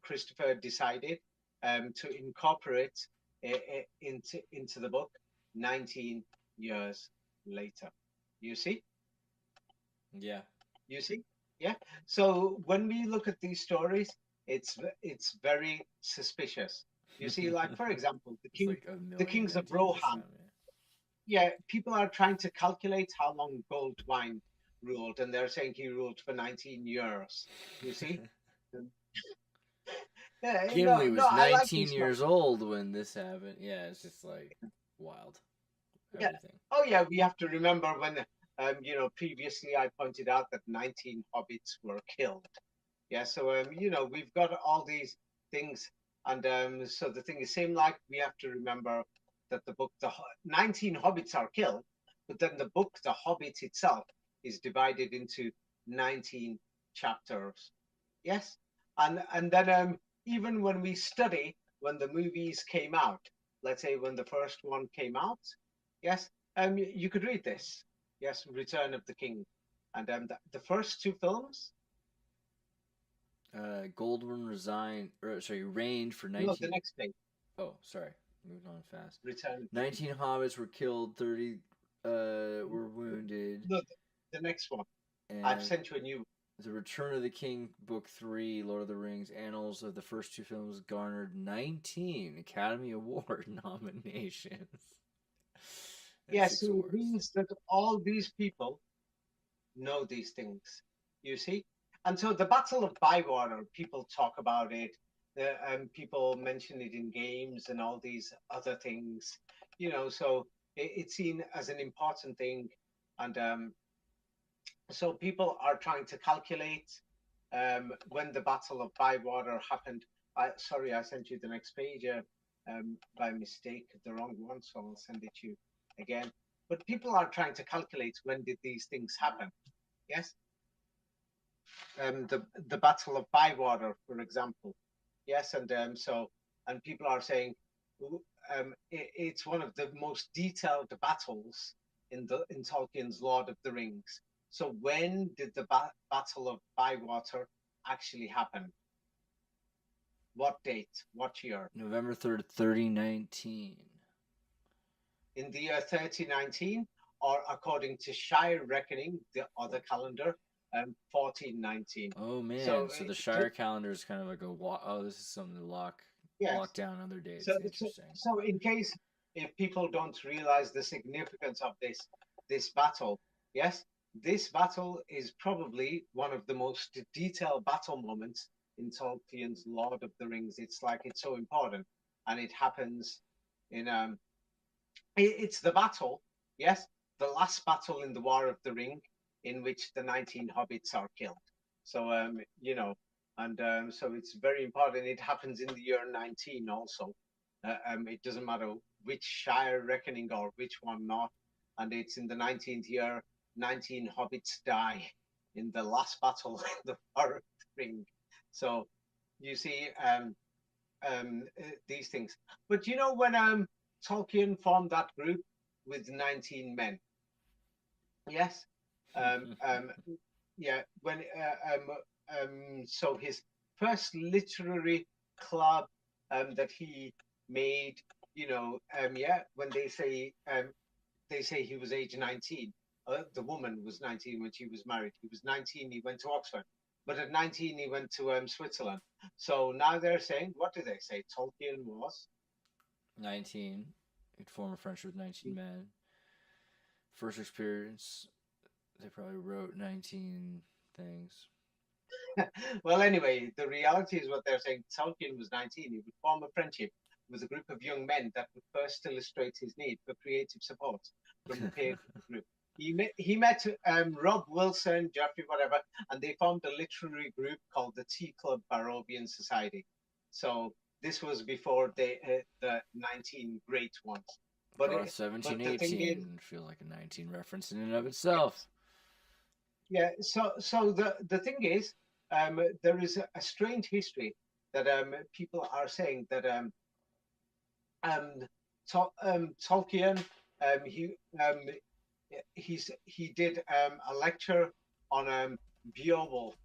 Speaker 1: Christopher decided to incorporate into the book 19 years later. You see?
Speaker 2: Yeah.
Speaker 1: You see? Yeah. So when we look at these stories, it's very suspicious. You see, like for example,
Speaker 2: It's like a
Speaker 1: the
Speaker 2: million
Speaker 1: kings of
Speaker 2: ideas this
Speaker 1: Rohan.
Speaker 2: time. Yeah.
Speaker 1: Yeah, people are trying to calculate how long Goldwine ruled, and they're saying he ruled for 19 years. You see? Yeah, no,
Speaker 2: Gimli
Speaker 1: no,
Speaker 2: was
Speaker 1: I like
Speaker 2: 19
Speaker 1: these stories.
Speaker 2: years old when this happened. Yeah, it's just like wild.
Speaker 1: Yeah.
Speaker 2: Everything.
Speaker 1: Oh, yeah. We have to remember when, previously I pointed out that 19 hobbits were killed. Yeah. So, we've got all these things, and so the thing is, same like we have to remember that the book, 19 hobbits are killed, but then the book, The Hobbit itself, is divided into 19 chapters. Yes. And then even when we study when the movies came out, let's say when the first one came out, yes, you could read this. Yes, Return of the King, and the first two films.
Speaker 2: Goldwyn reigned for
Speaker 1: No, the
Speaker 2: 19.
Speaker 1: next page.
Speaker 2: Oh, sorry, moving on fast.
Speaker 1: Return of the King.
Speaker 2: 19 hobbits were killed. 30 were wounded,
Speaker 1: No, the next one. I've
Speaker 2: and
Speaker 1: sent you a new.
Speaker 2: The Return of the King, Book 3, Lord of the Rings, Annals of the first two films garnered 19 Academy Award nominations and
Speaker 1: Yes,
Speaker 2: 6
Speaker 1: so it
Speaker 2: awards.
Speaker 1: means that all these people know these things. You see, and so the Battle of Bywater, people talk about it. People mention it in games and all these other things. So it's seen as an important thing, and so people are trying to calculate when the Battle of Bywater happened. Sorry, I sent you the next page by mistake, the wrong one, so I'll send it to you again. But people are trying to calculate when did these things happen. Yes, the Battle of Bywater, for example. Yes, and people are saying it's one of the most detailed battles in Tolkien's Lord of the Rings. So when did the Battle of Bywater actually happen? What date? What year?
Speaker 2: November 3rd, 3019.
Speaker 1: In the year 3019, or according to Shire reckoning, the other calendar, 1419.
Speaker 2: Oh man,
Speaker 1: So
Speaker 2: so the Shire calendar is kind of like oh, this is something to lock
Speaker 1: yes.
Speaker 2: down other
Speaker 1: So,
Speaker 2: dates.
Speaker 1: so,
Speaker 2: Interesting.
Speaker 1: so in case if people don't realize the significance of this battle, yes, this battle is probably one of the most detailed battle moments in Tolkien's Lord of the Rings. It's like it's so important, and it happens in it's the battle, yes, the last battle in the War of the Ring, in which the 19 hobbits are killed. So and so it's very important. It happens in the year 19 also. It doesn't matter which Shire reckoning or which one not, and it's in the 19th year. 19 hobbits die in the last battle in the War of the Ring. So you see these things. But when Tolkien formed that group with 19 men. Yes. Yeah. So his first literary club that he made, when they say he was age 19. The woman was 19 when she was married. He was 19. He went to Oxford, but at 19 he went to Switzerland. So now they're saying, what do they say? Tolkien was
Speaker 2: 19. He'd form a friendship with 19 men. First experience, they probably wrote 19 things.
Speaker 1: Well, anyway, the reality is what they're saying. Tolkien was 19. He would form a friendship with a group of young men that would first illustrate his need for creative support from the peer group. He met Rob Wilson, Jeffrey, whatever, and they formed a literary group called the Tea Club Barovian Society. So this was before the 19 great ones. But
Speaker 2: Garth
Speaker 1: but the thing is,
Speaker 2: 1718 feel like a 19 reference in and of itself.
Speaker 1: yeah. So the thing is, there is a strange history that people are saying that um, Tolkien he he did a lecture on Beowulf.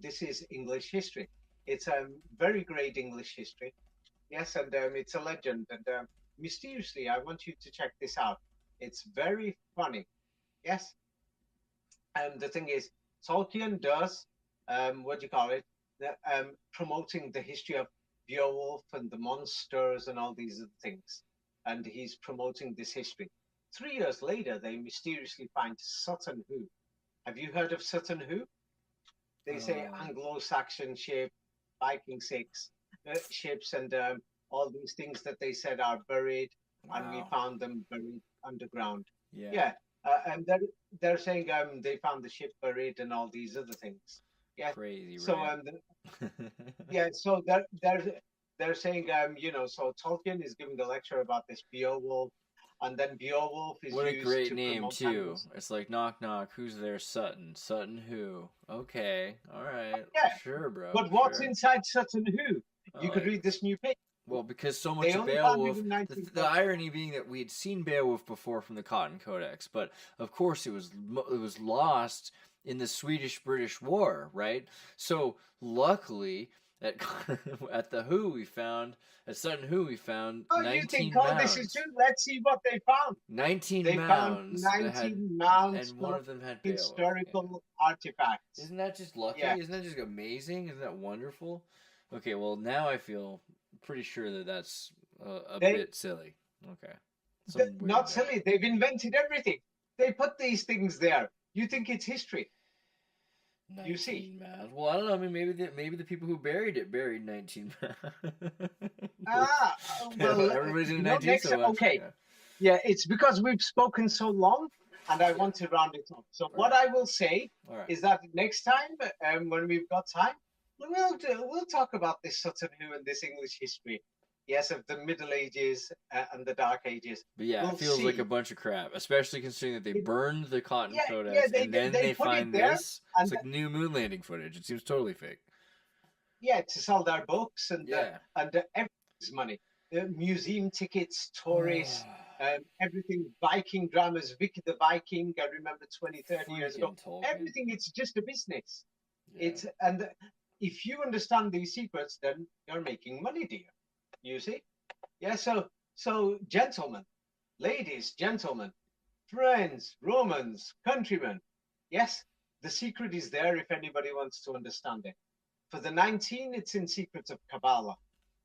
Speaker 1: This is English history. It's a very great English history. Yes, and it's a legend. And mysteriously, I want you to check this out. It's very funny. Yes. The thing is, Tolkien does, what do you call it? Promoting the history of Beowulf and the monsters and all these other things. And he's promoting this history. 3 years later, they mysteriously find Sutton Hoo. Have you heard of Sutton Hoo? They say Anglo-Saxon ship, Viking ships, and all these things that they said are buried, and we
Speaker 2: Wow.
Speaker 1: found them buried underground.
Speaker 2: Yeah.
Speaker 1: Yeah, and they're saying they found the ship buried and all these other things. Yeah.
Speaker 2: Crazy,
Speaker 1: So
Speaker 2: right?
Speaker 1: yeah, so they're saying so Tolkien is giving a lecture about this Beowulf, and then Beowulf is
Speaker 2: What a
Speaker 1: used
Speaker 2: great
Speaker 1: to
Speaker 2: name
Speaker 1: promote
Speaker 2: too.
Speaker 1: animals.
Speaker 2: It's like knock knock, who's there? Sutton. Sutton who? Okay. All right.
Speaker 1: Yeah,
Speaker 2: Sure, bro.
Speaker 1: but what's
Speaker 2: Sure.
Speaker 1: inside Sutton Hoo? You could
Speaker 2: Like
Speaker 1: read this new page.
Speaker 2: well, because so much
Speaker 1: They
Speaker 2: of
Speaker 1: only found it
Speaker 2: Beowulf,
Speaker 1: in
Speaker 2: the
Speaker 1: 1940.
Speaker 2: irony being that we had seen Beowulf before from the Cotton Codex, but of course it was lost in the Swedish-British War, right? So luckily at at the Who we found at Sutton Hoo we found
Speaker 1: Oh, you think,
Speaker 2: 19
Speaker 1: oh, this is
Speaker 2: mounds.
Speaker 1: true? Let's see what they found.
Speaker 2: 19
Speaker 1: They found
Speaker 2: mounds that had
Speaker 1: 19 mounds
Speaker 2: and one
Speaker 1: full of
Speaker 2: of them had Beowulf. Yeah.
Speaker 1: historical artifacts.
Speaker 2: Isn't that just lucky?
Speaker 1: Yeah,
Speaker 2: Isn't that just amazing? Isn't that wonderful? Okay, well now I feel pretty sure that that's a
Speaker 1: they,
Speaker 2: bit silly. Okay, something weird
Speaker 1: not
Speaker 2: there.
Speaker 1: silly. They've invented everything. They put these things there. You think it's history? You see?
Speaker 2: 19 math. Well, I don't know. I mean, maybe the people who buried it buried 19 math.
Speaker 1: Ah, well,
Speaker 2: Everybody's in 19,
Speaker 1: next,
Speaker 2: so I'm
Speaker 1: okay.
Speaker 2: yeah.
Speaker 1: Yeah, it's because we've spoken so long, and I
Speaker 2: Yeah.
Speaker 1: want to round it off. So
Speaker 2: All
Speaker 1: what
Speaker 2: right.
Speaker 1: I will say
Speaker 2: All right.
Speaker 1: is that next time, when we've got time, we'll talk about this Sutton Hoo and this English history. Yes, of the Middle Ages and the Dark Ages.
Speaker 2: But yeah, it
Speaker 1: We'll
Speaker 2: feels like a
Speaker 1: see.
Speaker 2: bunch of crap, especially considering that they
Speaker 1: It,
Speaker 2: burned the Cotton
Speaker 1: yeah,
Speaker 2: Codex and then
Speaker 1: they
Speaker 2: they
Speaker 1: put it
Speaker 2: find
Speaker 1: there,
Speaker 2: this. It's
Speaker 1: and
Speaker 2: like new moon landing footage. It seems totally fake.
Speaker 1: yeah, to sell their books
Speaker 2: Yeah.
Speaker 1: and everything's money. Museum tickets, tourists, everything, Viking dramas, Vicky the Viking, I remember 20, 30 years ago.
Speaker 2: Freaking Tolkien.
Speaker 1: Everything, it's just a business.
Speaker 2: Yeah.
Speaker 1: And if you understand these secrets, then you're making money, dear. You see? Yeah, so gentlemen, ladies, gentlemen, friends, Romans, countrymen, yes, the secret is there if anybody wants to understand it. For the 19, it's in Secrets of Kabbalah.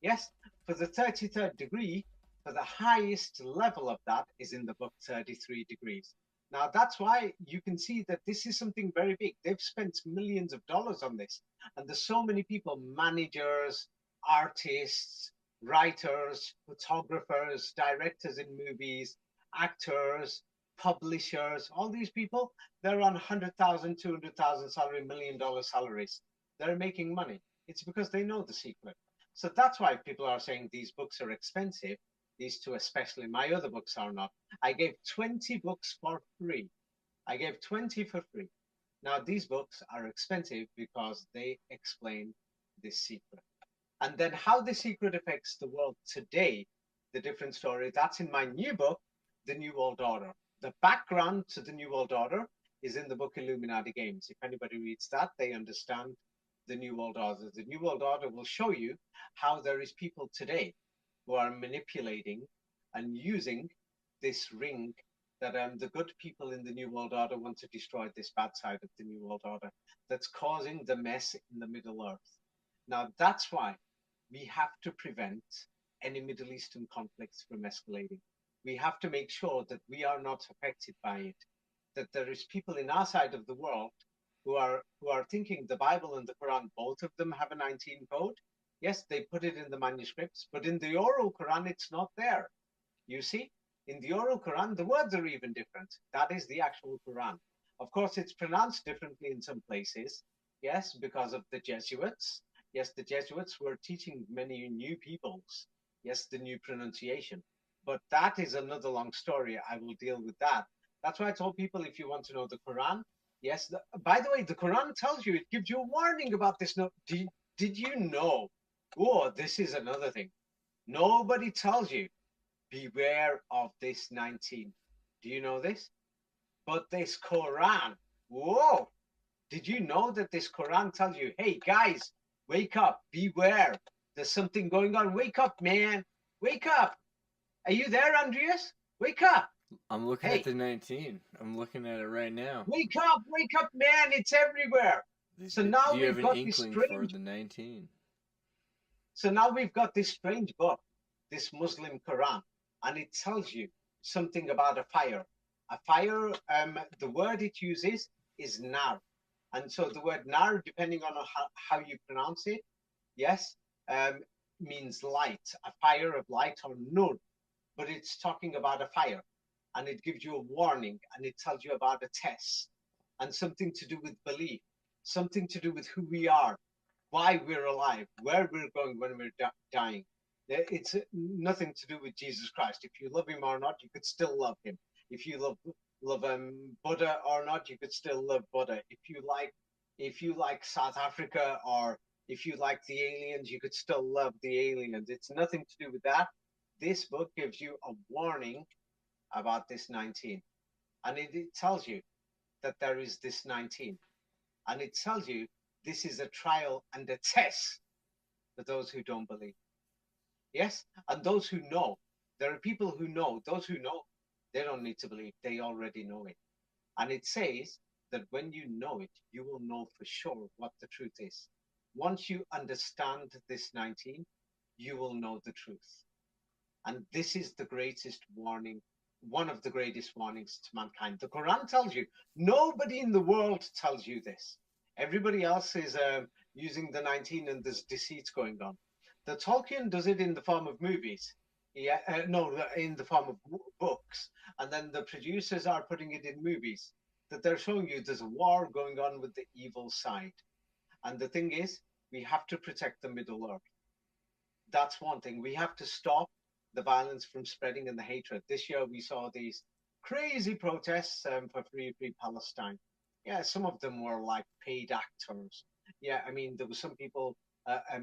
Speaker 1: Yes, for the 33rd degree, for the highest level of that is in the book 33 degrees. Now, that's why you can see that this is something very big. They've spent millions of dollars on this. And there's so many people, managers, artists, writers, photographers, directors in movies, actors, publishers, all these people, they're on 100,000, 200,000 salary, $1 million salaries. They're making money. It's because they know the secret. So that's why people are saying these books are expensive. These two, especially. My other books are not. I gave 20 books for free. I gave 20 for free. Now, these books are expensive because they explain this secret. And then how the secret affects the world today, the different story, that's in my new book, The New World Order. The background to the New World Order is in the book Illuminati Games. If anybody reads that, they understand the New World Order. The New World Order will show you how there is people today who are manipulating and using this ring that the good people in the New World Order want to destroy this bad side of the New World Order that's causing the mess in the Middle Earth. Now, that's why we have to prevent any Middle Eastern conflicts from escalating. We have to make sure that we are not affected by it, that there is people in our side of the world who are thinking the Bible and the Quran, both of them have a 19 code. Yes, they put it in the manuscripts, but in the oral Quran, it's not there. You see, in the oral Quran, the words are even different. That is the actual Quran. Of course, it's pronounced differently in some places. Yes, because of the Jesuits. Yes, the Jesuits were teaching many new peoples. Yes, the new pronunciation. But that is another long story. I will deal with that. That's why I told people if you want to know the Quran, yes. By the way, the Quran tells you, it gives you a warning about this. No, did you know? Oh, this is another thing. Nobody tells you, beware of this 19. Do you know this? But this Quran, whoa, Did you know that this Quran tells you, hey guys, wake up, beware. There's something going on. Wake up, man. Wake up. Are you there, Andreas? Wake up.
Speaker 2: I'm looking at
Speaker 1: Hey,
Speaker 2: the 19. I'm looking at it right now.
Speaker 1: wake up, man. It's everywhere. So
Speaker 2: Do
Speaker 1: now
Speaker 2: you have
Speaker 1: we've
Speaker 2: an
Speaker 1: got this
Speaker 2: inkling for
Speaker 1: strange
Speaker 2: the 19?
Speaker 1: So now we've got this strange book, this Muslim Quran, and it tells you something about a fire. A fire, the word it uses is nar. And so the word nar, depending on how you pronounce it, yes, um, means light, a fire of light or nur. But it's talking about a fire, and it gives you a warning, and it tells you about a test, and something to do with belief, something to do with who we are, why we're alive, where we're going when we're dying. It's nothing to do with Jesus Christ. If you love him or not, you could still love him. If you love Buddha or not, you could still love Buddha. If you like South Africa, or if you like the aliens, you could still love the aliens. It's nothing to do with that. This book gives you a warning about this 19, and it tells you that there is this 19, and it tells you this is a trial and a test for those who don't believe. Yes, and those who know. There are people who know. Those who know, they don't need to believe. They already know it. And it says that when you know it, you will know for sure what the truth is. Once you understand this 19, you will know the truth. And this is the greatest warning, one of the greatest warnings to mankind. The Quran tells you, nobody in the world tells you this. Everybody else is using the 19, and there's deceit going on. The Tolkien does it in the form of movies. Yeah, no, in the form of books. And then the producers are putting it in movies, that they're showing you there's a war going on with the evil side. And the thing is, we have to protect the Middle Earth. That's one thing. We have to stop the violence from spreading and the hatred. This year we saw these crazy protests for free Palestine. Yeah, some of them were like paid actors. Yeah, I mean, there were some people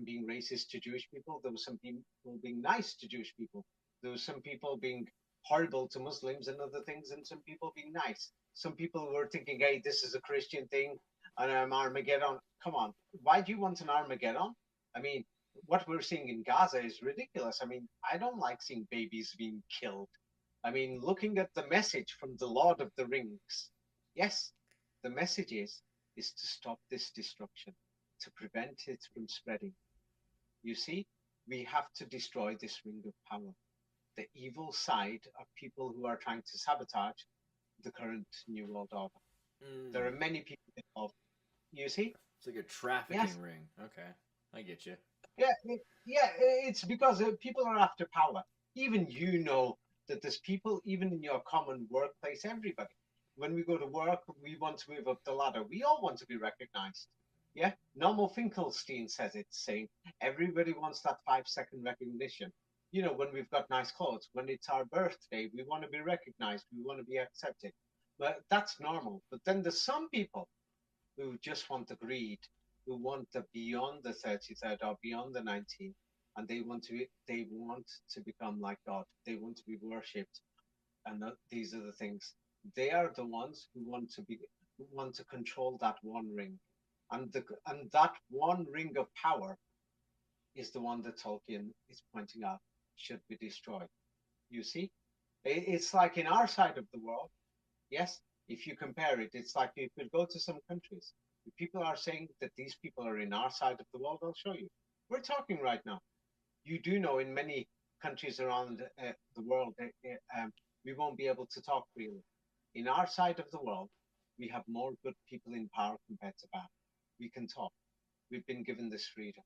Speaker 1: being racist to Jewish people. There were some people being nice to Jewish people. There were some people being horrible to Muslims and other things, and some people being nice. Some people were thinking, hey, this is a Christian thing, and Armageddon. Come on, why do you want an Armageddon? I mean, what we're seeing in Gaza is ridiculous. I mean, I don't like seeing babies being killed. I mean, looking at the message from the Lord of the Rings, yes, the message is to stop this destruction, to prevent it from spreading. You see, we have to destroy this ring of power, the evil side of people who are trying to sabotage the current New World Order. There are many people involved. You see?
Speaker 2: It's like a trafficking
Speaker 1: Yes.
Speaker 2: ring. Okay, I get you.
Speaker 1: Yeah, it's because people are after power. Even you know that there's people, even in your common workplace, everybody. When we go to work, we want to move up the ladder. We all want to be recognized. Yeah, Normal Finkelstein says it, saying everybody wants that 5 second recognition. You know, when we've got nice clothes, when it's our birthday, we want to be recognized, we want to be accepted. But that's normal. But then there's some people who just want the greed, who want the beyond the 33rd or beyond the 19, and they want to become like God. They want to be worshipped, and these are the things. They are the ones who want to control that one ring, and that one ring of power is the one that Tolkien is pointing out should be destroyed. You see, it's like in our side of the world. Yes, if you compare it, it's like if you go to some countries, if people are saying that these people are in our side of the world, I'll show you. We're talking right now. You do know in many countries around the world, we won't be able to talk freely. In our side of the world, we have more good people in power compared to bad. We can talk. We've been given this freedom.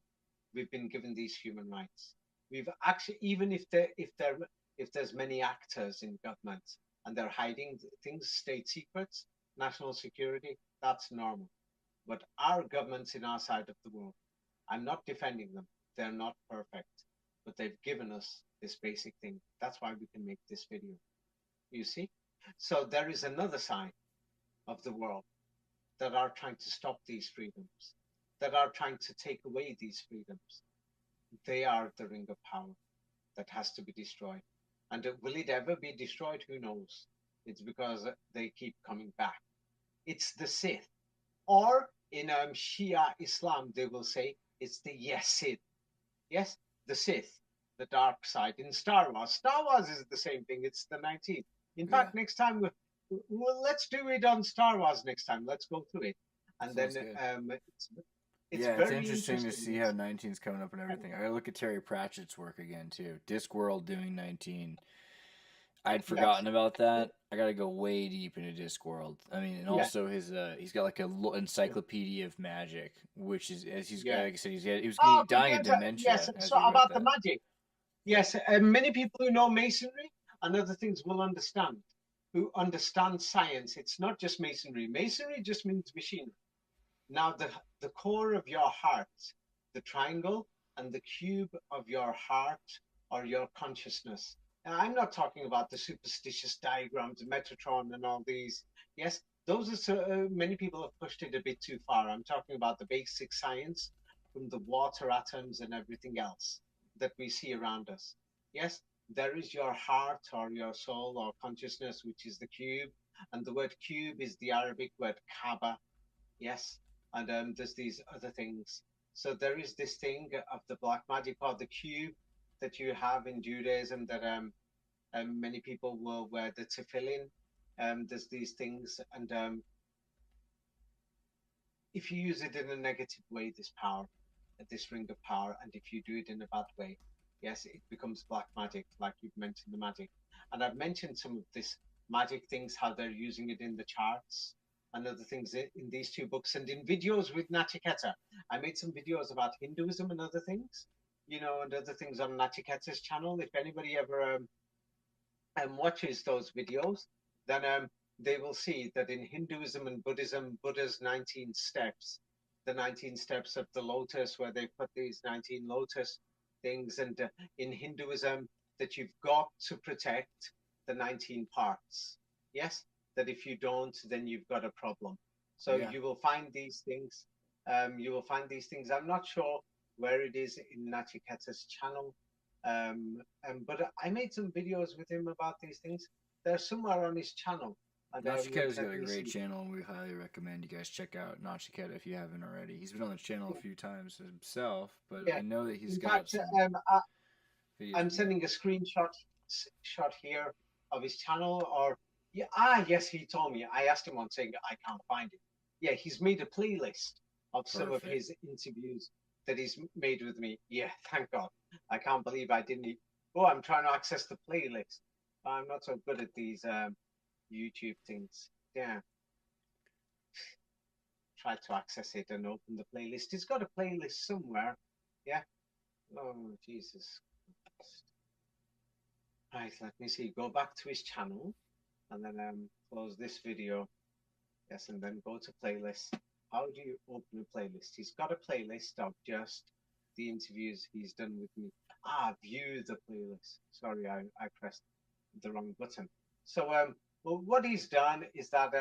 Speaker 1: We've been given these human rights. We've actually, even if there's many actors in government and they're hiding things, state secrets, national security, that's normal. But our governments in our side of the world, I'm not defending them. They're not perfect, but they've given us this basic thing. That's why we can make this video. You see? So there is another side of the world that are trying to stop these freedoms, that are trying to take away these freedoms. They are the ring of power that has to be destroyed. And will it ever be destroyed? Who knows? It's because they keep coming back. It's the Sith. Or in Shia Islam, they will say it's the Yesid. Yes, the Sith, the dark side. In Star Wars is the same thing. It's the 19th. In
Speaker 2: Yeah.
Speaker 1: fact, next time let's do it on Star Wars next time. Let's go through it, and
Speaker 2: Sounds
Speaker 1: then
Speaker 2: good.
Speaker 1: it's
Speaker 2: Yeah, it's
Speaker 1: very
Speaker 2: interesting to
Speaker 1: interesting.
Speaker 2: see how 19's coming up and everything. I gotta look at Terry Pratchett's work again too. Discworld doing 19. I'd
Speaker 1: Yes.
Speaker 2: forgotten about that. I gotta go way deep into Discworld. I mean, and
Speaker 1: Yeah.
Speaker 2: also his he's got like a encyclopedia of magic, which is as he's
Speaker 1: Yeah.
Speaker 2: like I said, he was
Speaker 1: Oh,
Speaker 2: dying of
Speaker 1: forget that. Yes.
Speaker 2: dementia as
Speaker 1: So
Speaker 2: he wrote
Speaker 1: about the
Speaker 2: that.
Speaker 1: magic. Yes, many people who know masonry and other things will understand. Who understand science. It's not just masonry. Masonry just means machinery. Now, the core of your heart, the triangle and the cube of your heart or your consciousness. And I'm not talking about the superstitious diagrams, Metatron, and all these. Yes, those are many people have pushed it a bit too far. I'm talking about the basic science from the water atoms and everything else that we see around us. Yes, there is your heart or your soul or consciousness, which is the cube. And the word cube is the Arabic word kaba. Yes, and there's these other things. So there is this thing of the black magic or the cube that you have in Judaism that many people will wear the tefillin. There's these things, and if you use it in a negative way, this power, this ring of power, and if you do it in a bad way, yes, it becomes black magic, like you've mentioned the magic. And I've mentioned some of this magic things, how they're using it in the charts and other things in these two books and in videos with Nachiketa. I made some videos about Hinduism and other things, and other things on Nachiketa's channel. If anybody ever watches those videos, then they will see that in Hinduism and Buddhism, Buddha's 19 steps, the 19 steps of the lotus, where they put these 19 lotus things, and in Hinduism, that you've got to protect the 19 parts. Yes, that if you don't, then you've got a problem. So
Speaker 2: Yeah.
Speaker 1: you will find these things. You will find these things. I'm not sure where it is in Nachiketa's channel. But I made some videos with him about these things. They're somewhere on his channel. And
Speaker 2: Nachiketa's got
Speaker 1: let
Speaker 2: a
Speaker 1: me
Speaker 2: great
Speaker 1: see.
Speaker 2: channel, and we highly recommend you guys check out Nachiketa if you haven't already. He's been on the channel a few times himself, but
Speaker 1: Yeah.
Speaker 2: I know that he's
Speaker 1: In
Speaker 2: got
Speaker 1: fact,
Speaker 2: some videos
Speaker 1: I'm
Speaker 2: with you.
Speaker 1: sending a screenshot shot here of his channel. Or yeah, yes, he told me. I asked him on saying I can't find it. Yeah, he's made a playlist of some of
Speaker 2: Perfect.
Speaker 1: his interviews that he's made with me. Yeah, thank God. I can't believe I didn't. Oh, I'm trying to access the playlist. I'm not so good at these YouTube things. Yeah, try to access it and open the playlist. He's got a playlist somewhere. Yeah. Oh, Jesus. Right, let me see. Go back to his channel and then close this video. Yes, and then go to playlist. How do you open a playlist? He's got a playlist of just the interviews he's done with me. View the playlist. Sorry, I pressed the wrong button. So, well, what he's done is that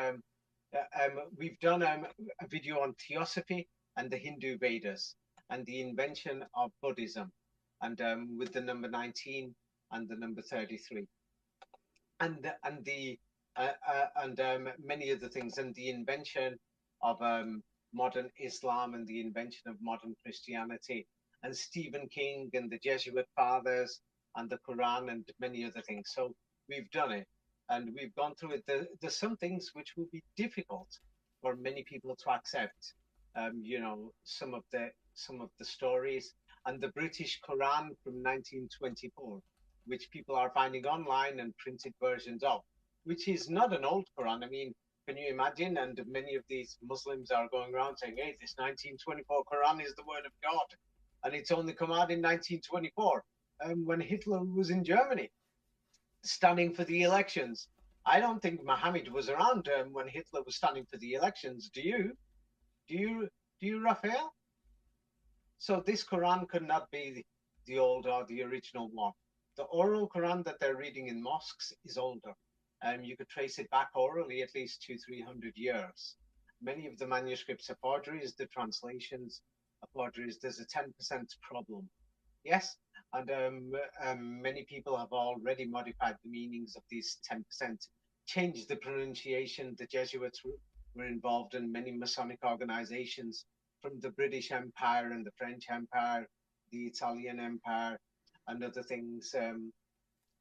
Speaker 1: we've done a video on theosophy and the Hindu Vedas and the invention of Buddhism, and with the number 19 and the number 33, and the and many other things, and the invention of modern Islam and the invention of modern Christianity, and Stephen King and the Jesuit fathers and the Quran and many other things. So we've done it and we've gone through it. There's some things which will be difficult for many people to accept. Some of the stories and the British Quran from 1924, which people are finding online and printed versions of, which is not an old Quran. I mean, can you imagine? And many of these Muslims are going around saying, hey, this 1924 Quran is the word of God. And it's only come out in 1924 when Hitler was in Germany standing for the elections. I don't think Muhammad was around when Hitler was standing for the elections. Do you? Do you? Do you, Raphael? So this Quran could not be the old or the original one. The oral Quran that they're reading in mosques is older. You could trace it back orally at least 200-300 years. Many of the manuscripts are forgeries, the translations are forgeries. There's a 10% problem. Yes, and many people have already modified the meanings of these 10%, changed the pronunciation. The Jesuits We're involved in many Masonic organizations from the British Empire and the French Empire, the Italian Empire, and other things,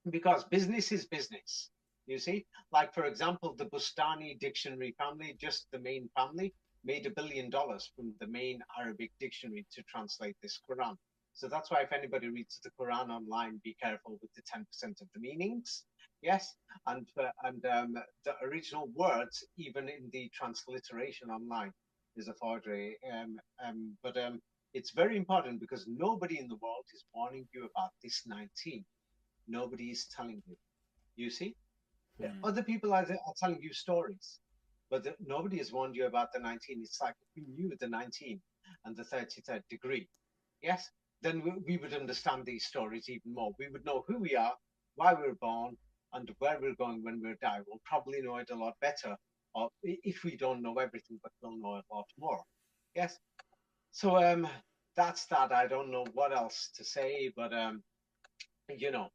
Speaker 1: because business is business. You see, like, for example, the Bustani dictionary family, just the main family, made $1 billion from the main Arabic dictionary to translate this Quran. So that's why if anybody reads the Quran online, be careful with the 10% of the meanings. Yes, and the original words, even in the transliteration online, is a forgery. But it's very important because nobody in the world is warning you about this 19. Nobody is telling you. You see? Other people are telling you stories, but nobody has warned you about the 19. It's like if we knew the 19 and the 33rd degree, yes, then we would understand these stories even more. We would know who we are, why we were born, and where we're going when we die. We'll probably know it a lot better, or if we don't know everything, but we'll know a lot more. Yes. So that's that. I don't know what else to say, but you know,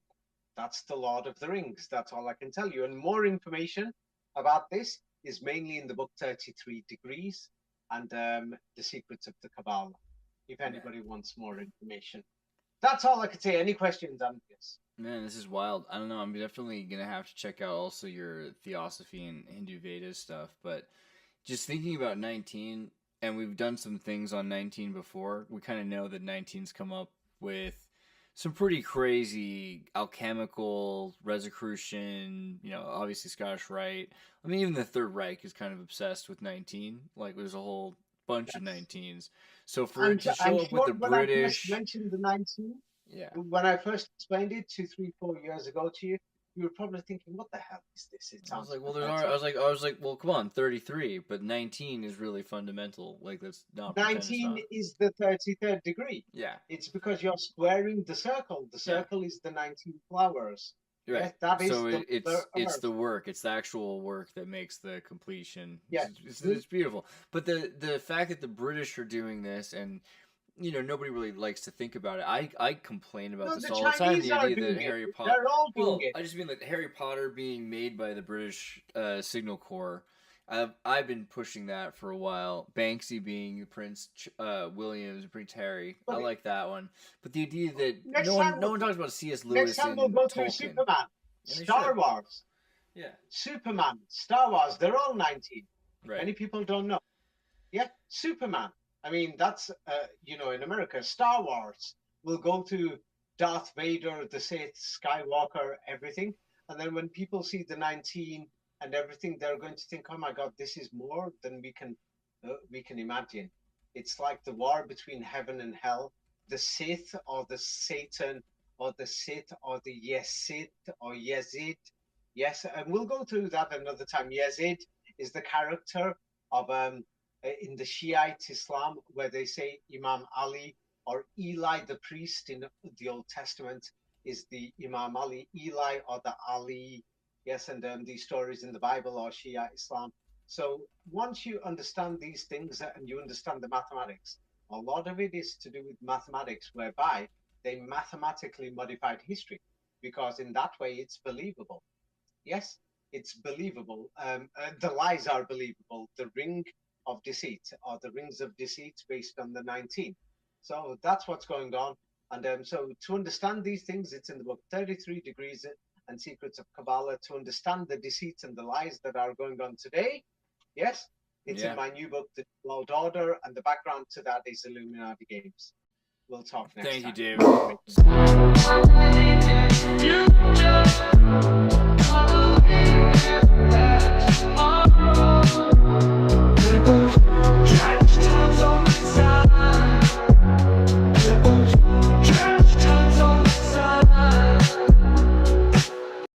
Speaker 1: that's the Lord of the Rings. That's all I can tell you. And more information about this is mainly in the book 33 Degrees and The Secrets of the Kabbalah, if anybody wants more information. That's all I could say. Any questions, Andreas?
Speaker 2: Man, this is wild. I don't know. I'm definitely going to have to check out also your Theosophy and Hindu Vedas stuff. But just thinking about 19, and we've done some things on 19 before, we kind of know that 19's come up with some pretty crazy alchemical Rosicrucian, obviously Scottish Rite. I mean, even the Third Reich is kind of obsessed with 19. Like, there's a whole bunch of 19s. So for it to show up with the British...
Speaker 1: When I first mentioned the 19, when I first explained it 2, 3, 4 years ago to you, you were probably thinking, "What the hell is this?" It sounds
Speaker 2: I was like, well, come on, 33, but 19 is really fundamental. Like, that's not
Speaker 1: 19 is the 33rd degree.
Speaker 2: Yeah,
Speaker 1: it's because you're squaring the circle. The circle is the 19 flowers.
Speaker 2: Right.
Speaker 1: Yes, that is
Speaker 2: so it's the work. It's the actual work that makes the completion.
Speaker 1: Yeah,
Speaker 2: it's beautiful. But the fact that the British are doing this and nobody really likes to think about it. I complain about this all the time. The idea that Harry Potter.
Speaker 1: They're all doing it.
Speaker 2: I just mean that Harry Potter being made by the British Signal Corps. I've been pushing that for a while. Banksy being Prince Williams, Prince Harry. I like that one. But the idea that no one talks about C.S. Lewis.
Speaker 1: Next time we'll go through Superman, Star Wars.
Speaker 2: Yeah.
Speaker 1: Superman, Star Wars. They're all 19.
Speaker 2: Right.
Speaker 1: Many people don't know. Yeah, Superman. I mean, that's, in America, Star Wars will go to Darth Vader, the Sith, Skywalker, everything. And then when people see the 19 and everything, they're going to think, oh my God, this is more than we can imagine. It's like the war between heaven and hell, the Sith or the Satan or the Sith or the Yesid or Yazid. Yes, and we'll go through that another time. Yazid is the character of in the Shiite Islam, where they say Imam Ali or Eli the priest in the Old Testament is the Imam Ali, Eli or the Ali. Yes, and these stories in the Bible or Shia Islam. So once you understand these things and you understand the mathematics, a lot of it is to do with mathematics, whereby they mathematically modified history, because in that way it's believable. Yes, it's believable. The lies are believable. The ring of deceit, or the rings of deceit based on the 19. So that's what's going on. And so to understand these things, it's in the book 33 Degrees and Secrets of Kabbalah. To understand the deceits and the lies that are going on today, yes, it's in my new book, The World Order, and the background to that is Illuminati Games. We'll talk next time.
Speaker 2: Thank you, David.